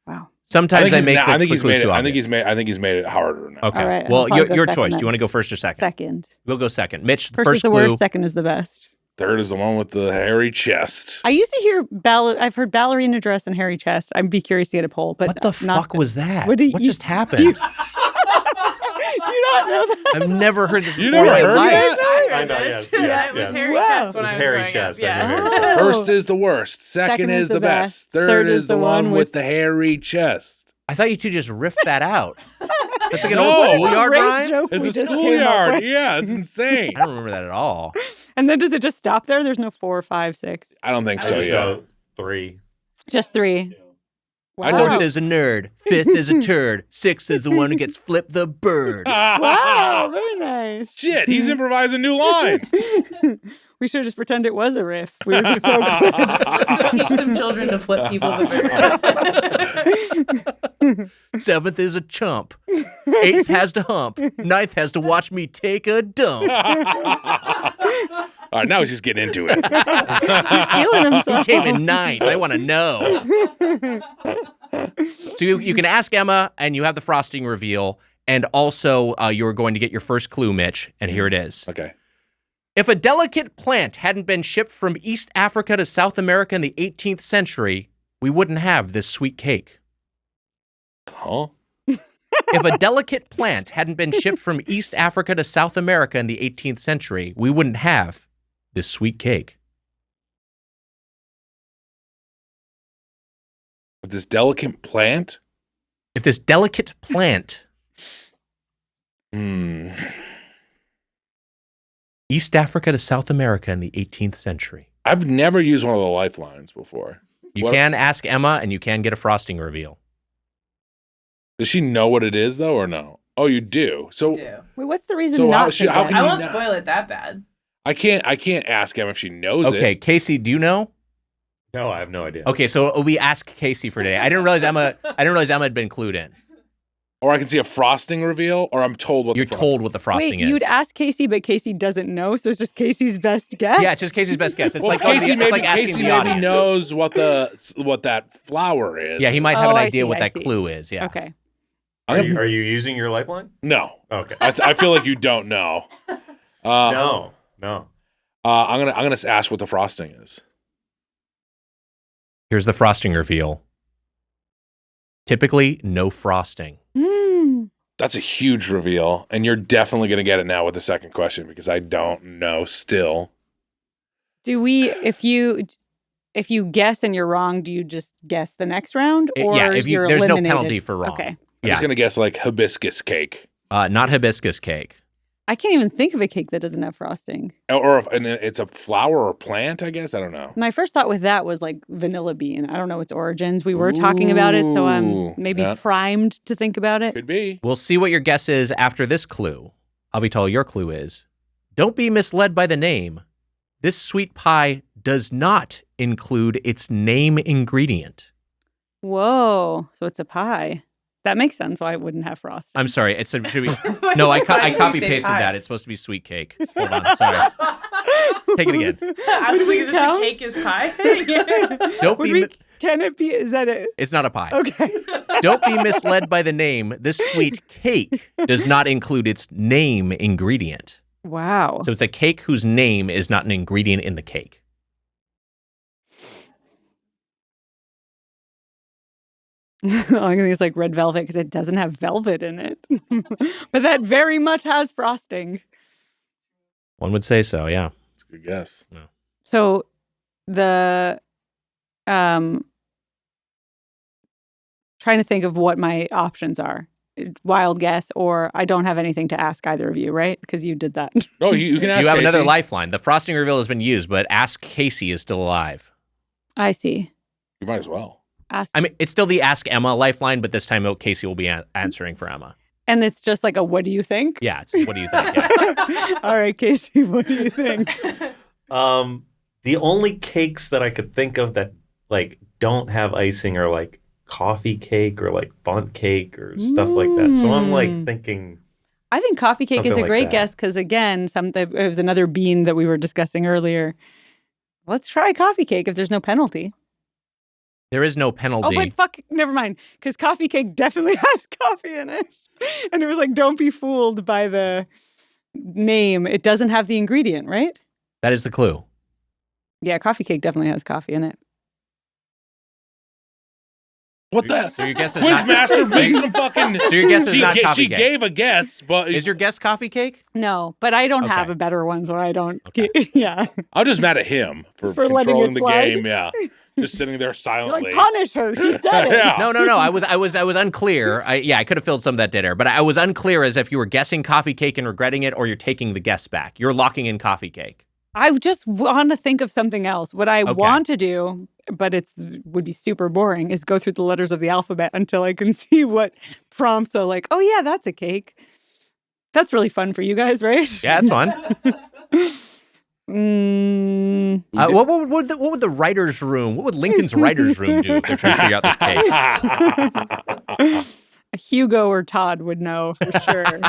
Wow. Sometimes I make the clues too obvious. I think he's made it harder now. Okay. Right, well, your choice. Do you want to go first or second? Second. We'll go second. Mitch, First is the clue. worst, second is the best. Third is the one with the hairy chest. I used to hear I've heard ballerina dress and hairy chest. I'd be curious to get a poll, but what the fuck was that? What just happened? Do you not know that? I've never heard this before. You never heard that? I know, yes. It was hairy chest when I was hairy growing chest. up. Yeah. Hairy chest. First is the worst. Second is the best. Third is the one with the hairy chest. I thought you two just riffed that out. That's like an No. old schoolyard rhyme? It's a schoolyard. Yeah, it's insane. I don't remember that at all. And then does it just stop there? There's no 4, 5, 6. I don't think so, just yeah. know 3. Just 3. I Wow. told Fourth is a nerd. Fifth is a turd. Sixth is the one who gets flipped the bird. Wow, very nice. Shit, he's improvising new lines. We should just pretend it was a riff. We were just so good. Teach some children to flip people the bird. Seventh is a chump. Eighth has to hump. Ninth has to watch me take a dump. All right, now he's just getting into it. He's feeling Who himself. came in ninth? I want to know. So you can ask Emma, and you have the frosting reveal, and also you're going to get your first clue, Mitch, and here it is. Okay. If a delicate plant hadn't been shipped from East Africa to South America in the 18th century, we wouldn't have this sweet cake. Huh? If a delicate plant hadn't been shipped from East Africa to South America in the 18th century, we wouldn't have this sweet cake. This delicate plant? If this delicate plant, East Africa to South America in the 18th century. I've never used one of the lifelines before. You can ask Emma, and you can get a frosting reveal. Does she know what it is, though, or no? Oh, you do. So Wait, what's the reason So not how to can get? you I won't not- spoil it that bad. I can't ask him if she knows Okay, it. Casey, do you know? No, I have no idea. Okay, so we ask Casey for today. I didn't realize Emma had been clued in. Or I can see a frosting reveal, or I'm told what You're the frosting told what the frosting Wait, is. you'd ask Casey, but Casey doesn't know, so it's just Casey's best guess? Yeah, it's just Casey's best guess. It's Well, like Casey it's maybe, like asking Casey the maybe audience. knows what that flower is. Yeah, he might have Oh, an I idea see, what I that see. clue is. Yeah. Okay. Are you using your lifeline? No. Okay. I feel like you don't know. No. I'm gonna ask what the frosting is. Here's the frosting reveal. Typically, no frosting. That's a huge reveal, and you're definitely gonna get it now with the second question because I don't know still. Do we, if you guess and you're wrong, do you just guess the next round? Or Yeah, if you're there's no eliminated? penalty for wrong. Okay. I'm Yeah. just gonna guess like hibiscus cake, Not hibiscus cake. I can't even think of a cake that doesn't have frosting. or if it's a flower or plant. I guess I don't know. My first thought with that was like vanilla bean. I don't know its origins. We were talking about it, so I'm Ooh, maybe yeah. primed to think about it. Could be. We'll see what your guess is after this clue. Avital, your clue is, don't be misled by the name. This sweet pie does not include its name ingredient. Whoa. So it's a pie. That makes sense why it wouldn't have frosting. I'm sorry. Should we? No, I Why did you copy say pasted pie? that. It's supposed to be sweet cake. Hold on. Sorry. Take it again. I was like, is count? the cake is pie? Don't be. Can it be? Is that it? It's not a pie. Okay. Don't be misled by the name. This sweet cake does not include its name ingredient. Wow. So it's a cake whose name is not an ingredient in the cake. I think it's like red velvet because it doesn't have velvet in it. But that very much has frosting. One would say so, yeah. That's a good guess. So the trying to think of what my options are. Wild guess, or I don't have anything to ask either of you, right? Because you did that. Oh, you can ask. You have Casey. another lifeline. The frosting reveal has been used, but Ask Casey is still alive. I see. You might as well. Ask. I mean, it's still the Ask Emma lifeline, but this time Casey will be answering for Emma. And it's just like a what do you think? Yeah, it's what do you think? Yeah. All right, Casey, what do you think? The only cakes that I could think of that like don't have icing are like coffee cake or like bundt cake or stuff like that. So I'm like thinking. I think coffee cake is a great guess because, again, it was another bean that we were discussing earlier. Let's try coffee cake if there's no penalty. There is no penalty. Oh, but never mind. Because coffee cake definitely has coffee in it. And it was like, don't be fooled by the name. It doesn't have the ingredient, right? That is the clue. Yeah, coffee cake definitely has coffee in it. What the? So your guess is Quizmaster makes some fucking. So your guess is not coffee She cake. gave a guess, but Is your guess coffee cake? No, but I don't have a better one, so I don't. Okay. Yeah. I'm just mad at him for letting controlling it the slide. game. Yeah, just sitting there silently. You're like, punish her. She said it. Yeah. No. I was unclear. I could have filled some of that dead air, but I was unclear as if you were guessing coffee cake and regretting it, or you're taking the guess back. You're locking in coffee cake. I just want to think of something else. What I want to do, but would be super boring, is go through the letters of the alphabet until I can see what prompts are like, oh yeah, that's a cake. That's really fun for you guys, right? Yeah, it's fun. What would the writer's room, what would Lincoln's writer's room do if they're trying to figure out this case? Hugo or Todd would know for sure.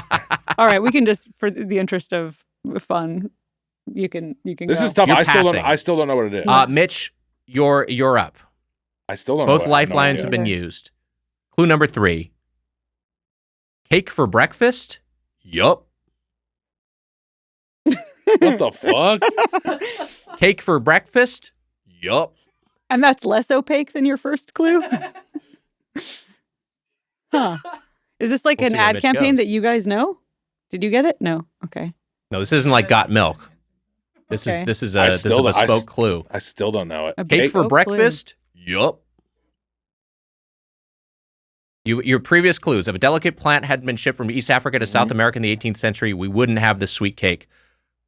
All right, we can just, for the interest of fun, you can This go. is tough. You're I still don't know what it is. Mitch, you're up. I still don't know. Both lifelines have been used. Clue number 3. Cake for breakfast? Yup. What the fuck? Cake for breakfast? Yup. And that's less opaque than your first clue? Huh. Is this like We'll an see where ad Mitch campaign goes. that you guys know? Did you get it? No. Okay. No, this isn't like Got Milk. This is a bespoke clue. I still don't know it. Cake for breakfast? Yup. Your previous clues. If a delicate plant had been shipped from East Africa to South America in the 18th century, we wouldn't have this sweet cake.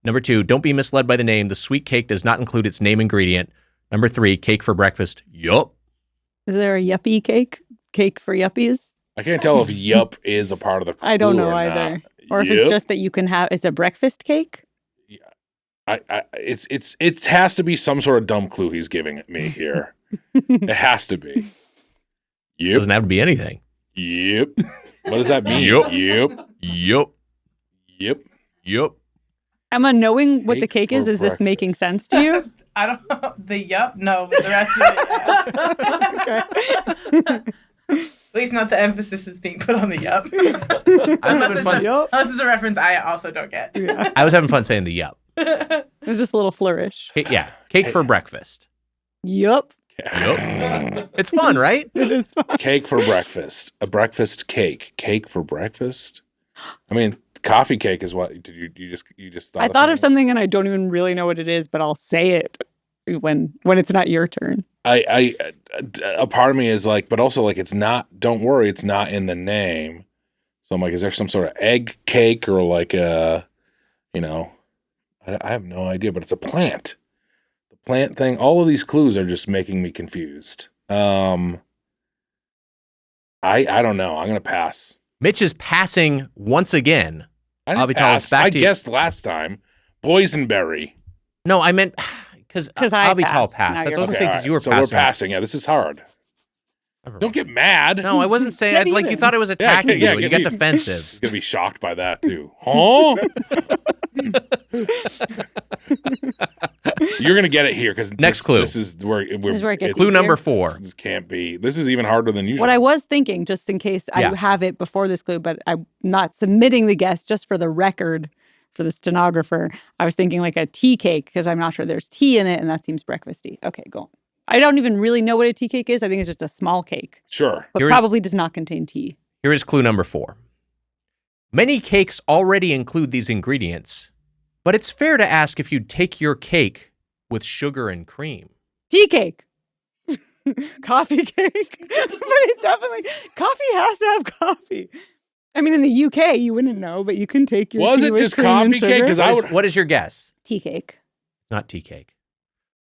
Number 2, don't be misled by the name. The sweet cake does not include its name ingredient. Number 3, cake for breakfast. Yup. Is there a yuppie cake? Cake for yuppies? I can't tell if yup is a part of the clue. I don't know or either. not. Or if it's just that you can have, it's a breakfast cake? It has to be some sort of dumb clue he's giving me here. It has to be. It doesn't have to be anything. Yep. What does that mean? Yup. Yep. Yup. Yep. Yup. Emma, knowing what the Cake cake for is this breakfast. making sense to you? I don't know. The yup? No, but the rest of it, yeah. At least not the emphasis is being put on the yup. Unless it's a reference I also don't get. Yeah. I was having fun saying the yup. It was just a little flourish. Yeah. Cake for breakfast. Yup. Yup. It's fun, right? It is fun. Cake for breakfast. A breakfast cake. Cake for breakfast? I mean, coffee cake is what you just thought I thought of something and I don't even really know what it is, but I'll say it when it's not your turn. A part of me is like, but also like, it's not, don't worry, it's not in the name. So I'm like, is there some sort of egg cake or like I have no idea, but it's a plant. The plant thing, all of these clues are just making me confused. I don't know. I'm going to pass. Mitch is passing once again. I didn't Avital, pass. it's back I to you. guessed last time. Boysenberry. No, I meant because I Avital passed. passed. Now That's you're what I was saying because you were so passing. we're passing. Yeah, this is hard. Never Don't mind. get mad. No, I wasn't saying Get like you even. thought it was attacking you and you got get defensive. He's going to be shocked by that too. Huh? You're going to get it here because Next clue. This is where This is where it gets Clue number easier. 4. This can't be. This is even harder than usual. What I was thinking, just in case Yeah. I have it before this clue, but I'm not submitting the guess just for the record for the stenographer. I was thinking like a tea cake because I'm not sure there's tea in it and that seems breakfasty. Okay, go on. I don't even really know what a tea cake is. I think it's just a small cake, Sure. but Here- probably does not contain tea. Here is clue number 4. Many cakes already include these ingredients, but it's fair to ask if you'd take your cake with sugar and cream. Tea cake. Coffee cake. But it definitely, coffee has to have coffee. I mean, in the UK, you wouldn't know, but you can take your Was tea it with just cream and coffee cake? sugar. 'Cause I would. What is your guess? Tea cake. Not tea cake.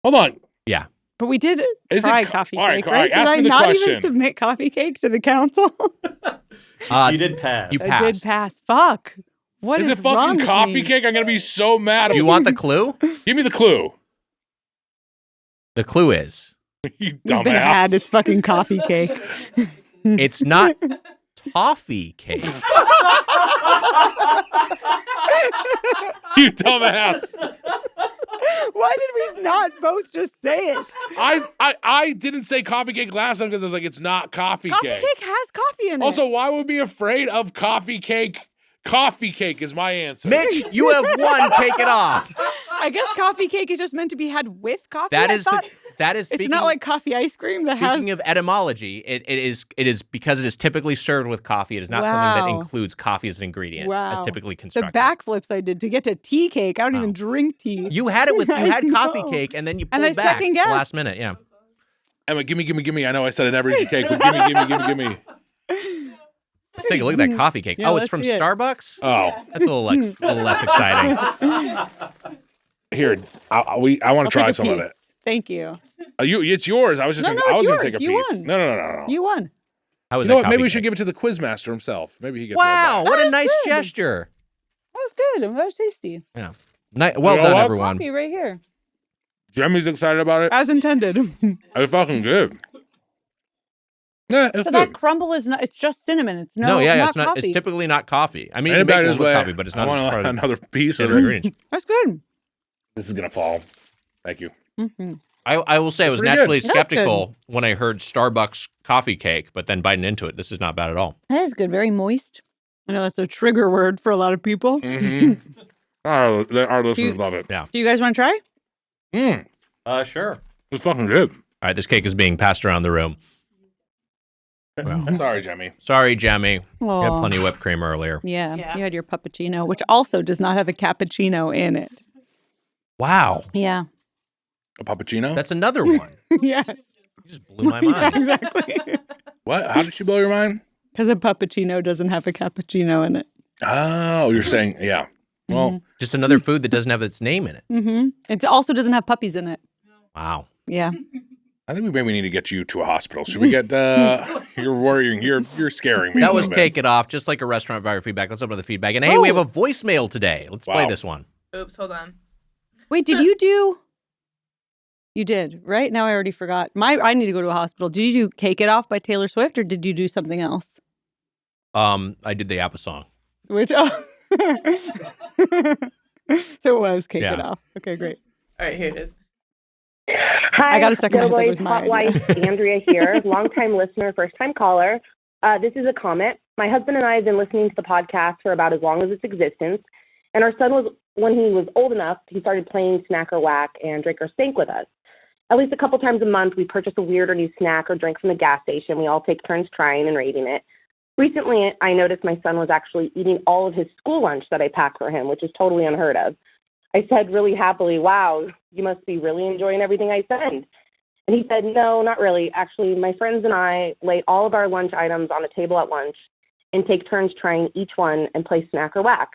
Hold on. Yeah. But we did Is it try co- coffee all right, cake, all right, right? Did ask I me the not question. even submit coffee cake to the council? You did pass. You I did passed. pass. Fuck. What Is is it fucking wrong with coffee me? cake? I'm going to be so mad. Do you want the clue? Give me the clue. The clue is You He's been had his fucking coffee cake. It's not toffee cake. You dumbass. Why did we not both just say it? I didn't say coffee cake last time because I was like, it's not coffee cake. Coffee cake has coffee in it. Also, why would we be afraid of coffee cake? Coffee cake is my answer. Mitch, you have won. Take it off. I guess coffee cake is just meant to be had with coffee. That is speaking, it's not like coffee ice cream that has. Speaking of etymology, it is because it is typically served with coffee. It is not something that includes coffee as an ingredient, as typically constructed. The backflips I did to get to tea cake. I don't even drink tea. You had coffee cake, and then you pulled back at the last minute. Yeah. Emma, gimme. I know I said it never eat cake, but gimme. Let's take a look at that coffee cake. It's from Starbucks? Oh. That's a little less exciting. Here, I want to try some of it. Thank you. It's yours. I was just I was going to take a piece. Won. No. You won. How was you know that what? Maybe we cake? should give it to the quizmaster himself. Maybe he gets Wow, what a nice gesture. That was good. That was tasty. Yeah. Well done, everyone. Coffee right here. Jeremy's excited about it. As intended. It's fucking good. Yeah, it's so good. that crumble is not. It's just cinnamon. It's not it's not. coffee. It's typically not coffee. I mean, and you make about one his with way, coffee, but it's not. I want another piece of it. That's good. This is gonna fall. Thank you. Mm-hmm. I will say I was naturally skeptical when I heard Starbucks coffee cake, but then biting into it, this is not bad at all. That is good. Very moist. I know that's a trigger word for a lot of people. Mm-hmm. Our listeners love it. Yeah. Do you guys want to try? Sure. It's fucking good. All right, this cake is being passed around the room. Well, sorry, Jemmy. Sorry, Jemmy. Aww. You had plenty of whipped cream earlier. Yeah, you had your puppuccino, which also does not have a cappuccino in it. Wow. Yeah. A puppuccino? That's another one. Yes. You just blew my mind. Yeah, exactly. What? How did she blow your mind? Because a puppuccino doesn't have a cappuccino in it. Oh, you're saying, yeah. Well, just another food that doesn't have its name in it. Mm-hmm. It also doesn't have puppies in it. Wow. Yeah. I think we maybe need to get you to a hospital. Should we get you're worrying, you're scaring me. That was Take It Off, just like a restaurant via feedback. Let's open the feedback. And hey, we have a voicemail today. Let's play this one. Oops, hold on. Wait, did you do? You did, right? Now I already forgot. I need to go to a hospital. Did you do Cake It Off by Taylor Swift, or did you do something else? I did the ABBA song. Which, so it was Cake It Off. Okay, great. All right, here it is. Hi, I got it stuck in my head like it was hot mine. wife Andrea here, longtime listener, first-time caller. This is a comment. My husband and I have been listening to the podcast for about as long as its existence, and our son when he was old enough, he started playing Snack or Whack and Drink or Stink with us. At least a couple times a month, we purchase a weird or new snack or drink from the gas station. We all take turns trying and rating it. Recently, I noticed my son was actually eating all of his school lunch that I packed for him, which is totally unheard of. I said really happily, wow, you must be really enjoying everything I send. And he said, no, not really. Actually, my friends and I lay all of our lunch items on a table at lunch and take turns trying each one and play Snack or Whack.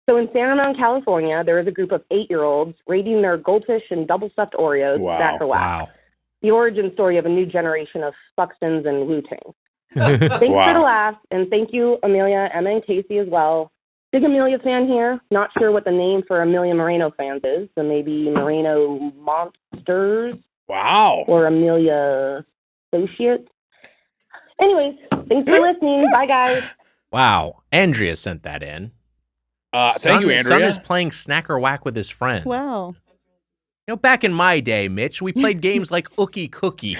So in San Ramon, California, there is a group of 8-year-olds rating their goldfish and double-stuffed Oreos Snack or Whack. Wow. The origin story of a new generation of Buxtons and Wu-Tang. Thanks for the laugh, and thank you, Amelia, Emma, and Casey as well. Big Amelia fan here. Not sure what the name for Amelia Moreno fans is, so maybe Moreno Monsters. Wow. Or Amelia Associates. Anyways, thanks for listening. Bye, guys. Wow. Andrea sent that in. Thank you, Andrea. Son is playing Snack or Whack with his friends. Wow. You know, back in my day, Mitch, we played games like Ookie Cookie.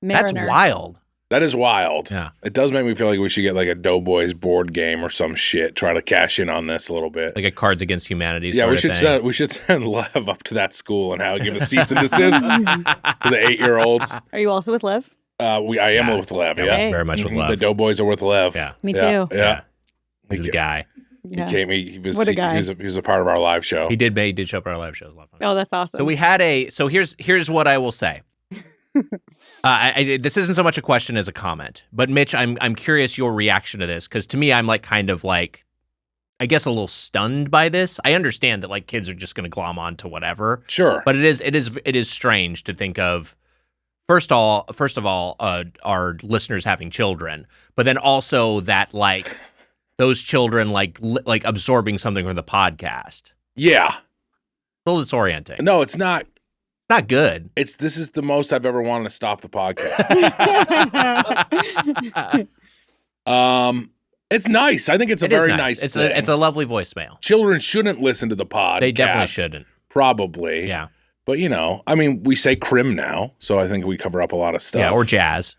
That's wild. That is wild. Yeah. It does make me feel like we should get like a Doughboys board game or some shit. Try to cash in on this a little bit. Like a Cards Against Humanity. Yeah, we should send Lev up to that school and give a cease and desist to the 8-year-olds. Are you also with Lev? I am with Lev. Yeah, very much with Lev. The Doughboys are with Lev. Yeah, me too. Yeah. He's a guy. Yeah. He was what a guy. He was a part of our live show. He did show up at our live shows. Oh, that's awesome. So we had so here's what I will say. This isn't so much a question as a comment, but Mitch, I'm curious your reaction to this, because to me, I'm kind of I guess a little stunned by this. I understand that kids are just going to glom on to whatever. Sure, but it is strange to think of. First of all, our listeners having children, but then also that those children like absorbing something from the podcast. Yeah. a little disorienting. No, it's not. Not good. This is the most I've ever wanted to stop the podcast. It's nice. I think it's a very nice thing. It's a lovely voicemail. Children shouldn't listen to the pod. They definitely shouldn't. Probably. Yeah. But, we say crim now, so I think we cover up a lot of stuff. Yeah, or jazz.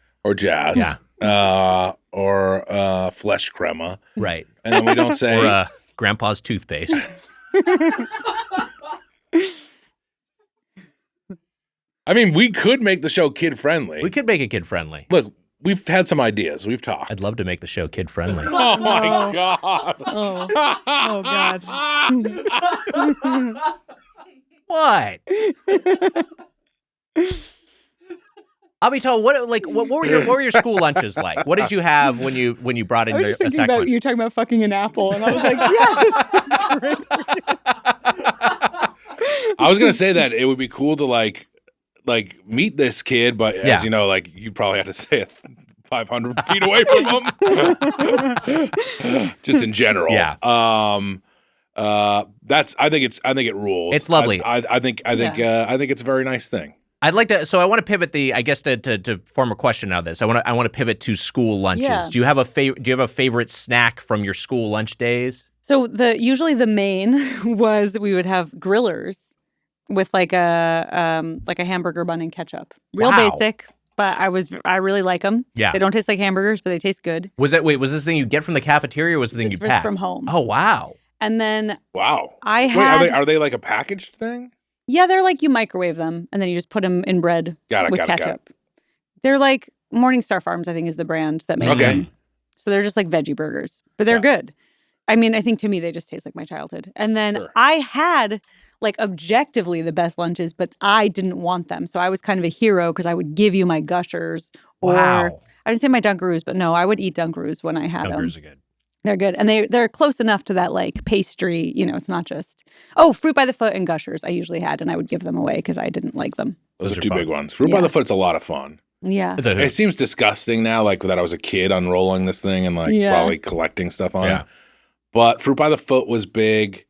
Yeah. Or flesh crema. Right. And then we don't say... or grandpa's toothpaste. I mean, we could make the show kid-friendly. We could make it kid-friendly. Look, we've had some ideas. We've talked. I'd love to make the show kid-friendly. Oh, my God. Oh God. What? Avital, what were your school lunches like? What did you have when you brought in I was just thinking about you talking about fucking an apple, and I was like, yes, I was gonna say that it would be cool to like meet this kid, but as you know, you probably have to stay at 500 feet away from him. Just in general. Yeah. I think it rules. It's lovely. I think it's a very nice thing. I'd like to. So I want to pivot to form a question out of this. I want to pivot to school lunches. Yeah. Do you have a favorite snack from your school lunch days? So usually the main was we would have grillers with like a hamburger bun and ketchup. Real basic, but I really like them. Yeah. They don't taste like hamburgers, but they taste good. Was this thing you get from the cafeteria or was the thing you packed? From home. Oh, wow. And then I had... Wait, are they like a packaged thing? Yeah, they're like you microwave them and then you just put them in bread with ketchup. They're like Morningstar Farms, I think, is the brand that makes them. So they're just like veggie burgers, but they're good. I mean, I think to me they just taste like my childhood. And then I had objectively the best lunches, but I didn't want them. So I was kind of a hero because I would give you my Gushers or I didn't say my Dunkaroos, but no, I would eat Dunkaroos when I had them. Dunkaroos are good. They're good. And they're close enough to that pastry, it's not just, Fruit by the Foot and Gushers I usually had, and I would give them away because I didn't like them. Those are two big ones. Fruit by the Foot's a lot of fun. Yeah. It seems disgusting now, that I was a kid unrolling this thing and probably collecting stuff on it. But Fruit by the Foot was big.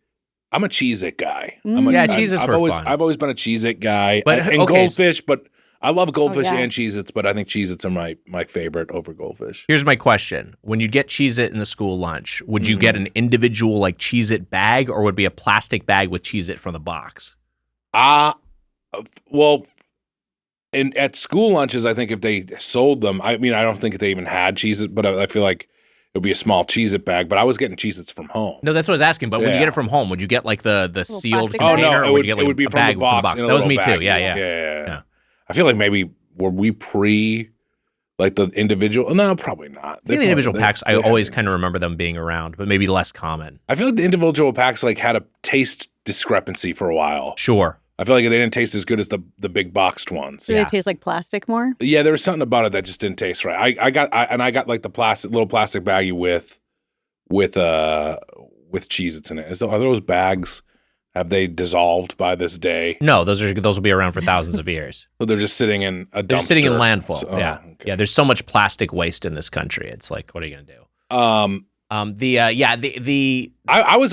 I'm a Cheez-It guy. Cheez-Its were fun. I've always been a Cheez-It guy. And Goldfish, but I love Goldfish and Cheez-Its, but I think Cheez-Its are my favorite over Goldfish. Here's my question. When you get Cheez-It in the school lunch, would you get an individual Cheez-It bag or would it be a plastic bag with Cheez-It from the box? Well, at school lunches, I think if they sold them, I mean, I don't think they even had Cheez-It, but I feel like it would be a small Cheez-It bag, but I was getting Cheez-Its from home. No, that's what I was asking. But when you get it from home, would you get the sealed plastic container? No, or would you get it would be a from bag the box. from the box? That was me too. Yeah. I feel like maybe were we pre the individual? No, probably not. The individual packs, I always kind of remember them being around, but maybe less common. I feel like the individual packs had a taste discrepancy for a while. Sure. I feel like they didn't taste as good as the big boxed ones. Do they taste like plastic more? Yeah, there was something about it that just didn't taste right. I got the little plastic baggie with Cheez-Its in it. Are those bags? Have they dissolved by this day? No, those will be around for thousands of years. So they're just sitting in a dumpster. They're sitting in landfill. So, yeah. Okay. Yeah, there's so much plastic waste in this country. It's what are you gonna do? I was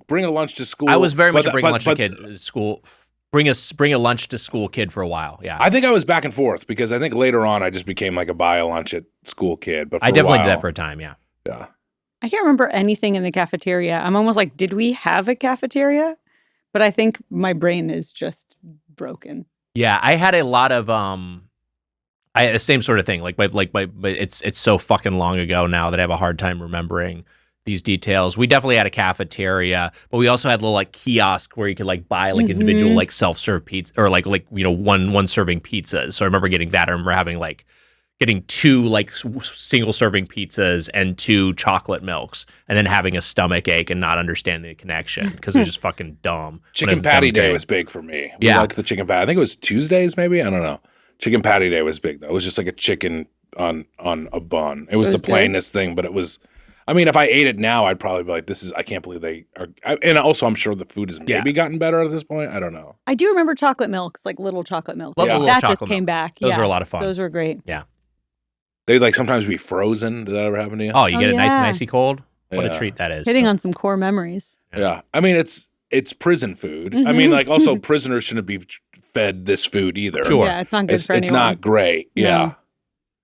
bring a lunch to school. I was very much a bring a lunch to school. Bring a lunch to school kid for a while. Yeah. I think I was back and forth because I think later on I just became a buy a lunch at school kid. But I definitely did that for a time. Yeah. Yeah. I can't remember anything in the cafeteria. I'm almost did we have a cafeteria? But I think my brain is just broken. Yeah, I had a lot of I had the same sort of thing. But it's so fucking long ago now that I have a hard time remembering these details. We definitely had a cafeteria, but we also had a little kiosk where you could buy individual self-serve pizza or one serving pizzas. So I remember getting that. I remember having getting two single serving pizzas and 2 chocolate milks and then having a stomach ache and not understanding the connection because it was just fucking dumb. Chicken patty day was big for me. We liked the chicken patty. I think it was Tuesdays maybe. I don't know. Chicken patty day was big though. It was just a chicken on a bun. It was the plainest thing, but it was, I mean, if I ate it now, I'd probably be I can't believe they are. And also I'm sure the food has maybe gotten better at this point. I don't know. I do remember chocolate milks, little chocolate milk. That just came back. Those were a lot of fun. Those were great. Yeah. They sometimes be frozen. Did that ever happen to you? Oh, you get it nice and icy cold? What a treat that is. Hitting on some core memories. Yeah. I mean, it's it's prison food. I mean, like, also prisoners shouldn't be fed this food either. Sure. Yeah, it's not good for anyone. It's not great. No. Yeah.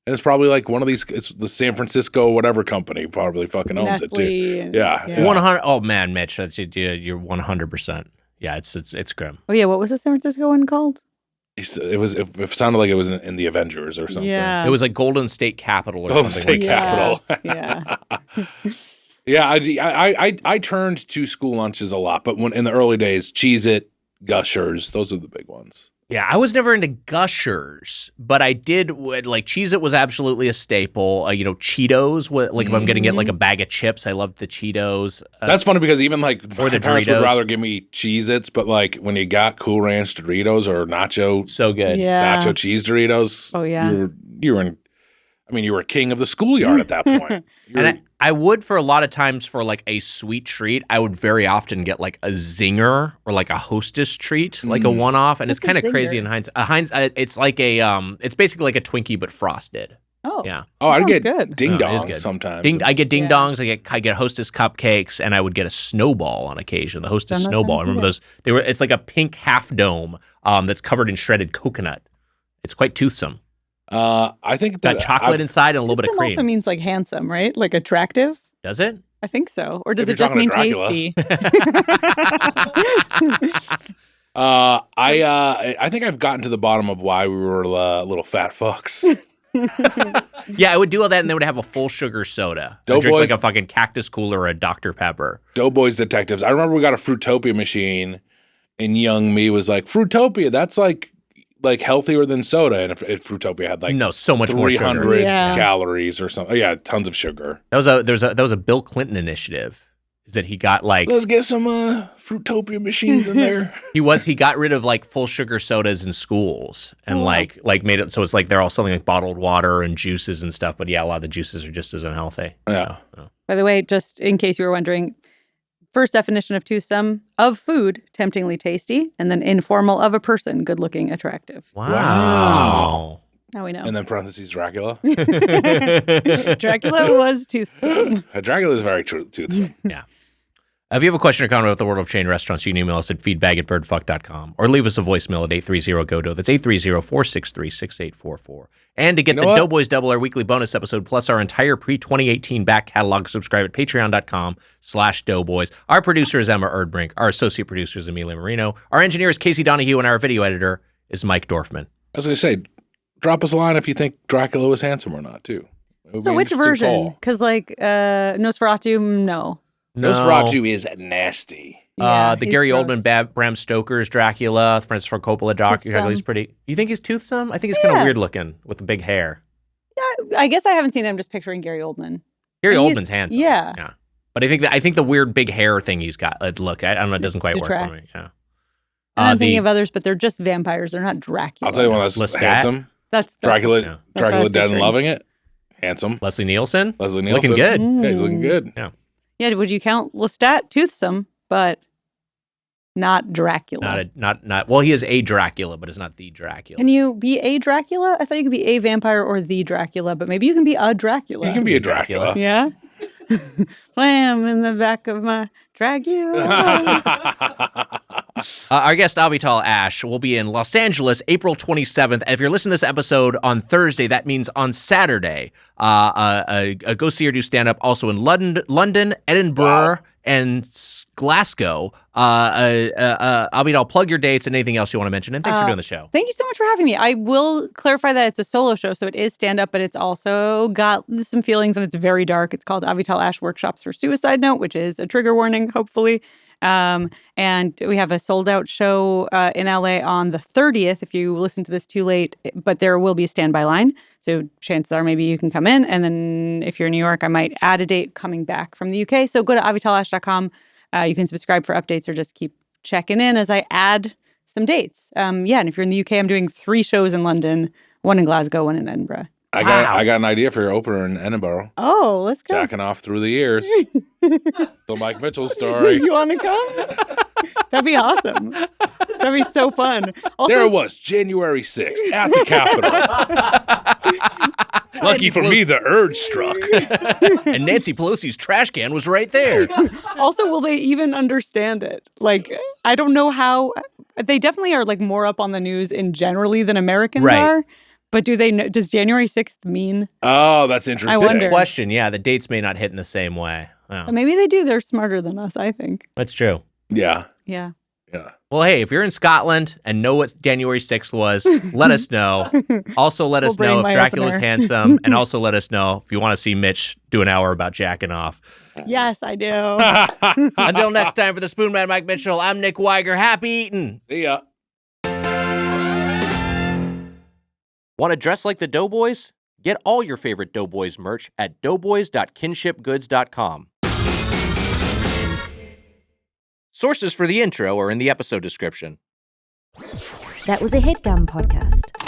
And it's probably like one of these, it's the San Francisco whatever company probably fucking owns it too. Yeah. 100. Oh man, Mitch, that's you're 100%. Yeah, it's grim. Oh yeah, what was the San Francisco one called? It sounded like it was in the Avengers or something. Yeah. It was like Golden State Capital or Golden something. State like that. Capital. Yeah. Yeah, I turned to school lunches a lot, but when in the early days, Cheez-It, Gushers, those are the big ones. Yeah, I was never into Gushers, but I did like Cheez-It was absolutely a staple. Cheetos, like if I'm going to get like a bag of chips, I loved the Cheetos. That's funny because even like or the my parents would Doritos. rather give me Cheez-Its, but like when you got Cool Ranch Doritos or nacho So good. Yeah. nacho cheese Doritos, Oh, yeah. you were king of the schoolyard at that point. And I would for a lot of times for like a sweet treat, I would very often get like a zinger or like a Hostess treat, like a one-off, and What's it's kind a of crazy zinger? in hindsight. It's like it's basically like a Twinkie but frosted. Oh. Yeah. I'd Sounds get good. ding No, it is dongs good. sometimes. I get ding Yeah. dongs. I get Hostess cupcakes, and I would get a snowball on occasion. The Hostess Done that snowball. I times remember either. those. It's like a pink half dome that's covered in shredded coconut. It's quite toothsome. I think that Got chocolate inside and a little bit of Toothsome cream. also means like handsome, right? Like attractive. Does it? I think so. Or does If it you're just mean talking to tasty? I think I've gotten to the bottom of why we were little fat fucks. Yeah, I would do all that, and then would have a full sugar soda. I'd drink Doughboys- like a fucking Cactus Cooler or a Dr. Pepper. Doughboys Detectives. I remember we got a Fruitopia machine, and young me was like, Fruitopia, that's like healthier than soda. And if Fruitopia had like No, so much more sugar. 300 Yeah. calories or something. Yeah, tons of sugar. That was a Bill Clinton initiative. Is that he got like Let's get some Fruitopia machines in there. he got rid of like full sugar sodas in schools and like made it so it's like they're all selling like bottled water and juices and stuff. But yeah, a lot of the juices are just as unhealthy. Yeah. By the way, just in case you were wondering, first definition of toothsome, of food, temptingly tasty, and then informal, of a person, good looking, attractive. Wow. Now we know. And then parentheses Dracula. Dracula was toothsome. Dracula is very toothsome. Yeah. If you have a question or comment about the world of chain restaurants, you can email us at feedbag@birdfuck.com or leave us a voicemail at 830-GO-DOugh. That's 830-463-6844. And to get You know the what? Doughboys Double, our weekly bonus episode, plus our entire pre-2018 back catalog, subscribe at patreon.com/Doughboys. Our producer is Emma Erdbrink. Our associate producer is Amelia Marino. Our engineer is Casey Donahue, and our video editor is Mike Dorfman. I was going to say, drop us a line if you think Dracula was handsome or not, too. It would So be an which interesting version? call. Because like Nosferatu, no. Nosferatu is nasty. The he's Gary gross. Oldman, Bram Stoker's Dracula, Francis Ford Coppola Dracula, he's pretty. You think he's toothsome? I think he's kind of Yeah. weird looking with the big hair. Yeah, I guess I haven't seen it. I'm just picturing Gary Oldman. Gary And he's- Oldman's handsome. yeah. But I think the weird big hair thing he's got. Look, I don't know. It doesn't quite work for me. Detracts. Yeah. And I'm the- thinking of others, but they're just vampires. They're not Dracula. I'll tell you one that's Lestat? handsome. That's Dracula, Yeah. That's what I Dracula was Dead and picturing. Loving It. Handsome. Leslie Nielsen. Leslie Nielsen. Looking good. Yeah, he's looking good. Yeah, would you count Lestat toothsome, but not Dracula? Not. Well, he is a Dracula, but it's not the Dracula. Can you be a Dracula? I thought you could be a vampire or the Dracula, but maybe you can be a Dracula. You can be a Dracula. Yeah. Wham in the back of my Dracula. Our guest Avital Ash will be in Los Angeles April 27th. If you're listening to this episode on Thursday, that means on Saturday. Go see her do stand up also in London, Edinburgh, and Glasgow. Avital, plug your dates and anything else you want to mention. And thanks for doing the show. Thank you so much for having me. I will clarify that it's a solo show, so it is stand up, but it's also got some feelings and it's very dark. It's called Avital Ash Workshops for Suicide Note, which is a trigger warning, hopefully. And we have a sold out show in LA on the 30th if you listen to this too late, but there will be a standby line. So chances are maybe you can come in. And then if you're in New York, I might add a date coming back from the UK. So go to avitalash.com. You can subscribe for updates or just keep checking in as I add some dates. And if you're in the UK, I'm doing 3 shows in London, 1 in Glasgow, 1 in Edinburgh. I got an idea for your opener in Edinburgh. Oh, let's go. Jacking off through the years. The Mike Mitchell story. You want to come? That'd be awesome. That'd be so fun. Also, There it was, January 6th at the Capitol. Lucky for me, the urge struck. And Nancy Pelosi's trash can was right there. Also, will they even understand it? Like, I don't know how. They definitely are like more up on the news in generally than Americans are. But do they know? Does January 6th mean? Oh, that's interesting. I wonder. Good question. Yeah, the dates may not hit in the same way. Oh. Maybe they do. They're smarter than us, I think. That's true. Yeah. Yeah. Yeah. Well, hey, if you're in Scotland and know what January 6th was, let us know. Also, let us know if Dracula's handsome. And also let us know if you want to see Mitch do an hour about jacking off. Yes, I do. Until next time, for the Spoon Man, Mike Mitchell, I'm Nick Weiger. Happy eating. See ya. Want to dress like the Doughboys? Get all your favorite Doughboys merch at doughboys.kinshipgoods.com. Sources for the intro are in the episode description. That was a Headgum podcast.